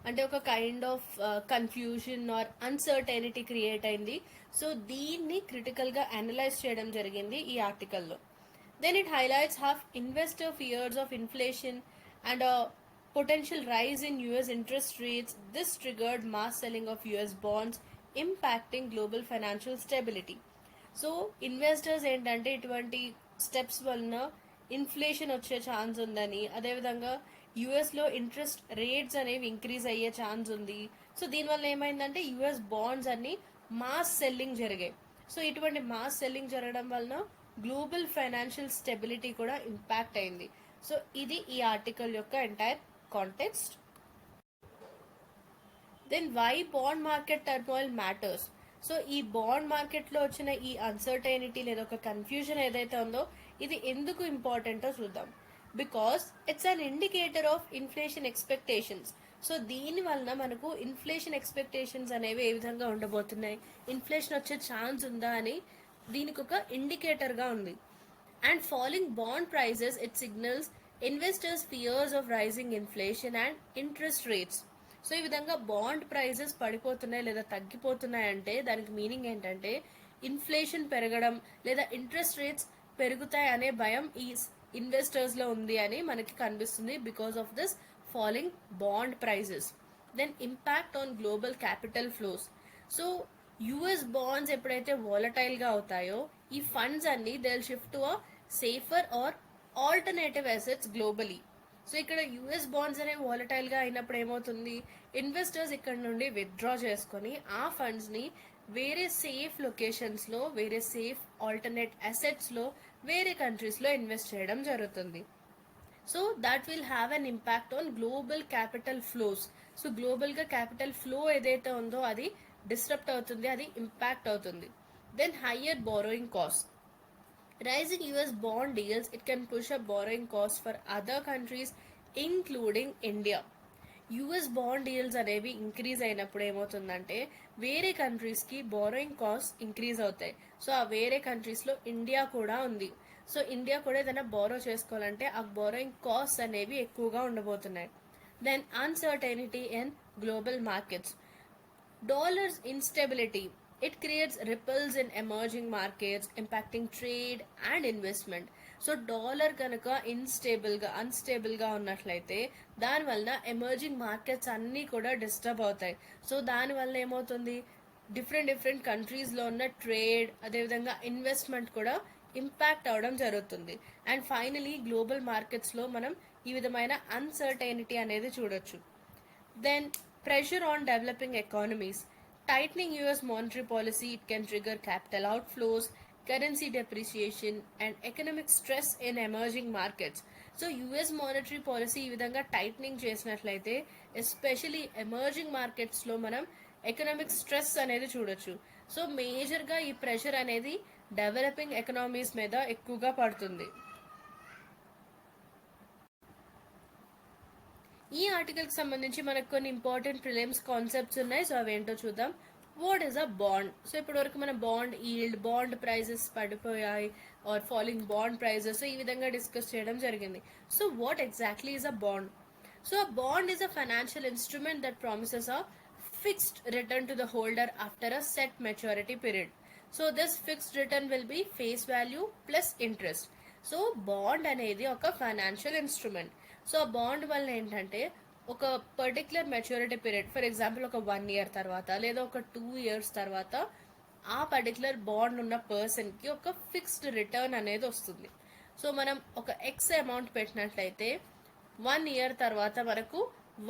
అంటే ఒక kind of confusion or uncertainty create అయింది. సో దీన్ని క్రిటికల్గా అనలైజ్ చేయడం జరిగింది ఈ ఆర్టికల్లో. Then it highlights how investor fears of inflation and a potential rise in US interest rates. This triggered mass selling of US bonds, impacting global financial stability. So investors ఏంటంటే ఇటువంటి స్టెప్స్ వలన inflation వచ్చే chance ఉందని, అదేవిధంగా యుఎస్లో interest rates అనేవి increase అయ్యే chance ఉంది. సో దీనివల్ల ఏమైందంటే యుఎస్ బాండ్స్ అన్ని మాస్ సెల్లింగ్ జరిగాయి. సో ఇటువంటి మాస్ సెల్లింగ్ జరగడం వలన గ్లోబల్ ఫైనాన్షియల్ స్టెబిలిటీ కూడా ఇంపాక్ట్ అయింది. సో ఇది ఈ ఆర్టికల్ యొక్క entire context. Then why bond market turmoil matters. So ఈ బాండ్ మార్కెట్లో వచ్చిన ఈ అన్సర్టైనిటీ లేదా ఒక కన్ఫ్యూజన్ ఏదైతే ఉందో ఇది ఎందుకు ఇంపార్టెంటో చూద్దాం. Because it's an indicator of inflation expectations. So దీని వలన మనకు ఇన్ఫ్లేషన్ ఎక్స్పెక్టేషన్స్ అనేవి ఏ విధంగా ఉండబోతున్నాయి, ఇన్ఫ్లేషన్ వచ్చే ఛాన్స్ ఉందా అని దీనికి ఒక ఇండికేటర్గా ఉంది. And falling bond prices it signals investors fears of rising inflation and interest rates. So ఈ విధంగా బాండ్ ప్రైజెస్ పడిపోతున్నాయి లేదా తగ్గిపోతున్నాయి అంటే దానికి మీనింగ్ ఏంటంటే ఇన్ఫ్లేషన్ పెరగడం లేదా ఇంట్రెస్ట్ రేట్స్ పెరుగుతాయి అనే భయం ఈ ఇన్వెస్టర్స్ లో ఉంది అని మనకి కనిపిస్తుంది because of this falling bond prices. Then impact on global capital flows. So US bonds ఎప్పుడైతే వాలటైల్ గా అవుతాయో ఈ ఫండ్స్ అన్ని they will shift to a safer or alternative assets globally. So ఇక్కడ యుఎస్ బాండ్స్ అనేవి వాలటైల్ గా అయినప్పుడు ఏమవుతుంది, ఇన్వెస్టర్స్ ఇక్కడ నుండి విత్డ్రా చేసుకొని ఆ ఫండ్స్ ని వేరే సేఫ్ లొకేషన్స్ లో, వేరే సేఫ్ ఆల్టర్నేట్ అసెట్స్ లో, వేరే కంట్రీస్ లో ఇన్వెస్ట్ చేయడం జరుగుతుంది. So that will have an impact on global capital flows. So global గా క్యాపిటల్ ఫ్లో ఏదైతే ఉందో అది డిస్టర్బ్ అవుతుంది, అది ఇంపాక్ట్ అవుతుంది. Then higher borrowing cost. Rising US bond deals, it can push up borrowing costs for other countries including India. US bond deals అనేవి increase అయినప్పుడు ఏమవుతుందంటే వేరే కంట్రీస్కి బారోయింగ్ కాస్ట్ ఇంక్రీజ్ అవుతాయి. సో ఆ వేరే కంట్రీస్లో ఇండియా కూడా ఉంది. సో ఇండియా కూడా ఏదైనా బారో చేసుకోవాలంటే ఆ బారోయింగ్ కాస్ట్ అనేవి ఎక్కువగా ఉండబోతున్నాయి. Then uncertainty in global markets. Dollar's instability. It creates ripples in emerging markets, impacting trade and investment. So dollar కనుక అన్స్టేబుల్గా ఉన్నట్లయితే దానివల్ల ఎమర్జింగ్ మార్కెట్స్ అన్నీ కూడా డిస్టర్బ్ అవుతాయి. సో దానివల్ల ఏమవుతుంది, డిఫరెంట్ కంట్రీస్లో ఉన్న ట్రేడ్ అదేవిధంగా ఇన్వెస్ట్మెంట్ కూడా ఇంపాక్ట్ అవడం జరుగుతుంది. అండ్ ఫైనలీ గ్లోబల్ మార్కెట్స్లో మనం ఈ విధమైన అన్సర్టైనిటీ అనేది చూడొచ్చు. Then pressure on developing economies. Tightening US monetary policy, it can trigger capital outflows, currency depreciation and economic stress in emerging markets. So US monetary policy ఈ విధంగా టైట్నింగ్ చేసినట్లయితే especially emerging మార్కెట్స్లో మనం ఎకనామిక్ స్ట్రెస్ అనేది చూడొచ్చు. So మేజర్గా ఈ pressure అనేది డెవలపింగ్ ఎకనామీస్ మీద ఎక్కువగా పడుతుంది. ఈ ఆర్టికల్కి సంబంధించి మనకు కొన్ని ఇంపార్టెంట్ ప్రిలిమ్స్ కాన్సెప్ట్స్ ఉన్నాయి. సో అవేంటో చూద్దాం. What is a bond? So ఇప్పటి వరకు మనం బాండ్ ఈల్డ్, బాండ్ ప్రైజెస్ పడిపోయాయి ఆర్ ఫాలింగ్ బాండ్ ప్రైజెస్ ఈ విధంగా డిస్కస్ చేయడం జరిగింది. So what exactly is a bond? So a bond is a financial instrument that promises a fixed return to the holder after a set maturity period. So this fixed return will be face value plus interest. So bond అనేది ఒక financial instrument. So ఆ bond వల్ల ఏంటంటే ఒక particular maturity period, for example ఒక 1 year తర్వాత లేదా ఒక 2 years తర్వాత ఆ పర్టికులర్ బాండ్ ఉన్న పర్సన్కి ఒక ఫిక్స్డ్ రిటర్న్ అనేది వస్తుంది. సో మనం ఒక ఎక్స్ అమౌంట్ పెట్టినట్లయితే 1 year తర్వాత మనకు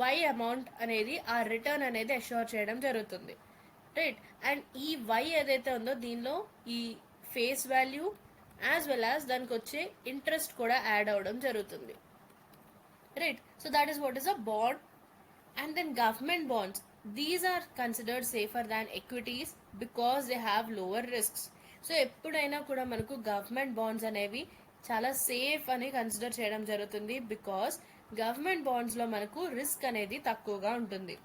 వై అమౌంట్ అనేది ఆ రిటర్న్ అనేది అష్యూర్ చేయడం జరుగుతుంది, రైట్? అండ్ ఈ వై ఏదైతే ఉందో దీనిలో ఈ face value as well as దానికి వచ్చే ఇంట్రెస్ట్ కూడా యాడ్ అవ్వడం జరుగుతుంది, right? So that is what is a bond. And then government bonds, these are considered safer than equities because they have lower risks. So ఎప్పుడైనా కూడా మనకు government bonds అనేవి చాలా సేఫ్ అని కన్సిడర్ చేయడం జరుగుతుంది బికాస్ గవర్నమెంట్ బాండ్స్లో మనకు రిస్క్ అనేది తక్కువగా ఉంటుంది.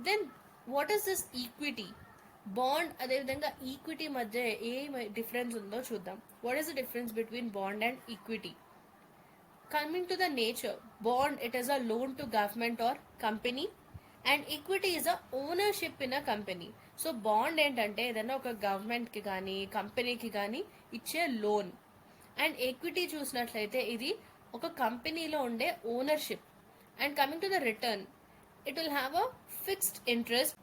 Then what is this equity? Bond అదేవిధంగా ఈక్విటీ మధ్య ఏ డిఫరెన్స్ ఉందో చూద్దాం. What is the difference between bond and equity? Coming to the nature, bond, it is a loan to government or company and equity is a ownership in a company. So bond ఏంటంటే ఏదైనా ఒక గవర్నమెంట్కి కానీ కంపెనీకి కానీ ఇచ్చే loan. And equity చూసినట్లయితే ఇది ఒక కంపెనీలో ఉండే ownership. And coming to the return, it will have a fixed interest.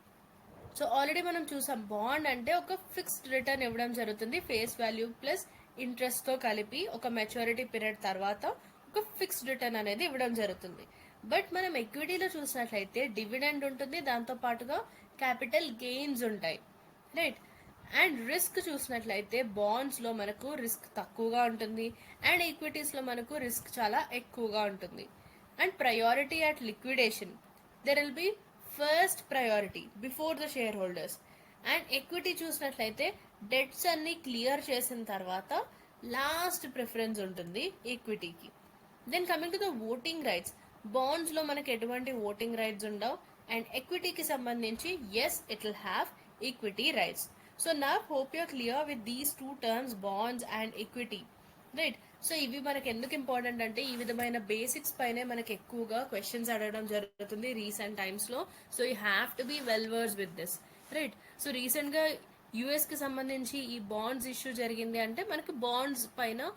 So already మనం చూసాం బాండ్ అంటే ఒక ఫిక్స్డ్ రిటర్న్ ఇవ్వడం జరుగుతుంది, ఫేస్ వాల్యూ ప్లస్ ఇంట్రెస్ట్తో కలిపి ఒక మెచ్యూరిటీ పీరియడ్ తర్వాత ఒక ఫిక్స్డ్ రిటర్న్ అనేది ఇవ్వడం జరుగుతుంది. బట్ మనం ఈక్విటీలో చూసినట్లయితే డివిడెండ్ ఉంటుంది, దాంతో పాటుగా క్యాపిటల్ గెయిన్స్ ఉంటాయి, రైట్? అండ్ రిస్క్ చూసినట్లయితే బాండ్స్లో మనకు రిస్క్ తక్కువగా ఉంటుంది అండ్ ఈక్విటీస్లో మనకు రిస్క్ చాలా ఎక్కువగా ఉంటుంది. And priority at liquidation, there will be first priority before the share holders. And equity చూసినట్లయితే డెట్స్ అన్ని క్లియర్ చేసిన తర్వాత లాస్ట్ ప్రిఫరెన్స్ ఉంటుంది ఈక్విటీకి. Then coming to the voting rights, bonds లో మనకి ఎటువంటి ఓటింగ్ రైట్స్ ఉండవు. అండ్ ఎక్విటీకి సంబంధించి yes it will have equity rights. So నా hope you clear with these two terms, bonds and equity. Right. So ఇవి మనకి ఎందుకు ఇంపార్టెంట్ అంటే ఈ విధమైన బేసిక్స్ పైనే మనకి ఎక్కువగా క్వశ్చన్స్ అడగడం జరుగుతుంది రీసెంట్ టైమ్స్ లో. So you have to B well verse with this. Right. So recent గా యుఎస్ కి సంబంధించి ఈ బాండ్స్ ఇష్యూ జరిగింది అంటే మనకి బాండ్స్ పైన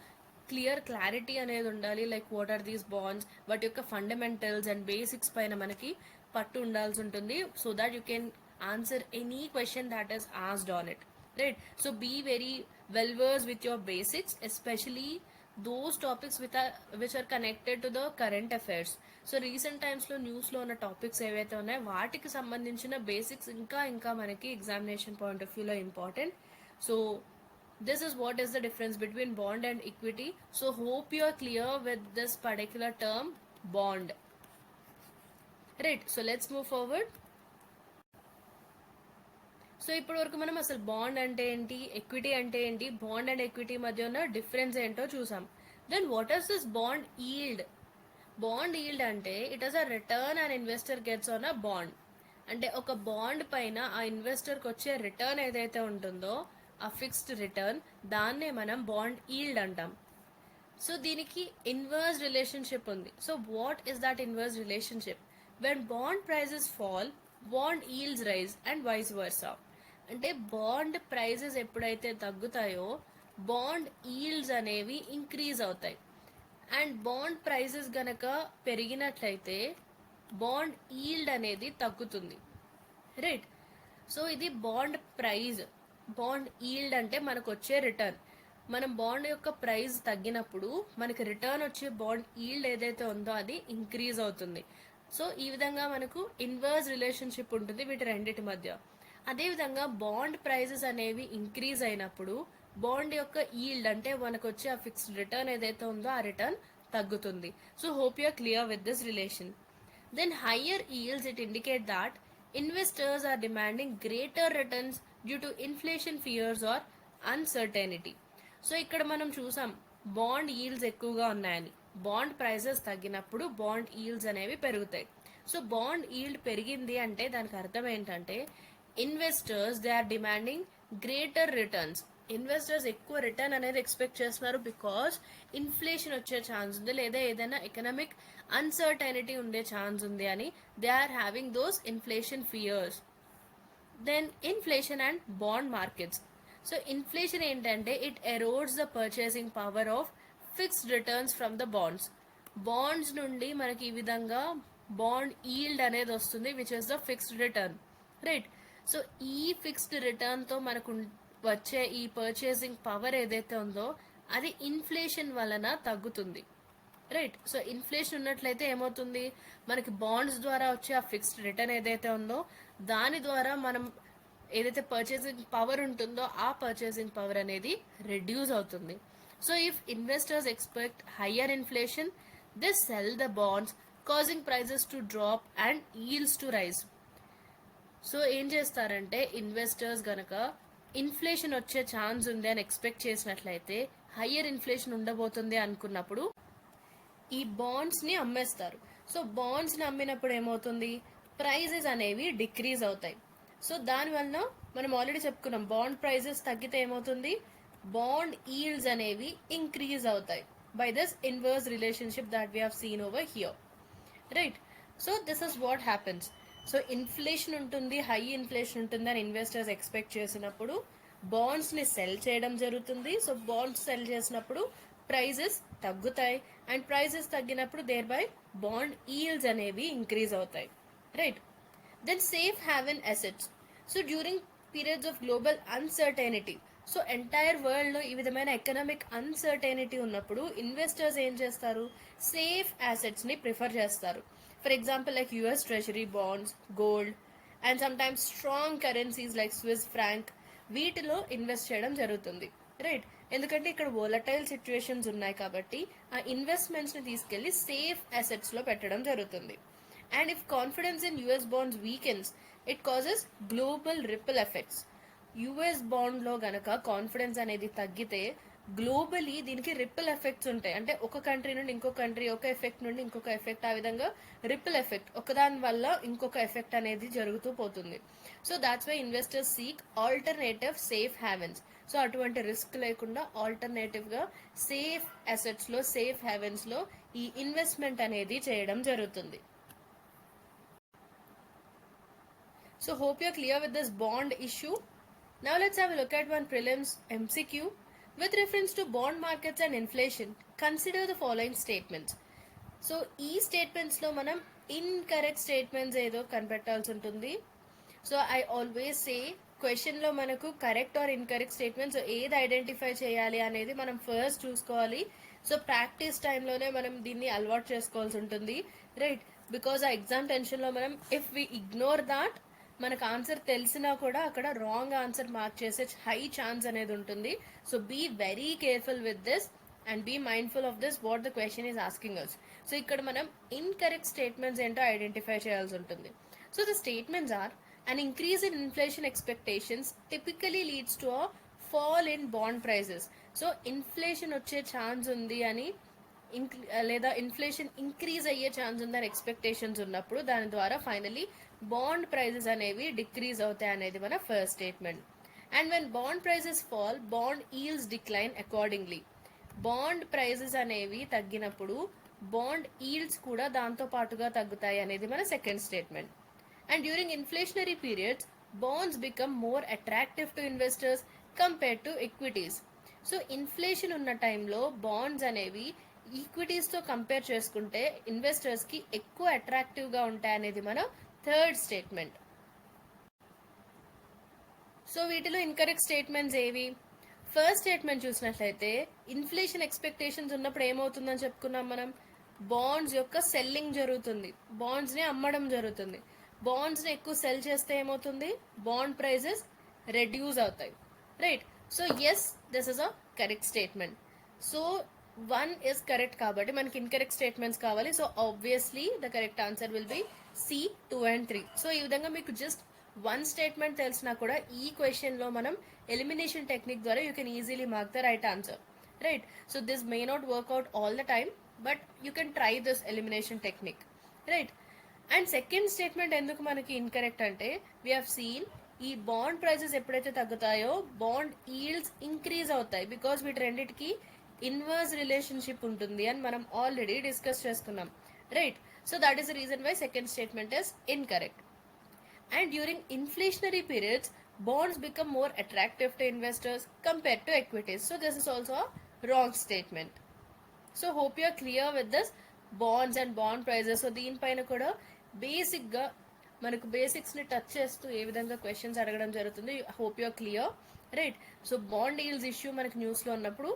క్లారిటీ అనేది ఉండాలి. Like what are these bonds, వాటి యొక్క ఫండమెంటల్స్ అండ్ బేసిక్స్ పైన మనకి పట్టు ఉండాల్సి ఉంటుంది. So that you can answer any question that is asked on it. Right. So be very well versed with your basics, especially those topics which are connected to the current affairs. So recent times లో news లో ఉన్న topics ఏవైతే ఉన్నాయో వాటికి సంబంధించిన basics ఇంకా మనకి examination point of వ్యూలో important. So this is what is the difference between bond and equity. So hope you are clear with this particular term, bond. Right. So let's move forward. So ఇప్పటి వరకు మనం అసలు bond అంటే ఏంటి, equity అంటే ఏంటి, bond and equity మధ్య ఉన్న డిఫరెన్స్ ఏంటో చూసాం. Then what is this bond yield? Bond yield అంటే it is a return and investor gets on a bond. అంటే ఒక బాండ్ పైన ఆ ఇన్వెస్టర్కి వచ్చే రిటర్న్ ఏదైతే ఉంటుందో ఆ ఫిక్స్డ్ రిటర్న్, దాన్నే మనం బాండ్ ఈల్డ్ అంటాం. సో దీనికి ఇన్వర్స్ రిలేషన్షిప్ ఉంది. So what is that inverse relationship? When bond prices fall, bond yields rise and vice versa. అంటే బాండ్ ప్రైజెస్ ఎప్పుడైతే తగ్గుతాయో బాండ్ ఈల్డ్స్ అనేవి ఇంక్రీజ్ అవుతాయి. అండ్ బాండ్ ప్రైజెస్ గనక పెరిగినట్లయితే బాండ్ ఈల్డ్ అనేది తగ్గుతుంది. రైట్. సో ఇది బాండ్ ప్రైజ్. బాండ్ ఈల్డ్ అంటే మనకు వచ్చే రిటర్న్. మనం బాండ్ యొక్క ప్రైస్ తగ్గినప్పుడు మనకి రిటర్న్ వచ్చే బాండ్ ఈల్డ్ ఏదైతే ఉందో అది ఇంక్రీజ్ అవుతుంది. సో ఈ విధంగా మనకు ఇన్వర్స్ రిలేషన్షిప్ ఉంటుంది వీటి రెండింటి మధ్య. అదేవిధంగా బాండ్ ప్రైజెస్ అనేవి ఇంక్రీజ్ అయినప్పుడు బాండ్ యొక్క ఈల్డ్ అంటే మనకు వచ్చే ఆ ఫిక్స్డ్ రిటర్న్ ఏదైతే ఉందో ఆ రిటర్న్ తగ్గుతుంది. So hope you are clear with this relation. Then higher yields it indicate that investors are demanding greater returns due to inflation fears or uncertainty. So ఇక్కడ మనం చూసాం బాండ్ ఈల్డ్స్ ఎక్కువగా ఉన్నాయని. Bond prices తగ్గినప్పుడు bond yields అనేవి పెరుగుతాయి. So bond yield పెరిగింది అంటే దానికి అర్థం ఏంటంటే investors they are demanding greater returns. Investors ఎక్కువ రిటర్న్ అనేది ఎక్స్పెక్ట్ చేస్తున్నారు బికాస్ ఇన్ఫ్లేషన్ వచ్చే ఛాన్స్ ఉంది లేదా ఏదైనా ఎకనామిక్ అన్సర్టైనిటీ ఉండే ఛాన్స్ ఉంది అని they are having those inflation fears. Then inflation and bond markets. So inflation ఏంటంటే it erodes the purchasing power of fixed returns from the bonds. Bonds నుండి మనకి ఈ విధంగా బాండ్ ఈల్డ్ అనేది వస్తుంది which is the fixed return. Right. So ఈ fixed return తో మనకు వచ్చే ఈ పర్చేసింగ్ పవర్ ఏదైతే ఉందో అది ఇన్ఫ్లేషన్ వలన తగ్గుతుంది. రైట్. సో ఇన్ఫ్లేషన్ ఉన్నట్లయితే ఏమవుతుంది, మనకి బాండ్స్ ద్వారా వచ్చే ఆ ఫిక్స్డ్ రిటర్న్ ఏదైతే ఉందో దాని ద్వారా మనం ఏదైతే పర్చేసింగ్ పవర్ ఉంటుందో ఆ పర్చేసింగ్ పవర్ అనేది రెడ్యూస్ అవుతుంది. So if investors expect higher inflation they sell the bonds causing prices to drop and yields to rise. So ఏం చేస్తారంటే ఇన్వెస్టర్స్ గనక ఇన్ఫ్లేషన్ వచ్చే ఛాన్స్ ఉంది అని ఎక్స్పెక్ట్ చేసినట్లయితే హయ్యర్ ఇన్ఫ్లేషన్ ఉండబోతుంది అనుకున్నప్పుడు ఈ బాండ్స్ ని అమ్మేస్తారు. సో బాండ్స్ ని అమ్మినప్పుడు ఏమవుతుంది, ప్రైజెస్ అనేవి డిక్రీజ్ అవుతాయి. సో దానివల్ల మనం ఆల్రెడీ చెప్పుకున్నాం బాండ్ ప్రైజెస్ తగ్గితే ఏమవుతుంది, బాండ్ ఈల్డ్స్ అనేవి ఇంక్రీజ్ అవుతాయి by this inverse relationship that we have seen over here. Right. So this is what happens. So inflation ఉంటుంది, హై ఇన్ఫ్లేషన్ ఉంటుంది అని ఇన్వెస్టర్స్ ఎక్స్పెక్ట్ చేసినప్పుడు బాండ్స్ ని సెల్ చేయడం జరుగుతుంది. సో బాండ్స్ సెల్ చేసినప్పుడు ప్రైజెస్ తగ్గుతాయి అండ్ ప్రైజెస్ తగ్గినప్పుడు దేర్ బై బాండ్ ఈల్డ్స్ అనేవి ఇంక్రీజ్ అవుతాయి. Right. Then safe haven assets. So during periods of global uncertainty, so entire world లో ఈ విధమైన ఎకనామిక్ అన్సర్టైనిటీ ఉన్నప్పుడు ఇన్వెస్టర్స్ ఏం చేస్తారు, సేఫ్ అసెట్స్ ని ప్రిఫర్ చేస్తారు. For example, like US Treasury bonds, gold, and sometimes strong currencies like Swiss franc, వీటిలో invest చేయడం జరుగుతుంది. రైట్. ఎందుకంటే ఇక్కడ వోలటైల్ సిచ్యువేషన్స్ ఉన్నాయి కాబట్టి ఆ ఇన్వెస్ట్మెంట్స్ ని తీసుకెళ్లి సేఫ్ అసెట్స్ లో పెట్టడం జరుగుతుంది. And if confidence in US bonds weakens it causes global ripple effects. US bond లో గనక కాన్ఫిడెన్స్ అనేది తగ్గితే గ్లోబలీ దీనికి రిపుల్ ఎఫెక్ట్స్ ఉంటాయి. అంటే ఒక కంట్రీ నుండి ఇంకో కంట్రీ, ఒక ఎఫెక్ట్ నుండి ఇంకొక ఎఫెక్ట్, ఆ విధంగా రిపుల్ ఎఫెక్ట్, ఒకదాని వల్ల ఇంకొక ఎఫెక్ట్ అనేది జరుగుతూ పోతుంది. So that's why investors seek alternative safe havens. So అటువంటి రిస్క్ లేకుండా ఆల్టర్నేటివ్ గా సేఫ్ అసెట్స్ లో, సేఫ్ హ్యావెన్స్ లో ఈ ఇన్వెస్ట్మెంట్ అనేది చేయడం జరుగుతుంది. So hope you're clear with this bond issue. Now let's have a look at one prelims MCQ. With reference to bond markets and inflation, consider the following statements. So ఈ స్టేట్మెంట్స్లో మనం incorrect statements ఏదో కనిపెట్టాల్సి ఉంటుంది. So I always say క్వశ్చన్లో మనకు correct or incorrect statements ఏది identify చేయాలి అనేది మనం ఫస్ట్ చూసుకోవాలి. సో ప్రాక్టీస్ టైంలోనే మనం దీన్ని అలవాటు చేసుకోవాల్సి ఉంటుంది, రైట్? బికాజ్ ఆ ఎగ్జామ్ టెన్షన్లో మనం ఇఫ్ వి ఇగ్నోర్ దాట్, మనకు ఆన్సర్ తెలిసినా కూడా అక్కడ రాంగ్ ఆన్సర్ మార్క్ చేసే హై ఛాన్స్ అనేది ఉంటుంది. So be very careful with this and be mindful of this what the question is asking us. So ఇక్కడ మనం ఇన్కరెక్ట్ స్టేట్మెంట్స్ ఏంటో ఐడెంటిఫై చేయాల్సి ఉంటుంది. So the statements are an increase in inflation expectations typically leads to a fall in bond prices. So inflation వచ్చే chance ఉంది అని లేదా inflation increase అయ్యే ఛాన్స్ ఉందని ఎక్స్పెక్టేషన్స్ ఉన్నప్పుడు దాని ద్వారా ఫైనలీ బాండ్ ప్రైజెస్ అనేవి డిక్రీజ్ అవుతాయి అనేది మన first statement. And when bond prices fall, bond yields decline accordingly. Bond prices అనేవి తగ్గినప్పుడు బాండ్ ఈల్డ్స్ కూడా దాంతో పాటుగా తగ్గుతాయి అనేది మన second statement. And during inflationary periods, bonds become more attractive to investors compared to equities. So inflation ఉన్న టైంలో బాండ్స్ అనేవి ఈక్విటీస్తో కంపేర్ చేసుకుంటే ఇన్వెస్టర్స్కి ఎక్కువ అట్రాక్టివ్గా ఉంటాయి అనేది మన థర్డ్ స్టేట్మెంట్. సో వీటిలో ఇన్కరెక్ట్ స్టేట్మెంట్స్ ఏవి? ఫస్ట్ స్టేట్మెంట్ చూసినట్లయితే ఇన్ఫ్లేషన్ ఎక్స్పెక్టేషన్స్ ఉన్నప్పుడు ఏమవుతుందని చెప్పుకున్నాం మనం, బాండ్స్ యొక్క సెల్లింగ్ జరుగుతుంది, బాండ్స్ని అమ్మడం జరుగుతుంది. బాండ్స్ని ఎక్కువ సెల్ చేస్తే ఏమవుతుంది, బాండ్ ప్రైజెస్ రెడ్యూస్ అవుతాయి, right? So yes, this is a correct statement. So 1 is correct కాబట్టి మనకి ఇన్కరెక్ట్ స్టేట్మెంట్స్ కావాలి. So obviously the correct answer will be C, 2 and 3. So ఈ విధంగా మీకు జస్ట్ 1 స్టేట్మెంట్ తెలిసినా కూడా ఈ క్వశ్చన్లో మనం ఎలిమినేషన్ టెక్నిక్ ద్వారా you can easily mark the right answer, right? So this may not work out all the time, but you can try this elimination technique, right? And second statement ఎందుకు మనకి ఇన్కరెక్ట్ అంటే, వీ హ్యావ్ సీన్ ఈ bond prices ఎప్పుడైతే తగ్గుతాయో bond yields increase అవుతాయి, because వీటి రెండింటికి ఇన్వర్స్ రిలేషన్షిప్ ఉంటుంది అని మనం ఆల్రెడీ డిస్కస్ చేసుకున్నాం, right? So that is the reason why second statement is incorrect. And during inflationary periods bonds become more attractive to investors compared to equities. So this is also a wrong statement. So hope you are clear with this bonds and bond prices. So దీనిపైన కూడా బేసిక్గా మనకు బేసిక్స్ని touch చేస్తూ ఏ విధంగా questions అడగడం జరుగుతుంది. Hope you are clear, right? So bond deals issue మనకు న్యూస్లో ఉన్నప్పుడు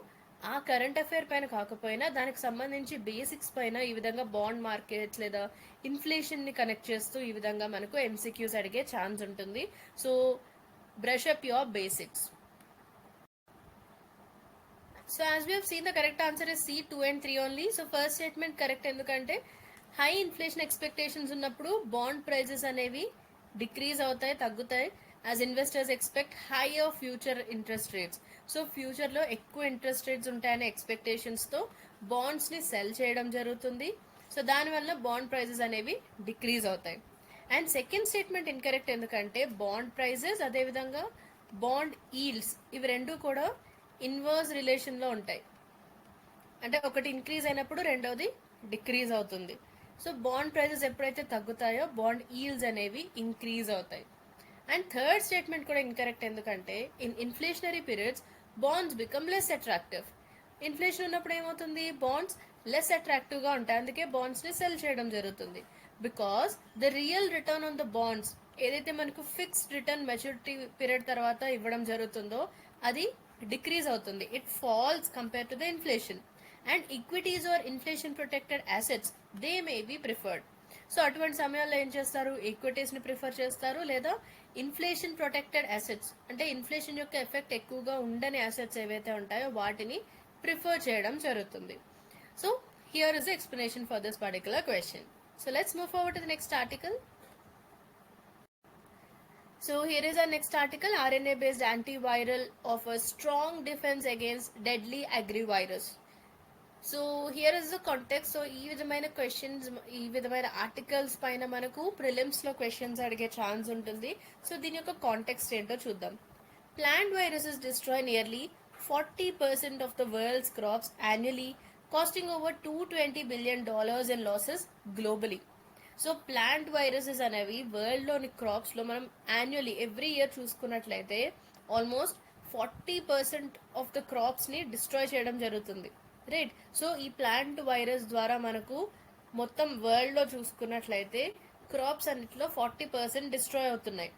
ఆ కరెంట్ అఫైర్ పైన కాకపోయినా దానికి సంబంధించి బేసిక్స్ పైన ఈ విధంగా బాండ్ మార్కెట్స్ లేదా ఇన్ఫ్లేషన్ని కనెక్ట్ చేస్తూ ఈ విధంగా మనకు MCQs అడిగే ఛాన్స్ ఉంటుంది. So brush up your basics. So as we have seen, the correct answer is C, 2 and 3 only. So first statement correct endukante high inflation expectations ఉన్నప్పుడు bond prices అనేవి decrease అవుతాయి, తగ్గుతాయి, as investors expect higher future interest rates. So future లో ఎక్కువ interest rates ఉంటాయనే expectations తో bonds ని sell చేయడం జరుగుతుంది. సో దానివల్ల బాండ్ ప్రైజెస్ అనేవి డిక్రీజ్ అవుతాయి. అండ్ సెకండ్ స్టేట్మెంట్ ఇన్కరెక్ట్ ఎందుకంటే బాండ్ ప్రైజెస్ అదేవిధంగా బాండ్ ఈల్డ్స్ ఇవి రెండు కూడా ఇన్వర్స్ రిలేషన్లో ఉంటాయి. అంటే ఒకటి ఇంక్రీజ్ అయినప్పుడు రెండవది డిక్రీజ్ అవుతుంది. సో బాండ్ ప్రైజెస్ ఎప్పుడైతే తగ్గుతాయో బాండ్ ఈల్డ్స్ అనేవి ఇంక్రీజ్ అవుతాయి. అండ్ థర్డ్ స్టేట్మెంట్ కూడా ఇన్కరెక్ట్ ఎందుకంటే in inflationary periods bonds become less attractive. Inflation ఉన్నప్పుడు ఏమవుతుంది, బాండ్స్ లెస్ అట్రాక్టివ్గా ఉంటాయి, అందుకే బాండ్స్ని సెల్ చేయడం జరుగుతుంది. Because the real return on the bonds ఏదైతే మనకు ఫిక్స్డ్ రిటర్న్ మెచ్యూరిటీ పీరియడ్ తర్వాత ఇవ్వడం జరుగుతుందో అది డిక్రీజ్ అవుతుంది. It falls compare to the inflation. And equities are inflation protected assets they may be preferred. So అటువంటి సమయాల్లో ఏం చేస్తారు, ఈక్విటీస్ని ప్రిఫర్ చేస్తారు లేదా ఇన్ఫ్లేషన్ ప్రొటెక్టెడ్ అసెట్స్ అంటే ఇన్ఫ్లేషన్ యొక్క ఎఫెక్ట్ ఎక్కువగా ఉండని అసెట్స్ ఏవైతే ఉంటాయో వాటిని ప్రిఫర్ చేయడం జరుగుతుంది. So here is the explanation for this particular question. So let's move forward to the next article. So here is our next article. RNA based antiviral offers strong defense against deadly agrivirus. So here is the context. So ఈ విధమైన questions, ఈ విధమైన articles పైన మనకు ప్రిలిమ్స్లో questions అడిగే chance ఉంటుంది. So దీని యొక్క కాంటెక్స్ట్ ఏంటో చూద్దాం. Plant viruses destroy nearly 40% of the world's crops annually, costing over $220 billion in losses globally. So plant viruses అనేవి వరల్డ్లోని క్రాప్స్లో మనం యాన్యువలీ ఎవ్రీ ఇయర్ చూసుకున్నట్లయితే ఆల్మోస్ట్ 40% ఆఫ్ ద క్రాప్స్ని డిస్ట్రాయ్ చేయడం జరుగుతుంది, రైట్. సో ఈ ప్లాంట్ వైరస్ ద్వారా మనకు మొత్తం వరల్డ్లో చూసుకున్నట్లయితే క్రాప్స్ అన్నిటిలో 40% డిస్ట్రాయ్ అవుతున్నాయి.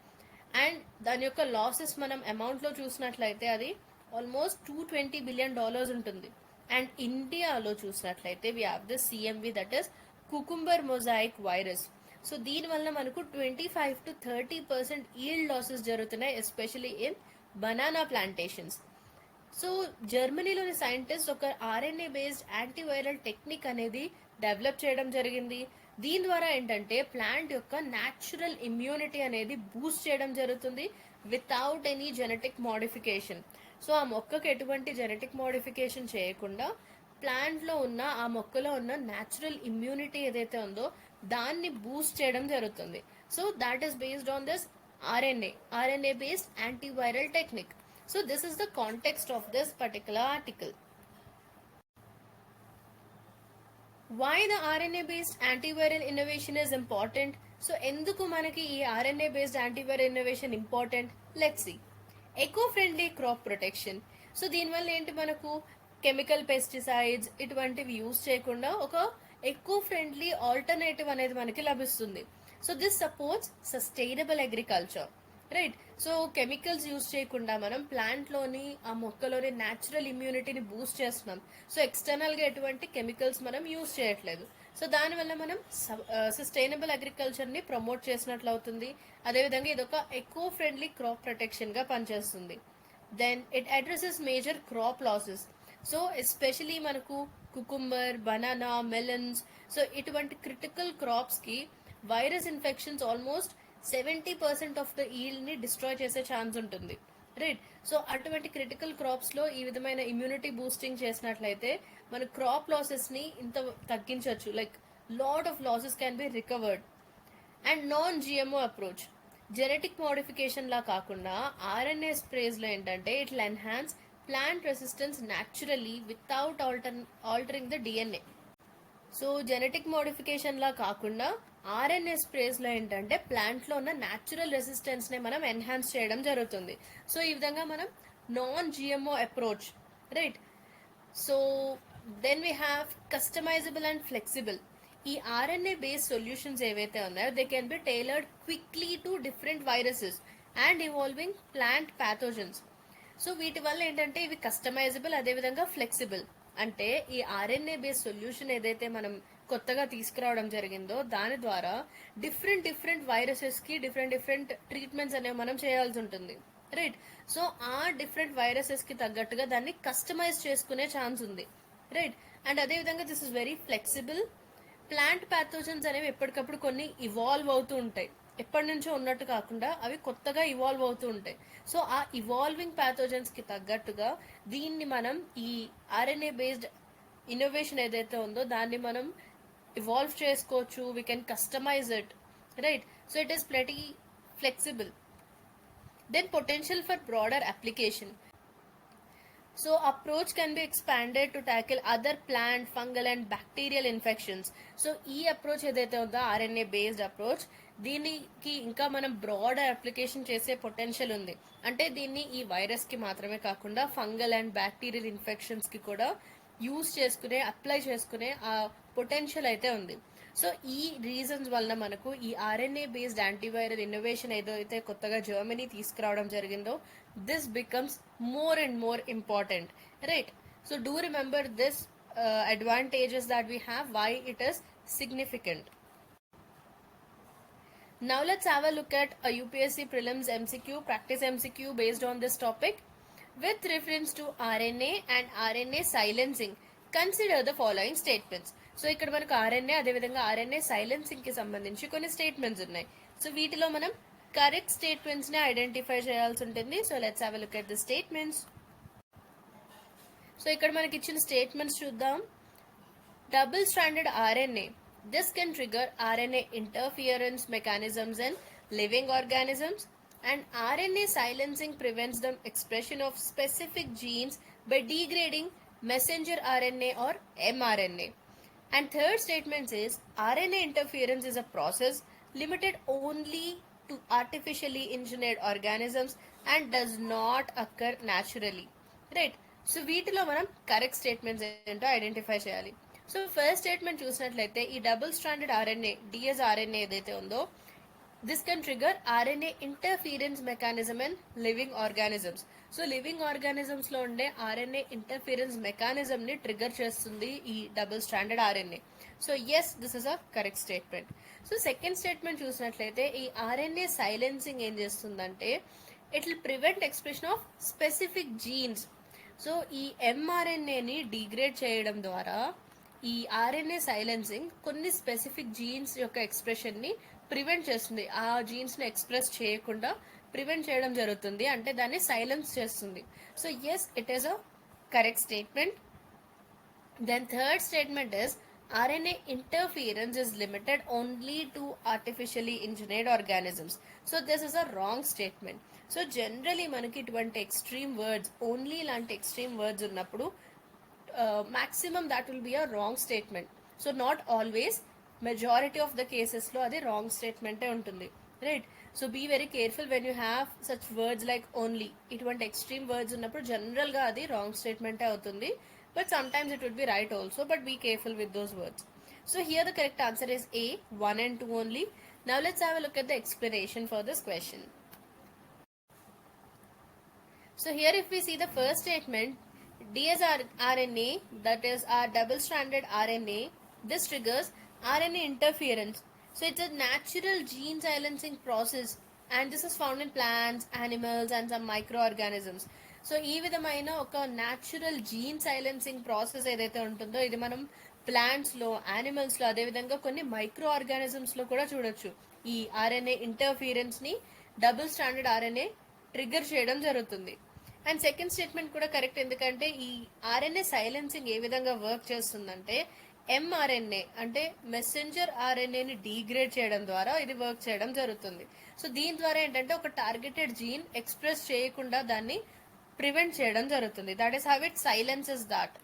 అండ్ దాని యొక్క లాసెస్ మనం అమౌంట్లో చూసినట్లయితే అది ఆల్మోస్ట్ $220 billion ఉంటుంది. అండ్ ఇండియాలో చూసినట్లయితే we have this CMV, that is cucumber mosaic virus. So దీనివల్ల మనకు 25 to 30% ఈల్డ్ లాసెస్ జరుగుతున్నాయి, especially in banana plantations. So జర్మనీలోని సైంటిస్ట్ ఒక RNA బేస్డ్ యాంటీవైరల్ టెక్నిక్ అనేది డెవలప్ చేయడం జరిగింది. దీని ద్వారా ఏంటంటే ప్లాంట్ యొక్క న్యాచురల్ ఇమ్యూనిటీ అనేది బూస్ట్ చేయడం జరుగుతుంది without any genetic modification. So ఆ మొక్కకు ఎటువంటి జెనెటిక్ మోడిఫికేషన్ చేయకుండా ప్లాంట్లో ఉన్న ఆ మొక్కలో ఉన్న న్యాచురల్ ఇమ్యూనిటీ ఏదైతే ఉందో దాన్ని బూస్ట్ చేయడం జరుగుతుంది. So that is based on this RNA based antiviral technique. So this is the context of this particular article. Why the RNA based antiviral innovation is important? So enduku manaki ee RNA based antiviral innovation important? Let's see. Eco-friendly crop protection. So దీనివల్ల ఏంటి, మనకు chemical pesticides ఇటువంటివి use చేయకుండా ఒక eco friendly alternative అనేది మనకి లభిస్తుంది. So this supports sustainable agriculture, right. So chemicals use చేయకుండా మనం ప్లాంట్లోని ఆ మొక్కలోని న్యాచురల్ ఇమ్యూనిటీని బూస్ట్ చేస్తున్నాం. సో ఎక్స్టర్నల్గా ఎటువంటి కెమికల్స్ మనం యూజ్ చేయట్లేదు. సో దానివల్ల మనం సస్టైనబుల్ అగ్రికల్చర్ని ప్రమోట్ చేసినట్లు అవుతుంది. అదేవిధంగా ఇది ఒక ఎకో ఫ్రెండ్లీ క్రాప్ ప్రొటెక్షన్గా పనిచేస్తుంది. Then it addresses major crop losses. So especially మనకు కుకుంబర్, బనానా, మెలన్స్, సో ఇటువంటి క్రిటికల్ క్రాప్స్కి virus infections almost 70% of the ఈల్డ్ని డిస్ట్రాయ్ చేసే ఛాన్స్ ఉంటుంది, రైట్. సో అటువంటి క్రిటికల్ క్రాప్స్లో ఈ విధమైన ఇమ్యూనిటీ బూస్టింగ్ చేసినట్లయితే మన క్రాప్ లాసెస్ని ఇంత తగ్గించవచ్చు, like lot of losses can be recovered. And non-GMO approach, genetic modification లా కాకుండా RNA స్ప్రేస్లో ఏంటంటే it will enhance plant resistance naturally without altering the DNA. So genetic modification లా కాకుండా RNA స్ప్రేస్లో ఏంటంటే ప్లాంట్లో ఉన్న న్యాచురల్ రెసిస్టెన్స్ని మనం ఎన్హాన్స్ చేయడం జరుగుతుంది. సో ఈ విధంగా మనం non-GMO approach, right. So then we have customisable and flexible. ఈ RNA బేస్డ్ సొల్యూషన్స్ ఏవైతే ఉన్నాయో they can be tailored quickly to different viruses and evolving plant pathogens. So వీటి వల్ల ఏంటంటే ఇవి కస్టమైజబుల్, అదేవిధంగా ఫ్లెక్సిబుల్. అంటే ఈ RNA బేస్డ్ సొల్యూషన్ ఏదైతే మనం కొత్తగా తీసుకురావడం జరిగిందో దాని ద్వారా డిఫరెంట్ వైరసెస్కి డిఫరెంట్ ట్రీట్మెంట్స్ అనేవి మనం చేయాల్సి ఉంటుంది, రైట్. సో ఆ డిఫరెంట్ వైరసెస్కి తగ్గట్టుగా దాన్ని కస్టమైజ్ చేసుకునే ఛాన్స్ ఉంది, రైట్. అండ్ అదేవిధంగా this is very flexible. Plant pathogens అనేవి ఎప్పటికప్పుడు కొన్ని ఇవాల్వ్ అవుతూ ఉంటాయి, ఎప్పటి నుంచో ఉన్నట్టు కాకుండా అవి కొత్తగా ఇవాల్వ్ అవుతూ ఉంటాయి. సో ఆ ఇవాల్వింగ్ ప్యాథోజన్స్కి తగ్గట్టుగా దీన్ని మనం ఈ RNA బేస్డ్ ఇన్నోవేషన్ ఏదైతే ఉందో దాన్ని మనం ఇవాల్వ్ చేసుకోవచ్చు. We can customize it, right. So it is pretty flexible. Then potential for broader application. So approach can be expanded to tackle other plant, fungal and bacterial infections. So ఈ approach ఏదైతే ఉందో RNA based approach, దీనికి ఇంకా మనం broader application చేసే potential ఉంది. అంటే దీన్ని ఈ వైరస్కి మాత్రమే కాకుండా ఫంగల్ అండ్ బ్యాక్టీరియల్ ఇన్ఫెక్షన్స్కి కూడా యూజ్ చేసుకునే, అప్లై చేసుకునే ఆ పొటెన్షియల్ అయితే ఉంది. సో ఈ రీజన్స్ వలన మనకు ఈ RNA బేస్డ్ యాంటీవైరల్ ఇన్నోవేషన్ ఏదైతే కొత్తగా జర్మనీ తీసుకురావడం జరిగిందో this becomes more and more important, right. So do remember this advantages that we have, why it is significant. Now let's have a look at a UPSC prelims MCQ, practice MCQ based on this topic. With reference to RNA and RNA silencing, consider the following statements. So ఇక్కడ మనకు RNA అదేవిధంగా RNA సైలెన్సింగ్కి సంబంధించి కొన్ని statements ఉన్నాయి. So వీటిలో మనం correct స్టేట్మెంట్స్ని identify చేయాల్సి ఉంటుంది. So let's have a look at the statements. So ఇక్కడ మనకి ఇచ్చిన స్టేట్మెంట్స్ చూద్దాం. Double stranded RNA. This can trigger RNA interference mechanisms in living organisms, and RNA silencing prevents the expression of specific genes by degrading messenger RNA or mRNA. And third statement says RNA interference is a process limited only to artificially engineered organisms and does not occur naturally. Right? So వీటిలో మనం correct statements ఏంటో identify చేయాలి. So first statement చూసినట్లయితే ఈ double stranded RNA DsRNA ఏదైతే ఉందో this can trigger RNA interference mechanism in living organisms. So living organisms లో ఉండే RNA ఇంటర్ఫీరెన్స్ మెకానిజం ని ట్రిగర్ చేస్తుంది ఈ double stranded RNA. So yes, this is a correct statement. So second statement చూసినట్లయితే ఈ RNA silencing ఏం చేస్తుందంటే it will prevent expression of specific jeans. So ఈ mRNAని డిగ్రేడ్ చేయడం ద్వారా ఈ RNA సైలెన్సింగ్ కొన్ని స్పెసిఫిక్ జీన్స్ యొక్క ఎక్స్ప్రెషన్ని ప్రివెంట్ చేస్తుంది. ఆ జీన్స్ని ఎక్స్ప్రెస్ చేయకుండా ప్రివెంట్ చేయడం జరుగుతుంది, అంటే దాన్ని సైలెన్స్ చేస్తుంది. So yes, it is a correct statement. Then third statement is RNA interference is limited only to artificially engineered organisms. So this is a wrong statement. So generally మనకి ఇటువంటి extreme words, only ఇలాంటి extreme words ఉన్నప్పుడు maximum that will be a wrong statement. So not always, majority of the కేసెస్లో అది wrong స్టేట్మెంటే ఉంటుంది. Right? So be very careful when you have such words like only. ఇటువంటి extreme words ఉన్నప్పుడు జనరల్గా అది రాంగ్ స్టేట్మెంటే అవుతుంది. But sometimes it would be right also, but be careful with those words. So here the correct answer is A, 1 and 2 only. Now let's have a look at the explanation for this question. So here if we see the first statement, DsRNA, that is our double-stranded RNA, this triggers RNA interference. So it's a natural gene silencing process, and this is found in plants, animals and some microorganisms. So ఈ విధమైన ఒక natural gene silencing process ఏదైతే ఉంటుందో ఇది మనం ప్లాంట్స్లో, యానిమల్స్లో, అదేవిధంగా కొన్ని micro ఆర్గానిజమ్స్లో కూడా చూడొచ్చు. ఈ RNA ఇంటర్ఫీరెన్స్ని డబుల్ స్టాండర్డ్ RNA ట్రిగర్ చేయడం జరుగుతుంది. అండ్ సెకండ్ స్టేట్మెంట్ కూడా కరెక్ట్, ఎందుకంటే ఈ RNA సైలెన్సింగ్ ఏ విధంగా వర్క్ చేస్తుందంటే mRNA అంటే మెసెంజర్ RNAని డీగ్రేడ్ చేయడం ద్వారా ఇది వర్క్ చేయడం జరుగుతుంది. సో దీని ద్వారా ఏంటంటే ఒక టార్గెటెడ్ జీన్ ఎక్స్ప్రెస్ చేయకుండా దాన్ని ప్రివెంట్ చేయడం జరుగుతుంది. That is how it silences that.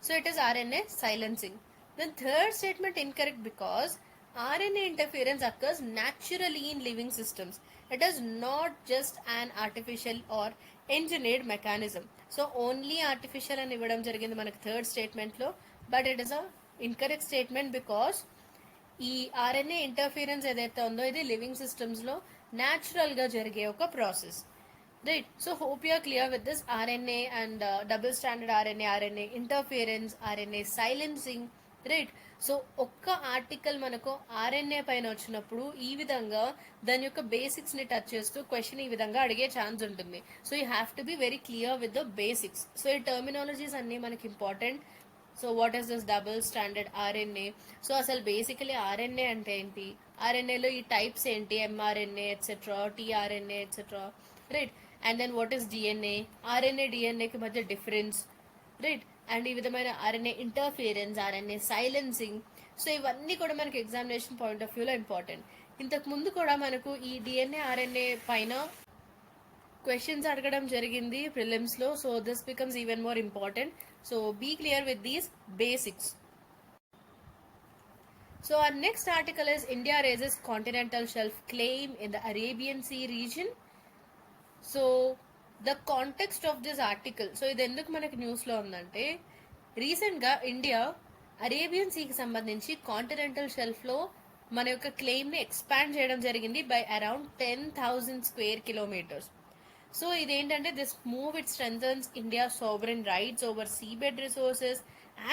So it is RNA silencing. Then third statement incorrect because RNA interference occurs naturally in living systems. It is not just an artificial or engineered mechanism. So only artificial అని ఇవ్వడం జరిగింది మనకి third స్టేట్మెంట్లో, but it is a incorrect statement because ఈ RNA interference ఏదైతే ఉందో ఇది living సిస్టమ్స్లో న్యాచురల్గా జరిగే ఒక process. Right, so hope you are clear with this RNA and double stranded RNA interference, RNA silencing. Right, so ఒక్క ఆర్టికల్ మనకు RNA పైన వచ్చినప్పుడు ఈ విధంగా దాని యొక్క బేసిక్స్ ని టచ్ చేస్తూ క్వశ్చన్ ఈ విధంగా అడిగే ఛాన్స్ ఉంటుంది. So you have to be very clear with the basics. So ఈ టర్మినాలజీస్ అన్ని మనకి important. So what is this double standard RNA? So అసలు బేసికలీ RNA అంటే ఏంటి, RNAలో ఈ టైప్స్ ఏంటి, mRNA etcetera, tRNA etcetera. Right, and then what is DNA, RNA DNAకి మధ్య డిఫరెన్స్. రైట్, అండ్ ఈ విధమైన RNA interference, RNA silencing. So ఇవన్నీ కూడా మనకి ఎగ్జామినేషన్ పాయింట్ ఆఫ్ వ్యూలో ఇంపార్టెంట్. ఇంతకు ముందు కూడా మనకు ఈ DNA RNA పైన క్వశ్చన్స్ అడగడం జరిగింది ప్రిలిమ్స్లో. So this becomes even more important. So be clear with these basics. So our next article is India raises continental shelf claim in the Arabian Sea region. So the context of this article, so ఇది ఎందుకు మనకి న్యూస్లో ఉందంటే రీసెంట్గా India Arabian సీకి సంబంధించి continental షెల్ఫ్లో మన యొక్క క్లెయిమ్ని expand చేయడం జరిగింది by around 10,000 square kilometres. So ఇదేంటంటే this move it strengthens India sovereign rights over seabed resources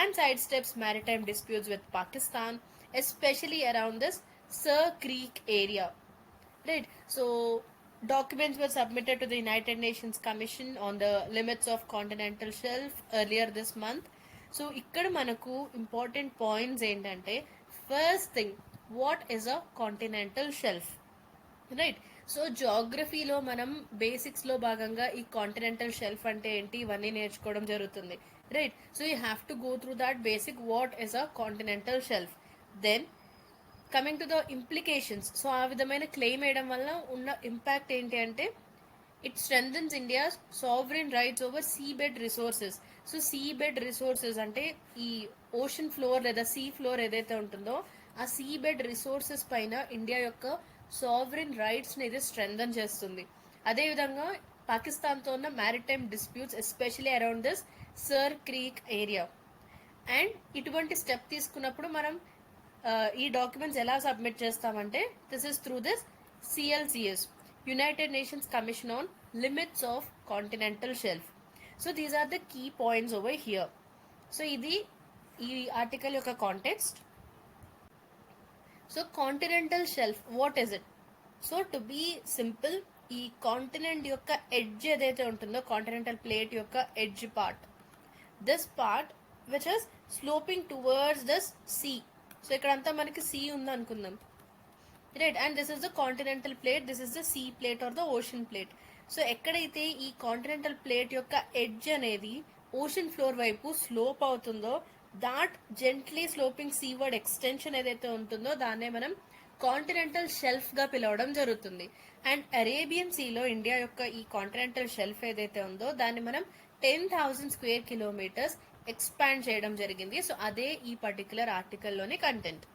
and sidesteps maritime disputes with Pakistan, especially around this Sir Creek area. Right, so documents were submitted to the United Nations Commission on the limits of continental shelf earlier this month. So ఇక్కడ మనకు important points ఏంటంటే first thing, what is a continental shelf? Right. So జాగ్రఫీలో మనం బేసిక్స్లో భాగంగా ఈ continental shelf అంటే ఏంటి ఇవన్నీ నేర్చుకోవడం జరుగుతుంది. Right. So you have to go through that basic what is a continental shelf. Then coming to the implications. So ఆ విధమైన క్లెయిమ్ వేయడం వల్ల ఉన్న ఇంపాక్ట్ ఏంటి అంటే it strengthens India's sovereign rights over sea bed resources. So sea bed resources అంటే ఈ ocean floor లేదా సీ ఫ్లోర్ ఏదైతే ఉంటుందో ఆ సీ బెడ్ రిసోర్సెస్ పైన ఇండియా యొక్క సావరెన్ రైట్స్ ని ఇది స్ట్రెంథన్ చేస్తుంది. అదేవిధంగా పాకిస్తాన్తో ఉన్న maritime disputes especially around this Sir Creek area. And ఇటువంటి స్టెప్ తీసుకున్నప్పుడు మనం ఈ డాక్యుమెంట్స్ ఎలా సబ్మిట్ చేస్తామంటే this is through this CLCS, United Nations Commission on Limits of continental shelf. So these are the key points over here. So ఇది ఈ article యొక్క context. So continental shelf what is it? So to be simple, ఈ continent యొక్క edge ఏదైతే ఉంటుందో continental plate యొక్క edge part, this part which is sloping towards this sea. So ఇక్కడంతా మనకి సీ ఉంది అనుకుందాం. Right. And this is the continental plate, this is the sea plate or the ocean plate. So ఎక్కడైతే ఈ continental plate యొక్క edge అనేది ocean floor వైపు slope అవుతుందో that gently sloping seaward extension ఏదైతే ఉంటుందో దాన్నే మనం కాంటినెంటల్ షెల్ఫ్ గా పిలవడం జరుగుతుంది. అండ్ అరేబియన్ సీలో ఇండియా యొక్క ఈ కాంటినెంటల్ షెల్ఫ్ ఏదైతే ఉందో దాన్ని మనం 10,000 స్క్వేర్ కిలోమీటర్స్ ఎక్స్పాండ్ చేయడం జరిగింది. సో అదే ఈ పర్టికులర్ ఆర్టికల్లోని content.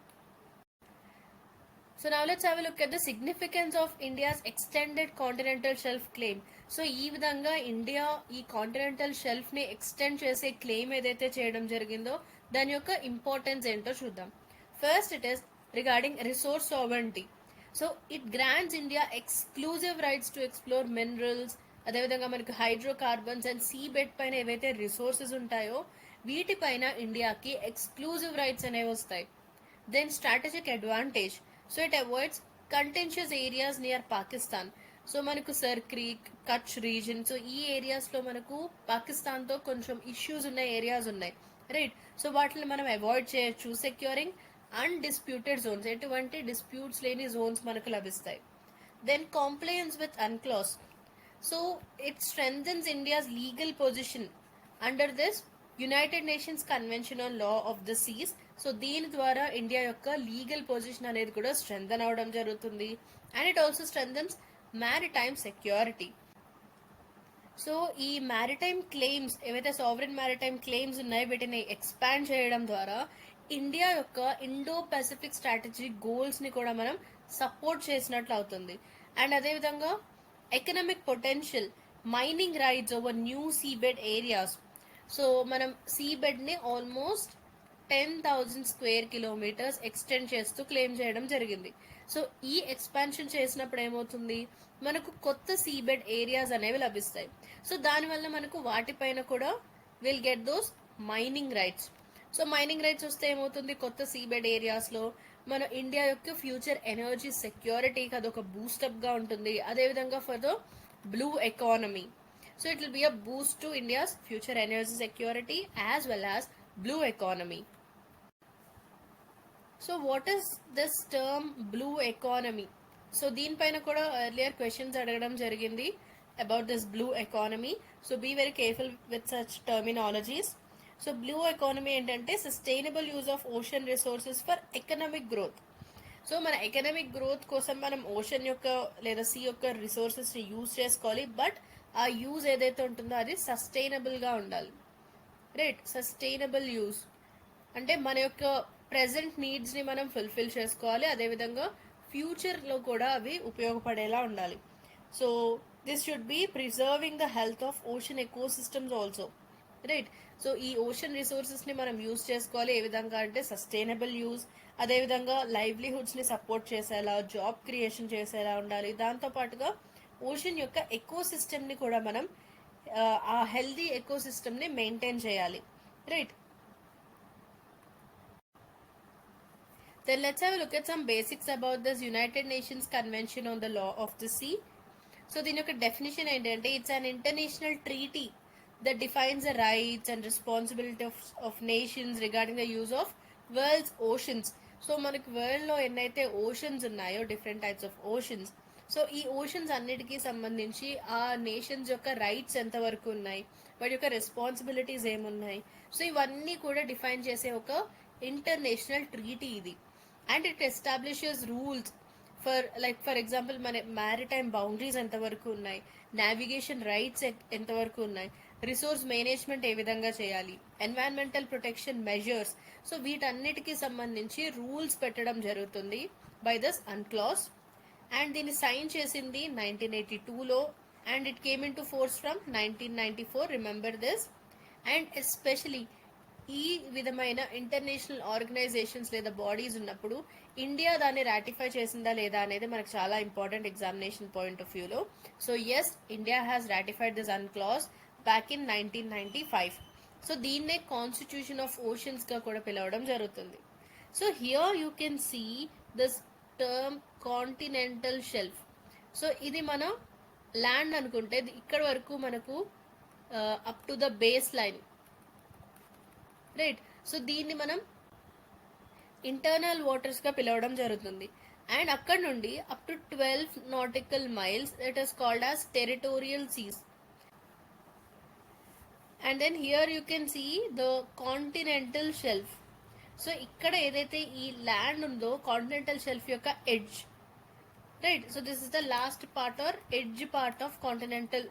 So now let's have a look at the significance of India's extended continental shelf claim. So ఈ విధంగా ఇండియా ఈ కాంటినెంటల్ షెల్ఫ్ ని ఎక్స్టెండ్ చేసే క్లెయిమ్ ఏదైతే చేయడం జరిగిందో దాని యొక్క ఇంపార్టెన్స్ ఏంటో చూద్దాం. First it is regarding resource sovereignty. So it grants India exclusive rights to explore minerals, అదేవిధంగా మనకి హైడ్రోకార్బన్స్ అండ్ సీ బెడ్ పైన ఏవైతే రిసోర్సెస్ ఉంటాయో వీటిపైన ఇండియాకి ఎక్స్క్లూజివ్ రైట్స్ అనేవి వస్తాయి. Then strategic advantage. So it avoids contentious areas near Pakistan. So మనకు సర్ క్రీక్, కచ్ రీజన్, సో ఈ ఏరియాస్లో మనకు పాకిస్తాన్తో కొంచెం ఇష్యూస్ ఉన్న ఏరియాస్ ఉన్నాయి. రైట్. సో వాటిని మనం అవాయిడ్ చేయొచ్చు. సెక్యూరింగ్ అన్డిస్ప్యూటెడ్ జోన్స్, ఎటువంటి డిస్ప్యూట్స్ లేని జోన్స్ మనకు లభిస్తాయి. Then compliance with UNCLOS. So it strengthens India's legal position under this United Nations Convention on Law of the Seas. So దీని ద్వారా ఇండియా యొక్క లీగల్ పొజిషన్ అనేది కూడా స్ట్రెంథన్ అవడం జరుగుతుంది. And it also strengthens maritime security. So ఈ maritime claims ఏవైతే sovereign maritime claims ఉన్నాయో వీటిని ఎక్స్పాండ్ చేయడం ద్వారా ఇండియా యొక్క ఇండో పసిఫిక్ స్ట్రాటజిక్ గోల్స్ ని కూడా మనం సపోర్ట్ చేసినట్లు అవుతుంది. అండ్ అదేవిధంగా economic potential, mining rights over new seabed areas. So మనం సీబెడ్ ని ఆల్మోస్ట్ 10,000 స్క్వేర్ కిలోమీటర్స్ ఎక్స్టెండ్ చేస్తూ క్లెయిమ్ చేయడం జరిగింది. సో ఈ ఎక్స్పాన్షన్ చేసినప్పుడు ఏమవుతుంది, మనకు కొత్త సీబెడ్ ఏరియాస్ అనేవి లభిస్తాయి. సో దానివల్ల మనకు వాటిపైన కూడా will get those mining rights. So mining rights వస్తే ఏమవుతుంది, కొత్త సీబెడ్ ఏరియాస్లో మన ఇండియా యొక్క ఫ్యూచర్ ఎనర్జీ సెక్యూరిటీకి అదొక బూస్టప్ గా ఉంటుంది. అదేవిధంగా for the blue economy. So it will be a boost to India's future energy security as well as blue economy. So what is this term blue economy? So దీనిపైన కూడా earlier questions అడగడం జరిగింది about this blue economy. So be very careful with such terminologies. So blue economy ఏంటంటే sustainable use of ocean resources for economic growth. So మన economic growth కోసం మనం ocean యొక్క లేదా సీ యొక్క రిసోర్సెస్ ని యూజ్ చేసుకోవాలి. బట్ ఆ యూజ్ ఏదైతే ఉంటుందో అది సస్టైనబుల్ గా ఉండాలి. రైట్. సస్టైనబుల్ యూజ్ అంటే మన యొక్క ప్రెసెంట్ నీడ్స్ ని మనం ఫుల్ఫిల్ చేసుకోవాలి, అదేవిధంగా ఫ్యూచర్ లో కూడా అవి ఉపయోగపడేలా ఉండాలి. So this should be preserving the health of ocean ecosystems also. Right. So ఈ ఓషన్ రిసోర్సెస్ ని మనం యూజ్ చేసుకోవాలి. ఏ విధంగా అంటే సస్టైనబుల్ యూజ్, అదేవిధంగా లైవ్లీహుడ్స్ ని సపోర్ట్ చేసేలా, జాబ్ క్రియేషన్ చేసేలా ఉండాలి. దాంతో పాటుగా ఓషన్ యొక్క ఎకో సిస్టమ్ ని కూడా మనం ఆ హెల్దీ ఎకో సిస్టమ్ ని మెయింటైన్ చేయాలి. Right. Then let's have a look at some basics about this United Nations Convention on the Law of the Sea. So దీని యొక్క డెఫినేషన్ ఏంటంటే it's an international treaty that defines the rights and responsibility of nations regarding the use of world's oceans. So మనకి world లో ఎన్నైతే oceans ఉన్నాయో different types of oceans, so ఈ oceans అన్నిటికీ సంబంధించి ఆ నేషన్స్ యొక్క రైట్స్ ఎంతవరకు ఉన్నాయి, వాటి యొక్క రెస్పాన్సిబిలిటీస్ ఏమున్నాయి, సో ఇవన్నీ కూడా డిఫైన్ చేసే ఒక ఇంటర్నేషనల్ ట్రీటీ ఇది. And it establishes rules for example మన మ్యారిటైమ్ బౌండరీస్ ఎంతవరకు ఉన్నాయి, నావిగేషన్ రైట్స్ ఎంతవరకు ఉన్నాయి, రిసోర్స్ మేనేజ్మెంట్ ఏ విధంగా చేయాలి, ఎన్వైరన్మెంటల్ ప్రొటెక్షన్ మెజర్స్, సో వీటన్నిటికీ సంబంధించి రూల్స్ పెట్టడం జరుగుతుంది బై దిస్ అన్క్లాస్. అండ్ దీన్ని సైన్ చేసింది 1982లో and it came into force from 1994, remember this. And especially ఈ విధమైన ఇంటర్నేషనల్ ఆర్గనైజేషన్స్ లేదా బాడీస్ ఉన్నప్పుడు ఇండియా దాన్ని రాటిఫై చేసిందా లేదా అనేది మనకు చాలా ఇంపార్టెంట్ ఎగ్జామినేషన్ పాయింట్ ఆఫ్ వ్యూలో. So yes, India has ratified this UNCLOS back in 1995. So దీన్నే కాన్స్టిట్యూషన్ ఆఫ్ ఓషన్స్ గా కూడా పిలవడం జరుగుతుంది. So here you can see this term continental shelf. So ఇది మన ల్యాండ్ అనుకుంటే ఇక్కడ వరకు మనకు up to the base line, right. So దీన్ని మనం ఇంటర్నల్ వాటర్స్ గా పిలవడం జరుగుతుంది. అండ్ అక్కడ నుండి up to 12 nautical miles it is called as territorial seas. And then here you can see the continental shelf. So ఇక్కడ ఏదైతే ఈ ల్యాండ్ ఉందో కాంటినెంటల్ షెల్ఫ్ యొక్క edge, right. So this is the last part or edge part of continental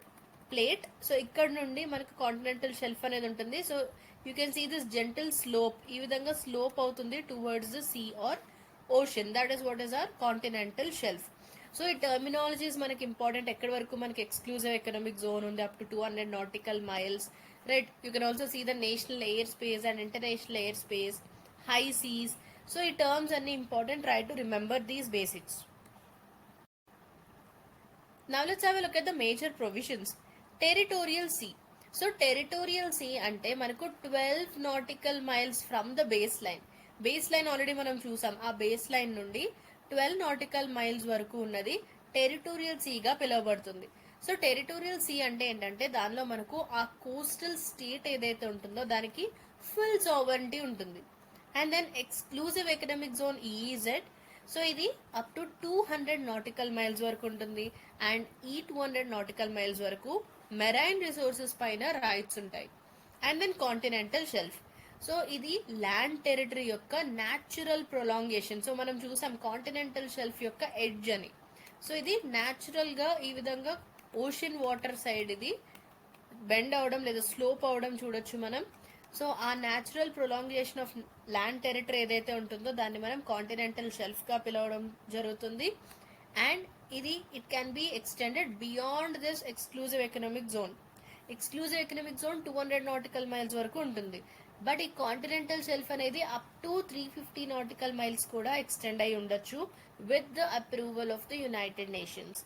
plate. So ఇక్కడ నుండి మనకు continental shelf అనేది ఉంటుంది. So you can see this gentle slope, ఈ విధంగా స్లోప్ అవుతుంది towards the sea are ocean. That is what is our continental shelf. So ఈ terminologies మనకి ఇంపార్టెంట్. ఎక్కడి వరకు మనకి ఎక్స్క్లూజివ్ ఎకనామిక్ జోన్ ఉంది up to 200 nautical miles, right. You can also see the national airspace and international airspace, high seas. So ఈ terms అన్ని important. Try to remember these basics. Now let's have a look at the major provisions. Territorial sea. So territorial sea అంటే మనకు 12 nautical miles from the baseline. Baseline already మనం చూసాం. ఆ base line నుండి 12 nautical miles వరకు ఉన్నది territorial see గా పిలువబడుతుంది. సో టెరిటోరియల్ సీ అంటే ఏంటంటే దానిలో మనకు ఆ కోస్టల్ స్టేట్ ఏదైతే ఉంటుందో దానికి ఫుల్ సావరెంటీ ఉంటుంది. And then exclusive economic zone EEZ. So ఇది అప్ టు 200 nautical miles వరకు ఉంటుంది. అండ్ ఈ 200 nautical miles వరకు మెరైన్ రిసోర్సెస్ పైన రైట్స్ ఉంటాయి. And then continental shelf. So ఇది ల్యాండ్ టెరిటరీ యొక్క న్యాచురల్ ప్రొలాంగేషన్. సో మనం చూసాం కాంటినెంటల్ షెల్ఫ్ యొక్క ఎడ్జ్ అని. సో ఇది న్యాచురల్ గా ఈ విధంగా ఓషన్ వాటర్ సైడ్ ఇది బెండ్ అవడం లేదా స్లోప్ అవడం చూడొచ్చు మనం. సో ఆ natural prolongation of land territory ఏదైతే ఉంటుందో దాన్ని మనం కాంటినెంటల్ షెల్ఫ్ గా పిలవడం జరుగుతుంది. అండ్ ఇది it can be extended beyond this exclusive economic zone. Exclusive economic zone 200 nautical miles వరకు ఉంటుంది. బట్ ఈ కాంటినెంటల్ షెల్ఫ్ అనేది అప్ టు 350 nautical miles కూడా ఎక్స్టెండ్ అయి ఉండొచ్చు with the approval of the United nations.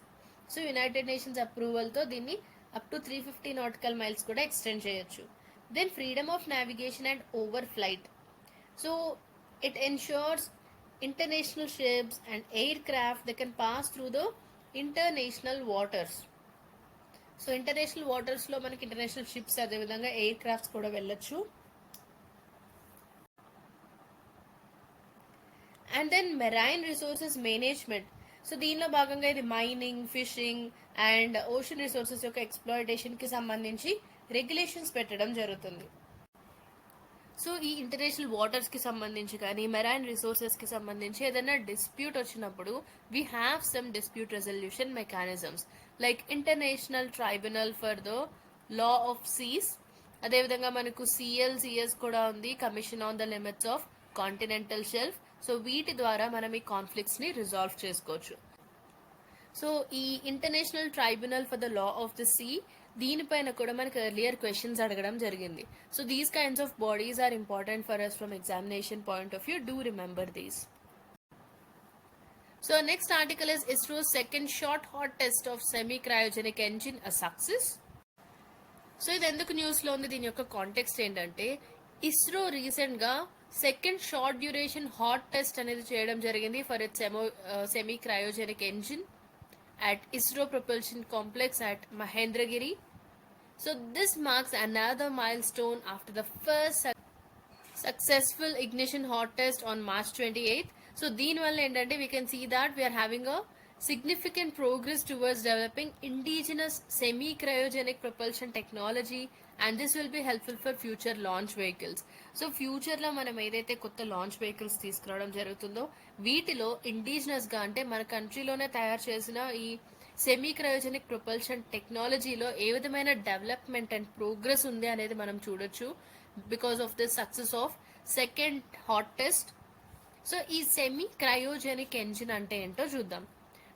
So United nations approval తో దీన్ని up to 350 nautical miles కూడా ఎక్స్టెండ్ చేయొచ్చు. Then freedom of navigation and overflight. So it ensures international ships and aircraft they can pass through the international waters. So international waters లో మనకి international ships అదే విధంగా air crafts కూడా వెళ్ళొచ్చు. And then marine resources management. So దీనిలో భాగంగా ఇది mining, fishing and ocean resources యొక్క ఎక్స్ప్లాయిటేషన్ కి సంబంధించి రెగ్యులేషన్స్ పెట్టడం జరుగుతుంది. సో ఈ ఇంటర్నేషనల్ వాటర్స్ కి సంబంధించి కానీ మెరైన్ రిసోర్సెస్ కి సంబంధించి ఏదైనా డిస్ప్యూట్ వచ్చినప్పుడు we have some dispute resolution mechanisms like international tribunal for the law of seas. అదేవిధంగా మనకు సిఎల్సిఎస్ కూడా ఉంది, commission on the limits of continental shelf. So వీటి ద్వారా మనం ఈ కాన్ఫ్లిక్ట్స్ ని రిజాల్వ్ చేసుకోవచ్చు. సో ఈ international tribunal for the law of the sea దీనిపైన కూడా మనకు ఎర్లియర్ క్వశ్చన్స్ అడగడం జరిగింది. So these kinds of bodies are important for us from examination point of view. Do remember these. So next article is ISRO's second short hot test of semi cryogenic engine a success. So ఇది ఎందుకు news లో ఉంది, దీని యొక్క context ఏంటంటే ISRO recent గా second short duration hot test అనేది చేయడం జరిగింది for it's semi cryogenic engine at ISRO Propulsion Complex at Mahendragiri. So this marks another milestone after the first successful ignition hot test on March 28th. So దీని వల్ల ఏంటంటే we can see that we are having a significant progress towards developing indigenous semi-cryogenic propulsion technology, and this will be helpful for future launch vehicles. So ఫ్యూచర్లో మనం ఏదైతే కొత్త launch vehicles తీసుకురావడం జరుగుతుందో వీటిలో ఇండిజినస్గా అంటే మన కంట్రీలోనే తయారు చేసిన ఈ సెమీ క్రయోజెనిక్ ప్రొపల్షన్ టెక్నాలజీలో ఏ విధమైన డెవలప్మెంట్ అండ్ ప్రోగ్రెస్ ఉంది అనేది మనం చూడొచ్చు because of the success of second hot test. So ఈ సెమీ క్రయోజెనిక్ ఎంజిన్ అంటే ఏంటో చూద్దాం.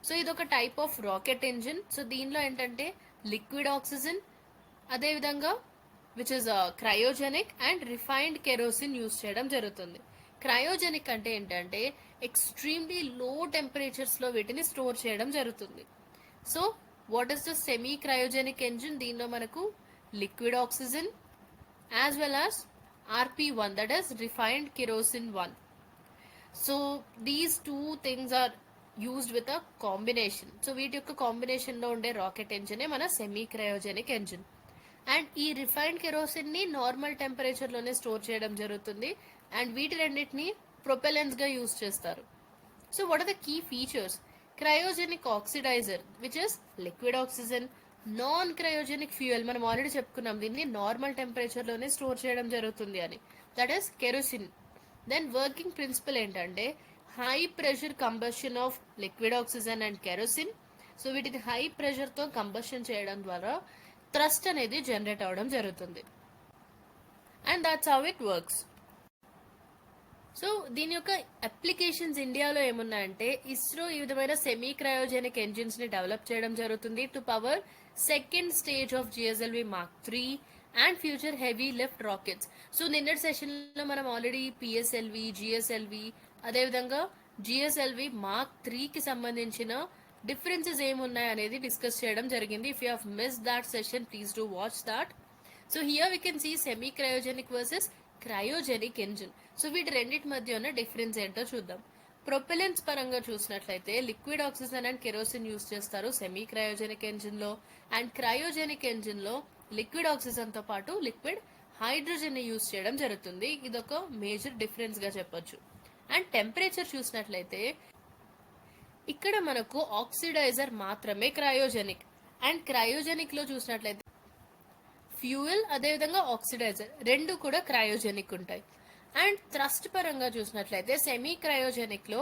సో ఇది ఒక type of rocket engine. So దీనిలో ఏంటంటే లిక్విడ్ ఆక్సిజన్, అదేవిధంగా which is cryogenic and refined kerosene use చేయడం జరుగుతుంది. క్రయోజెనిక్ అంటే ఏంటంటే ఎక్స్ట్రీమ్లీ లో టెంపరేచర్స్లో వీటిని స్టోర్ చేయడం జరుగుతుంది. So what is the semi cryogenic engine? దీనిలో మనకు liquid oxygen as well as RP1, that is refined kerosene 1. So these two things are used with a combination. So వీటి యొక్క కాంబినేషన్లో ఉండే రాకెట్ ఇంజినే మన సెమీ క్రయోజెనిక్ ఎంజిన్. అండ్ ఈ refined కెరోసిన్ని నార్మల్ టెంపరేచర్లోనే స్టోర్ చేయడం జరుగుతుంది అండ్ వీటి రెండింటిని ప్రొపెలెంట్స్గా యూజ్ చేస్తారు. So what are the key features? Cryogenic oxidiser which is liquid oxygen, non cryogenic fuel మనం ఆల్రెడీ చెప్పుకున్నాం దీన్ని నార్మల్ టెంపరేచర్లోనే స్టోర్ చేయడం జరుగుతుంది అని, that is kerosene. Then working principle ఏంటంటే high pressure combustion of liquid oxygen and kerosene. So వీటిని high ప్రెషర్తో కంబషన్ చేయడం ద్వారా థ్రస్ట్ అనేది జనరేట్ అవడం జరుగుతుంది and that's how it works. So దీని యొక్క అప్లికేషన్స్ ఇండియాలో ఏమున్నాయంటే ఇస్రో ఈ విధమైన సెమీ క్రయోజెనిక్ ఎంజిన్స్ ని డెవలప్ చేయడం జరుగుతుంది to power second stage of GSLV Mark 3 and future heavy lift rockets. So నిన్నటి సెషన్లో మనం ఆల్రెడీ PSLV, GSLV, అదేవిధంగా GSLV Mark 3కి సంబంధించిన డిఫరెన్సెస్ ఏమున్నాయి అనేది డిస్కస్ చేయడం జరిగింది. If you have missed that session please do watch that. So here we can see semi cryogenic versus cryogenic engine. So వీటి రెండింటి మధ్య ఉన్న డిఫరెన్స్ ఏంటో చూద్దాం. ప్రొపెలెంట్స్ పరంగా చూసినట్లయితే liquid oxygen and kerosene use చేస్తారు సెమీ క్రయోజెనిక్ ఎంజిన్లో, అండ్ క్రయోజెనిక్ ఎంజిన్లో లిక్విడ్ ఆక్సిజన్తో పాటు లిక్విడ్ హైడ్రోజన్ ని యూస్ చేయడం జరుగుతుంది. ఇదొక మేజర్ డిఫరెన్స్గా చెప్పొచ్చు. అండ్ టెంపరేచర్ చూసినట్లయితే ఇక్కడ మనకు ఆక్సిడైజర్ మాత్రమే క్రయోజెనిక్, అండ్ క్రయోజెనిక్లో చూసినట్లయితే ఫ్యూయల్ అదేవిధంగా ఆక్సిడైజర్ రెండు కూడా క్రయోజెనిక్ ఉంటాయి. అండ్ థ్రస్ట్ పరంగా చూసినట్లయితే సెమీ క్రయోజెనిక్లో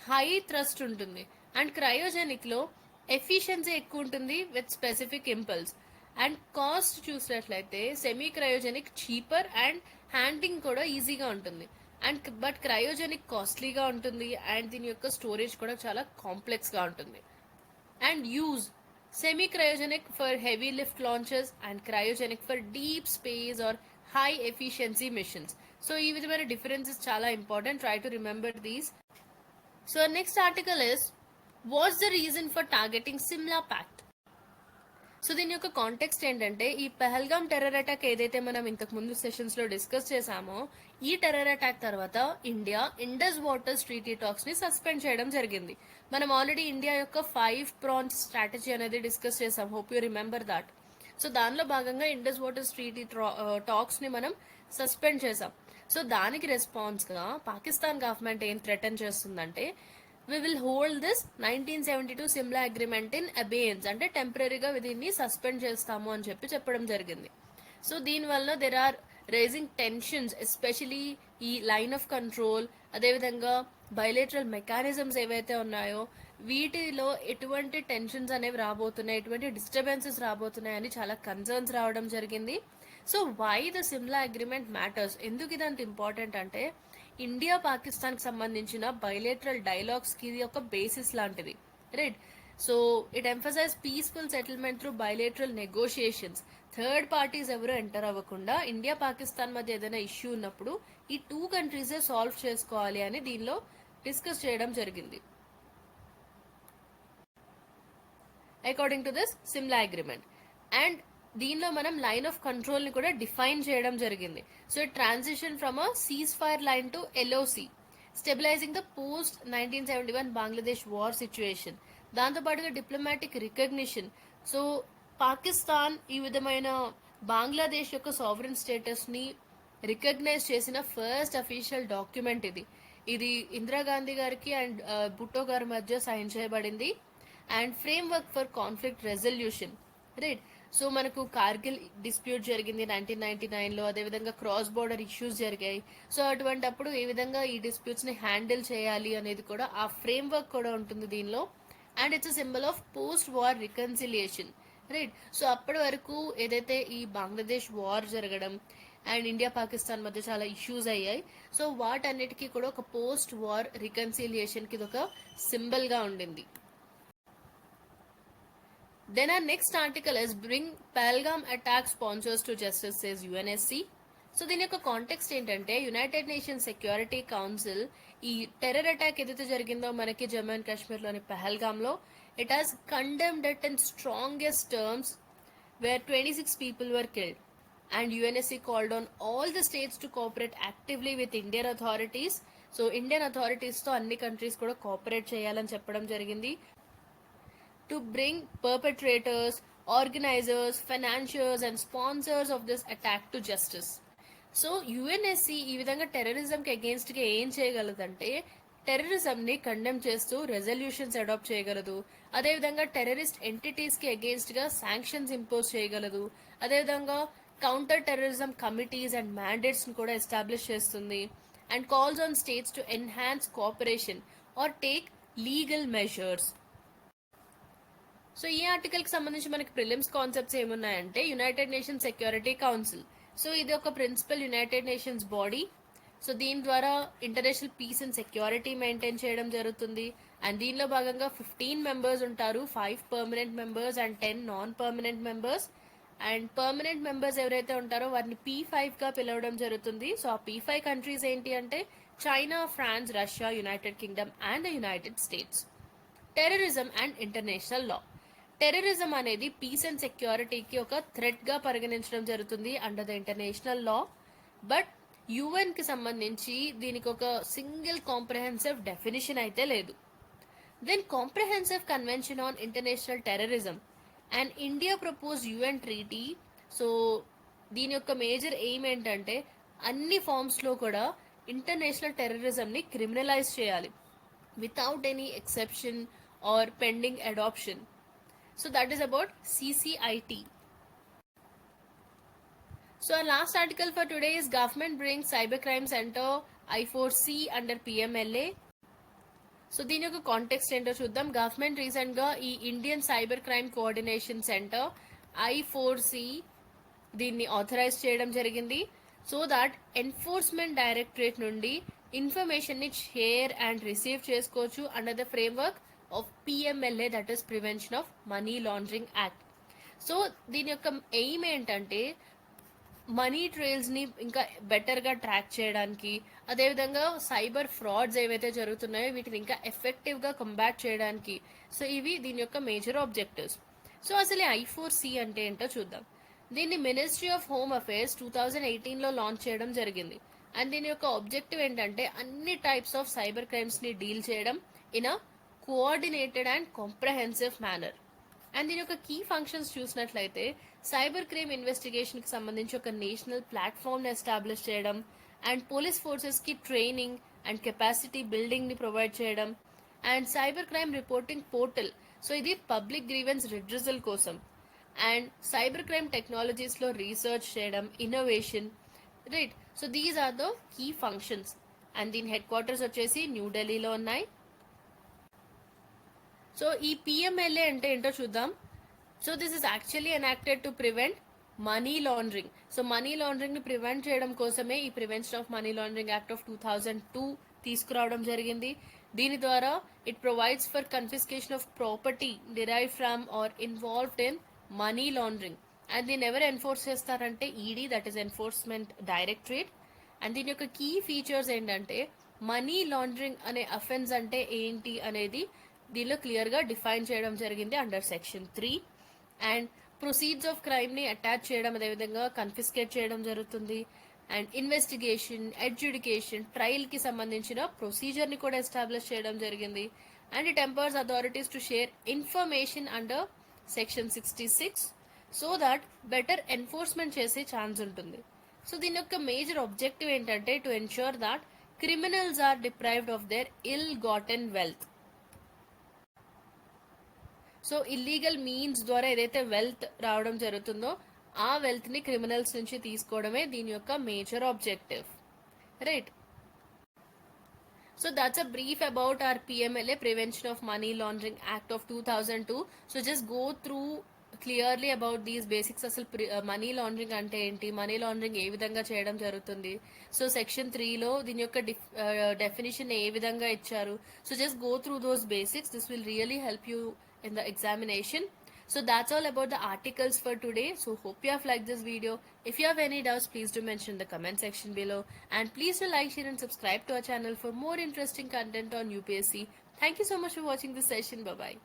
హై థ్రస్ట్ ఉంటుంది అండ్ క్రయోజెనిక్లో ఎఫిషియన్సీ ఎక్కువ ఉంటుంది with specific impulse. And cost చూసినట్లయితే semi cryogenic cheaper and handling కూడా ఈజీగా ఉంటుంది అండ్ బట్ క్రయోజెనిక్ కాస్ట్లీగా ఉంటుంది అండ్ దీని యొక్క స్టోరేజ్ కూడా చాలా కాంప్లెక్స్గా ఉంటుంది. And use semi cryogenic for heavy lift launches and cryogenic for deep space or high efficiency missions. So ఈ విధమైన డిఫరెన్సెస్ చాలా important. Try to remember these. So next article is what's the reason for targeting Simla pact. So దీని యొక్క context ఏంటంటే ఈ Pahalgam terror attack ఏదైతే మనం ఇంతకు ముందు సెషన్స్ లో డిస్కస్ చేసామో ఈ టెర్రర్ అటాక్ తర్వాత India Indus waters treaty talks ని సస్పెండ్ చేయడం జరిగింది. మనం ఆల్రెడీ ఇండియా యొక్క 5 ప్రాన్స్ స్ట్రాటజీ అనేది డిస్కస్ చేసాం. Hope you remember that. So దానిలో భాగంగా ఇండస్ వాటర్స్ ట్రీటీ టాక్స్ ని మనం సస్పెండ్ చేసాం. సో దానికి రెస్పాన్స్ గా పాకిస్తాన్ గవర్నమెంట్ ఏం థ్రెటన్ చేస్తుందంటే we will hold this 1972 Simla agreement in abeyance, అంటే టెంపరీగా దీన్ని సస్పెండ్ చేస్తాము అని చెప్పడం జరిగింది. సో దీనివల్ల there are rising tensions especially ఈ లైన్ ఆఫ్ కంట్రోల్ అదేవిధంగా బయలేటరల్ మెకానిజమ్స్ ఏవైతే ఉన్నాయో వీటిలో ఎటువంటి టెన్షన్స్ అనేవి రాబోతున్నాయి, ఎటువంటి డిస్టర్బెన్సెస్ రాబోతున్నాయని చాలా కన్సర్న్స్ రావడం జరిగింది. So why the Simla agreement matters, ఎందుకు ఇది అంత ఇంపార్టెంట్ అంటే ఇండియా పాకిస్తాన్కి సంబంధించిన బైలేటరల్ డైలాగ్స్కి ఇది ఒక బేసిస్ లాంటిది, right? So it emphasise peaceful settlement through bilateral negotiations. Third parties ఎవరు ఎంటర్ అవ్వకుండా ఇండియా పాకిస్తాన్ మధ్య ఏదైనా ఇష్యూ ఉన్నప్పుడు ఈ 2 కంట్రీసే సాల్వ్ చేసుకోవాలి అని దీనిలో డిస్కస్ చేయడం జరిగింది according to this Simla agreement. And దీనిలో మనం లైన్ ఆఫ్ కంట్రోల్ ని కూడా డిఫైన్ చేయడం జరిగింది. So transition from a cease fire line to LOC, stabilising the post 1971 Bangladesh war situation. దాంతోపాటుగా డిప్లొమాటిక్ రికగ్నిషన్. సో పాకిస్తాన్ ఈ విధమైన బంగ్లాదేశ్ యొక్క సావరెన్ స్టేటస్ ని రికగ్నైజ్ చేసిన ఫస్ట్ అఫీషియల్ డాక్యుమెంట్ ఇది. ఇది ఇందిరాగాంధీ గారికి అండ్ భుట్టో గారి మధ్య సైన్ చేయబడింది. And framework for conflict resolution. Right. So మనకు కార్గిల్ డిస్ప్యూట్ జరిగింది 1999లో, అదేవిధంగా క్రాస్ బోర్డర్ ఇష్యూస్ జరిగాయి. సో అటువంటప్పుడు ఏ విధంగా ఈ డిస్ప్యూట్స్ని హ్యాండిల్ చేయాలి అనేది కూడా ఆ ఫ్రేమ్వర్క్ కూడా ఉంటుంది దీనిలో. And it's a symbol of post war reconciliation. Right. So అప్పటి వరకు ఏదైతే ఈ బంగ్లాదేశ్ వార్ జరగడం అండ్ ఇండియా పాకిస్తాన్ మధ్య చాలా ఇష్యూస్ అయ్యాయి. సో వాటన్నిటికీ కూడా ఒక పోస్ట్ వార్ రికన్సిలియేషన్కి ఇది ఒక సింబల్గా ఉండింది. Then our next article is Bring Pahalgam Attack Sponsors to Justice, says UNSC. So దీని యొక్క కాంటెక్స్ట్ ఏంటంటే యునైటెడ్ నేషన్స్ సెక్యూరిటీ కౌన్సిల్ ఈ టెర్రర్ అటాక్ ఏదైతే జరిగిందో మనకి జమ్మూ అండ్ కాశ్మీర్లోని పహల్గామ్లో, it has condemned it in strongest terms where 26 people were killed. And UNSC called on all the states to cooperate actively with Indian authorities. So Indian అథారిటీస్తో అన్ని countries కూడా cooperate చేయాలని చెప్పడం జరిగింది. To bring perpetrators, organizers, financiers and sponsors of this attack to justice. So UNSC ఈ విధంగా టెర్రరిజంకి అగేన్స్ట్గా ఏం చేయగలదంటే టెర్రరిజంని కండెమ్ చేస్తూ రెజల్యూషన్స్ అడాప్ట్ చేయగలదు, అదేవిధంగా టెర్రరిస్ట్ ఎంటిటీస్కి అగేన్స్ట్గా శాంక్షన్స్ ఇంపోజ్ చేయగలదు, అదేవిధంగా కౌంటర్ టెర్రరిజం కమిటీస్ అండ్ మ్యాండేట్స్ని కూడా ఎస్టాబ్లిష్ చేస్తుంది. And calls on states to enhance cooperation or take legal measures. So ఈ ఆర్టికల్కి సంబంధించి మనకి ప్రిలిమ్స్ కాన్సెప్ట్స్ ఏమున్నాయంటే United Nations Security Council. So ఇది ఒక principal United Nations body. So దీని ద్వారా international peace and security maintain చేయడం జరుగుతుంది. అండ్ దీనిలో భాగంగా 15 మెంబర్స్ ఉంటారు, 5 permanent members and 10 non permanent members. And permanent members ఎవరైతే ఉంటారో వారిని P5గా పిలవడం జరుగుతుంది. సో ఆ P5 కంట్రీస్ ఏంటి అంటే China, France, Russia, United Kingdom and the United States. Terrorism and international law. Terrorism అనేది పీస్ అండ్ సెక్యూరిటీకి ఒక థ్రెట్గా పరిగణించడం జరుగుతుంది under the international law. But యుఎన్కి సంబంధించి దీనికి ఒక సింగిల్ కాంప్రహెన్సివ్ డెఫినిషన్ అయితే లేదు. Then Comprehensive Convention on International Terrorism and India propose UN treaty. So దీని యొక్క మేజర్ ఎయిమ్ ఏంటంటే అన్ని ఫార్మ్స్లో కూడా ఇంటర్నేషనల్ టెర్రరిజంని క్రిమినలైజ్ చేయాలి without any exception or pending adoption. So that is about CCIT. So our last article for today is Government brings Cybercrime Center I4C under PMLA. So దీని యొక్క కాంటెక్స్ట్ ఏంటో చూద్దాం. గవర్నమెంట్ రీసెంట్గా ఈ Indian cyber crime coordination centre I4C దీన్ని authorise చేయడం జరిగింది. So that enforcement directorate నుండి ఇన్ఫర్మేషన్ని షేర్ అండ్ రిసీవ్ చేసుకోవచ్చు under the framework of PMLA, that is Prevention of Money Laundering Act. So దీని యొక్క ఎయిమ్ ఏంటంటే మనీ ట్రైల్స్ని ఇంకా బెటర్గా ట్రాక్ చేయడానికి, అదేవిధంగా సైబర్ ఫ్రాడ్స్ ఏవైతే జరుగుతున్నాయో వీటిని ఇంకా ఎఫెక్టివ్గా కంబాట్ చేయడానికి. సో ఇవి దీని యొక్క మేజర్ ఆబ్జెక్టివ్స్. సో అసలు I4C అంటే ఏంటో చూద్దాం. దీన్ని మినిస్ట్రీ ఆఫ్ హోమ్ అఫేర్స్ 2018లో లాంచ్ చేయడం జరిగింది. అండ్ దీని యొక్క ఆబ్జెక్టివ్ ఏంటంటే అన్ని టైప్స్ ఆఫ్ సైబర్ క్రైమ్స్ని డీల్ చేయడం in a coordinated and comprehensive manner. And దీని యొక్క కీ ఫంక్షన్స్ చూసినట్లయితే సైబర్ క్రైమ్ ఇన్వెస్టిగేషన్కి సంబంధించి ఒక నేషనల్ ప్లాట్ఫామ్ని ఎస్టాబ్లిష్ చేయడం, అండ్ పోలీస్ ఫోర్సెస్కి ట్రైనింగ్ అండ్ కెపాసిటీ బిల్డింగ్ని ప్రొవైడ్ చేయడం, and cyber crime reporting portal. So ఇది పబ్లిక్ గ్రీవెన్స్ రిడ్రెసల్ కోసం, అండ్ సైబర్ క్రైమ్ టెక్నాలజీస్లో రీసెర్చ్ చేయడం, innovation. Right. So these are the key functions. And దీని హెడ్ క్వార్టర్స్ వచ్చేసి న్యూఢిల్లీలో ఉన్నాయి. సో ఈ PMLA అంటే ఏంటో చూద్దాం. So this is actually enacted to prevent money laundering. So money లాండరింగ్ని ప్రివెంట్ చేయడం కోసమే ఈ prevention of money laundering act of 2002 తీసుకురావడం జరిగింది. దీని ద్వారా it provides for confiscation of property derive from or involved in money laundering. And దీన్ని ఎవరు ఎన్ఫోర్స్ చేస్తారంటే ED, that is enforcement directorate. And దీని యొక్క కీ ఫీచర్స్ ఏంటంటే మనీ లాండరింగ్ అనే అఫెన్స్ అంటే ఏంటి అనేది దీనిలో క్లియర్గా డిఫైన్ చేయడం జరిగింది under section 3. And proceeds of క్రైమ్ని అటాచ్ చేయడం, అదేవిధంగా కన్ఫిస్కేట్ చేయడం జరుగుతుంది. అండ్ ఇన్వెస్టిగేషన్, అడ్జుడికేషన్, ట్రయల్కి సంబంధించిన ప్రొసీజర్ని కూడా ఎస్టాబ్లిష్ చేయడం జరిగింది. And it empowers authorities to share information under section 66 so that better enforcement చేసే ఛాన్స్ ఉంటుంది. సో దీని యొక్క మేజర్ ఆబ్జెక్టివ్ ఏంటంటే to ensure that criminals are deprived of their ill gotten wealth. So illegal means ద్వారా ఏదైతే wealth రావడం జరుగుతుందో ఆ వెల్త్ ని క్రిమినల్స్ నుంచి తీసుకోవడమే దీని యొక్క major objective, right. So that's a brief about our PMLA, Prevention of Money Laundering Act of 2002. So just go through clearly about these basics. అసలు మనీ లాండరింగ్ అంటే ఏంటి, మనీ లాండరింగ్ ఏ విధంగా చేయడం జరుగుతుంది, సో సెక్షన్ 3లో దీని యొక్క డెఫినేషన్ ఏ విధంగా ఇచ్చారు. So just go through those basics. This will really help you in the examination. So that's all about the articles for today. So hope you have liked this video. If you have any doubts, please do mention in the comment section below, and please do like, share and subscribe to our channel for more interesting content on UPSC. Thank you so much for watching this session. Bye bye.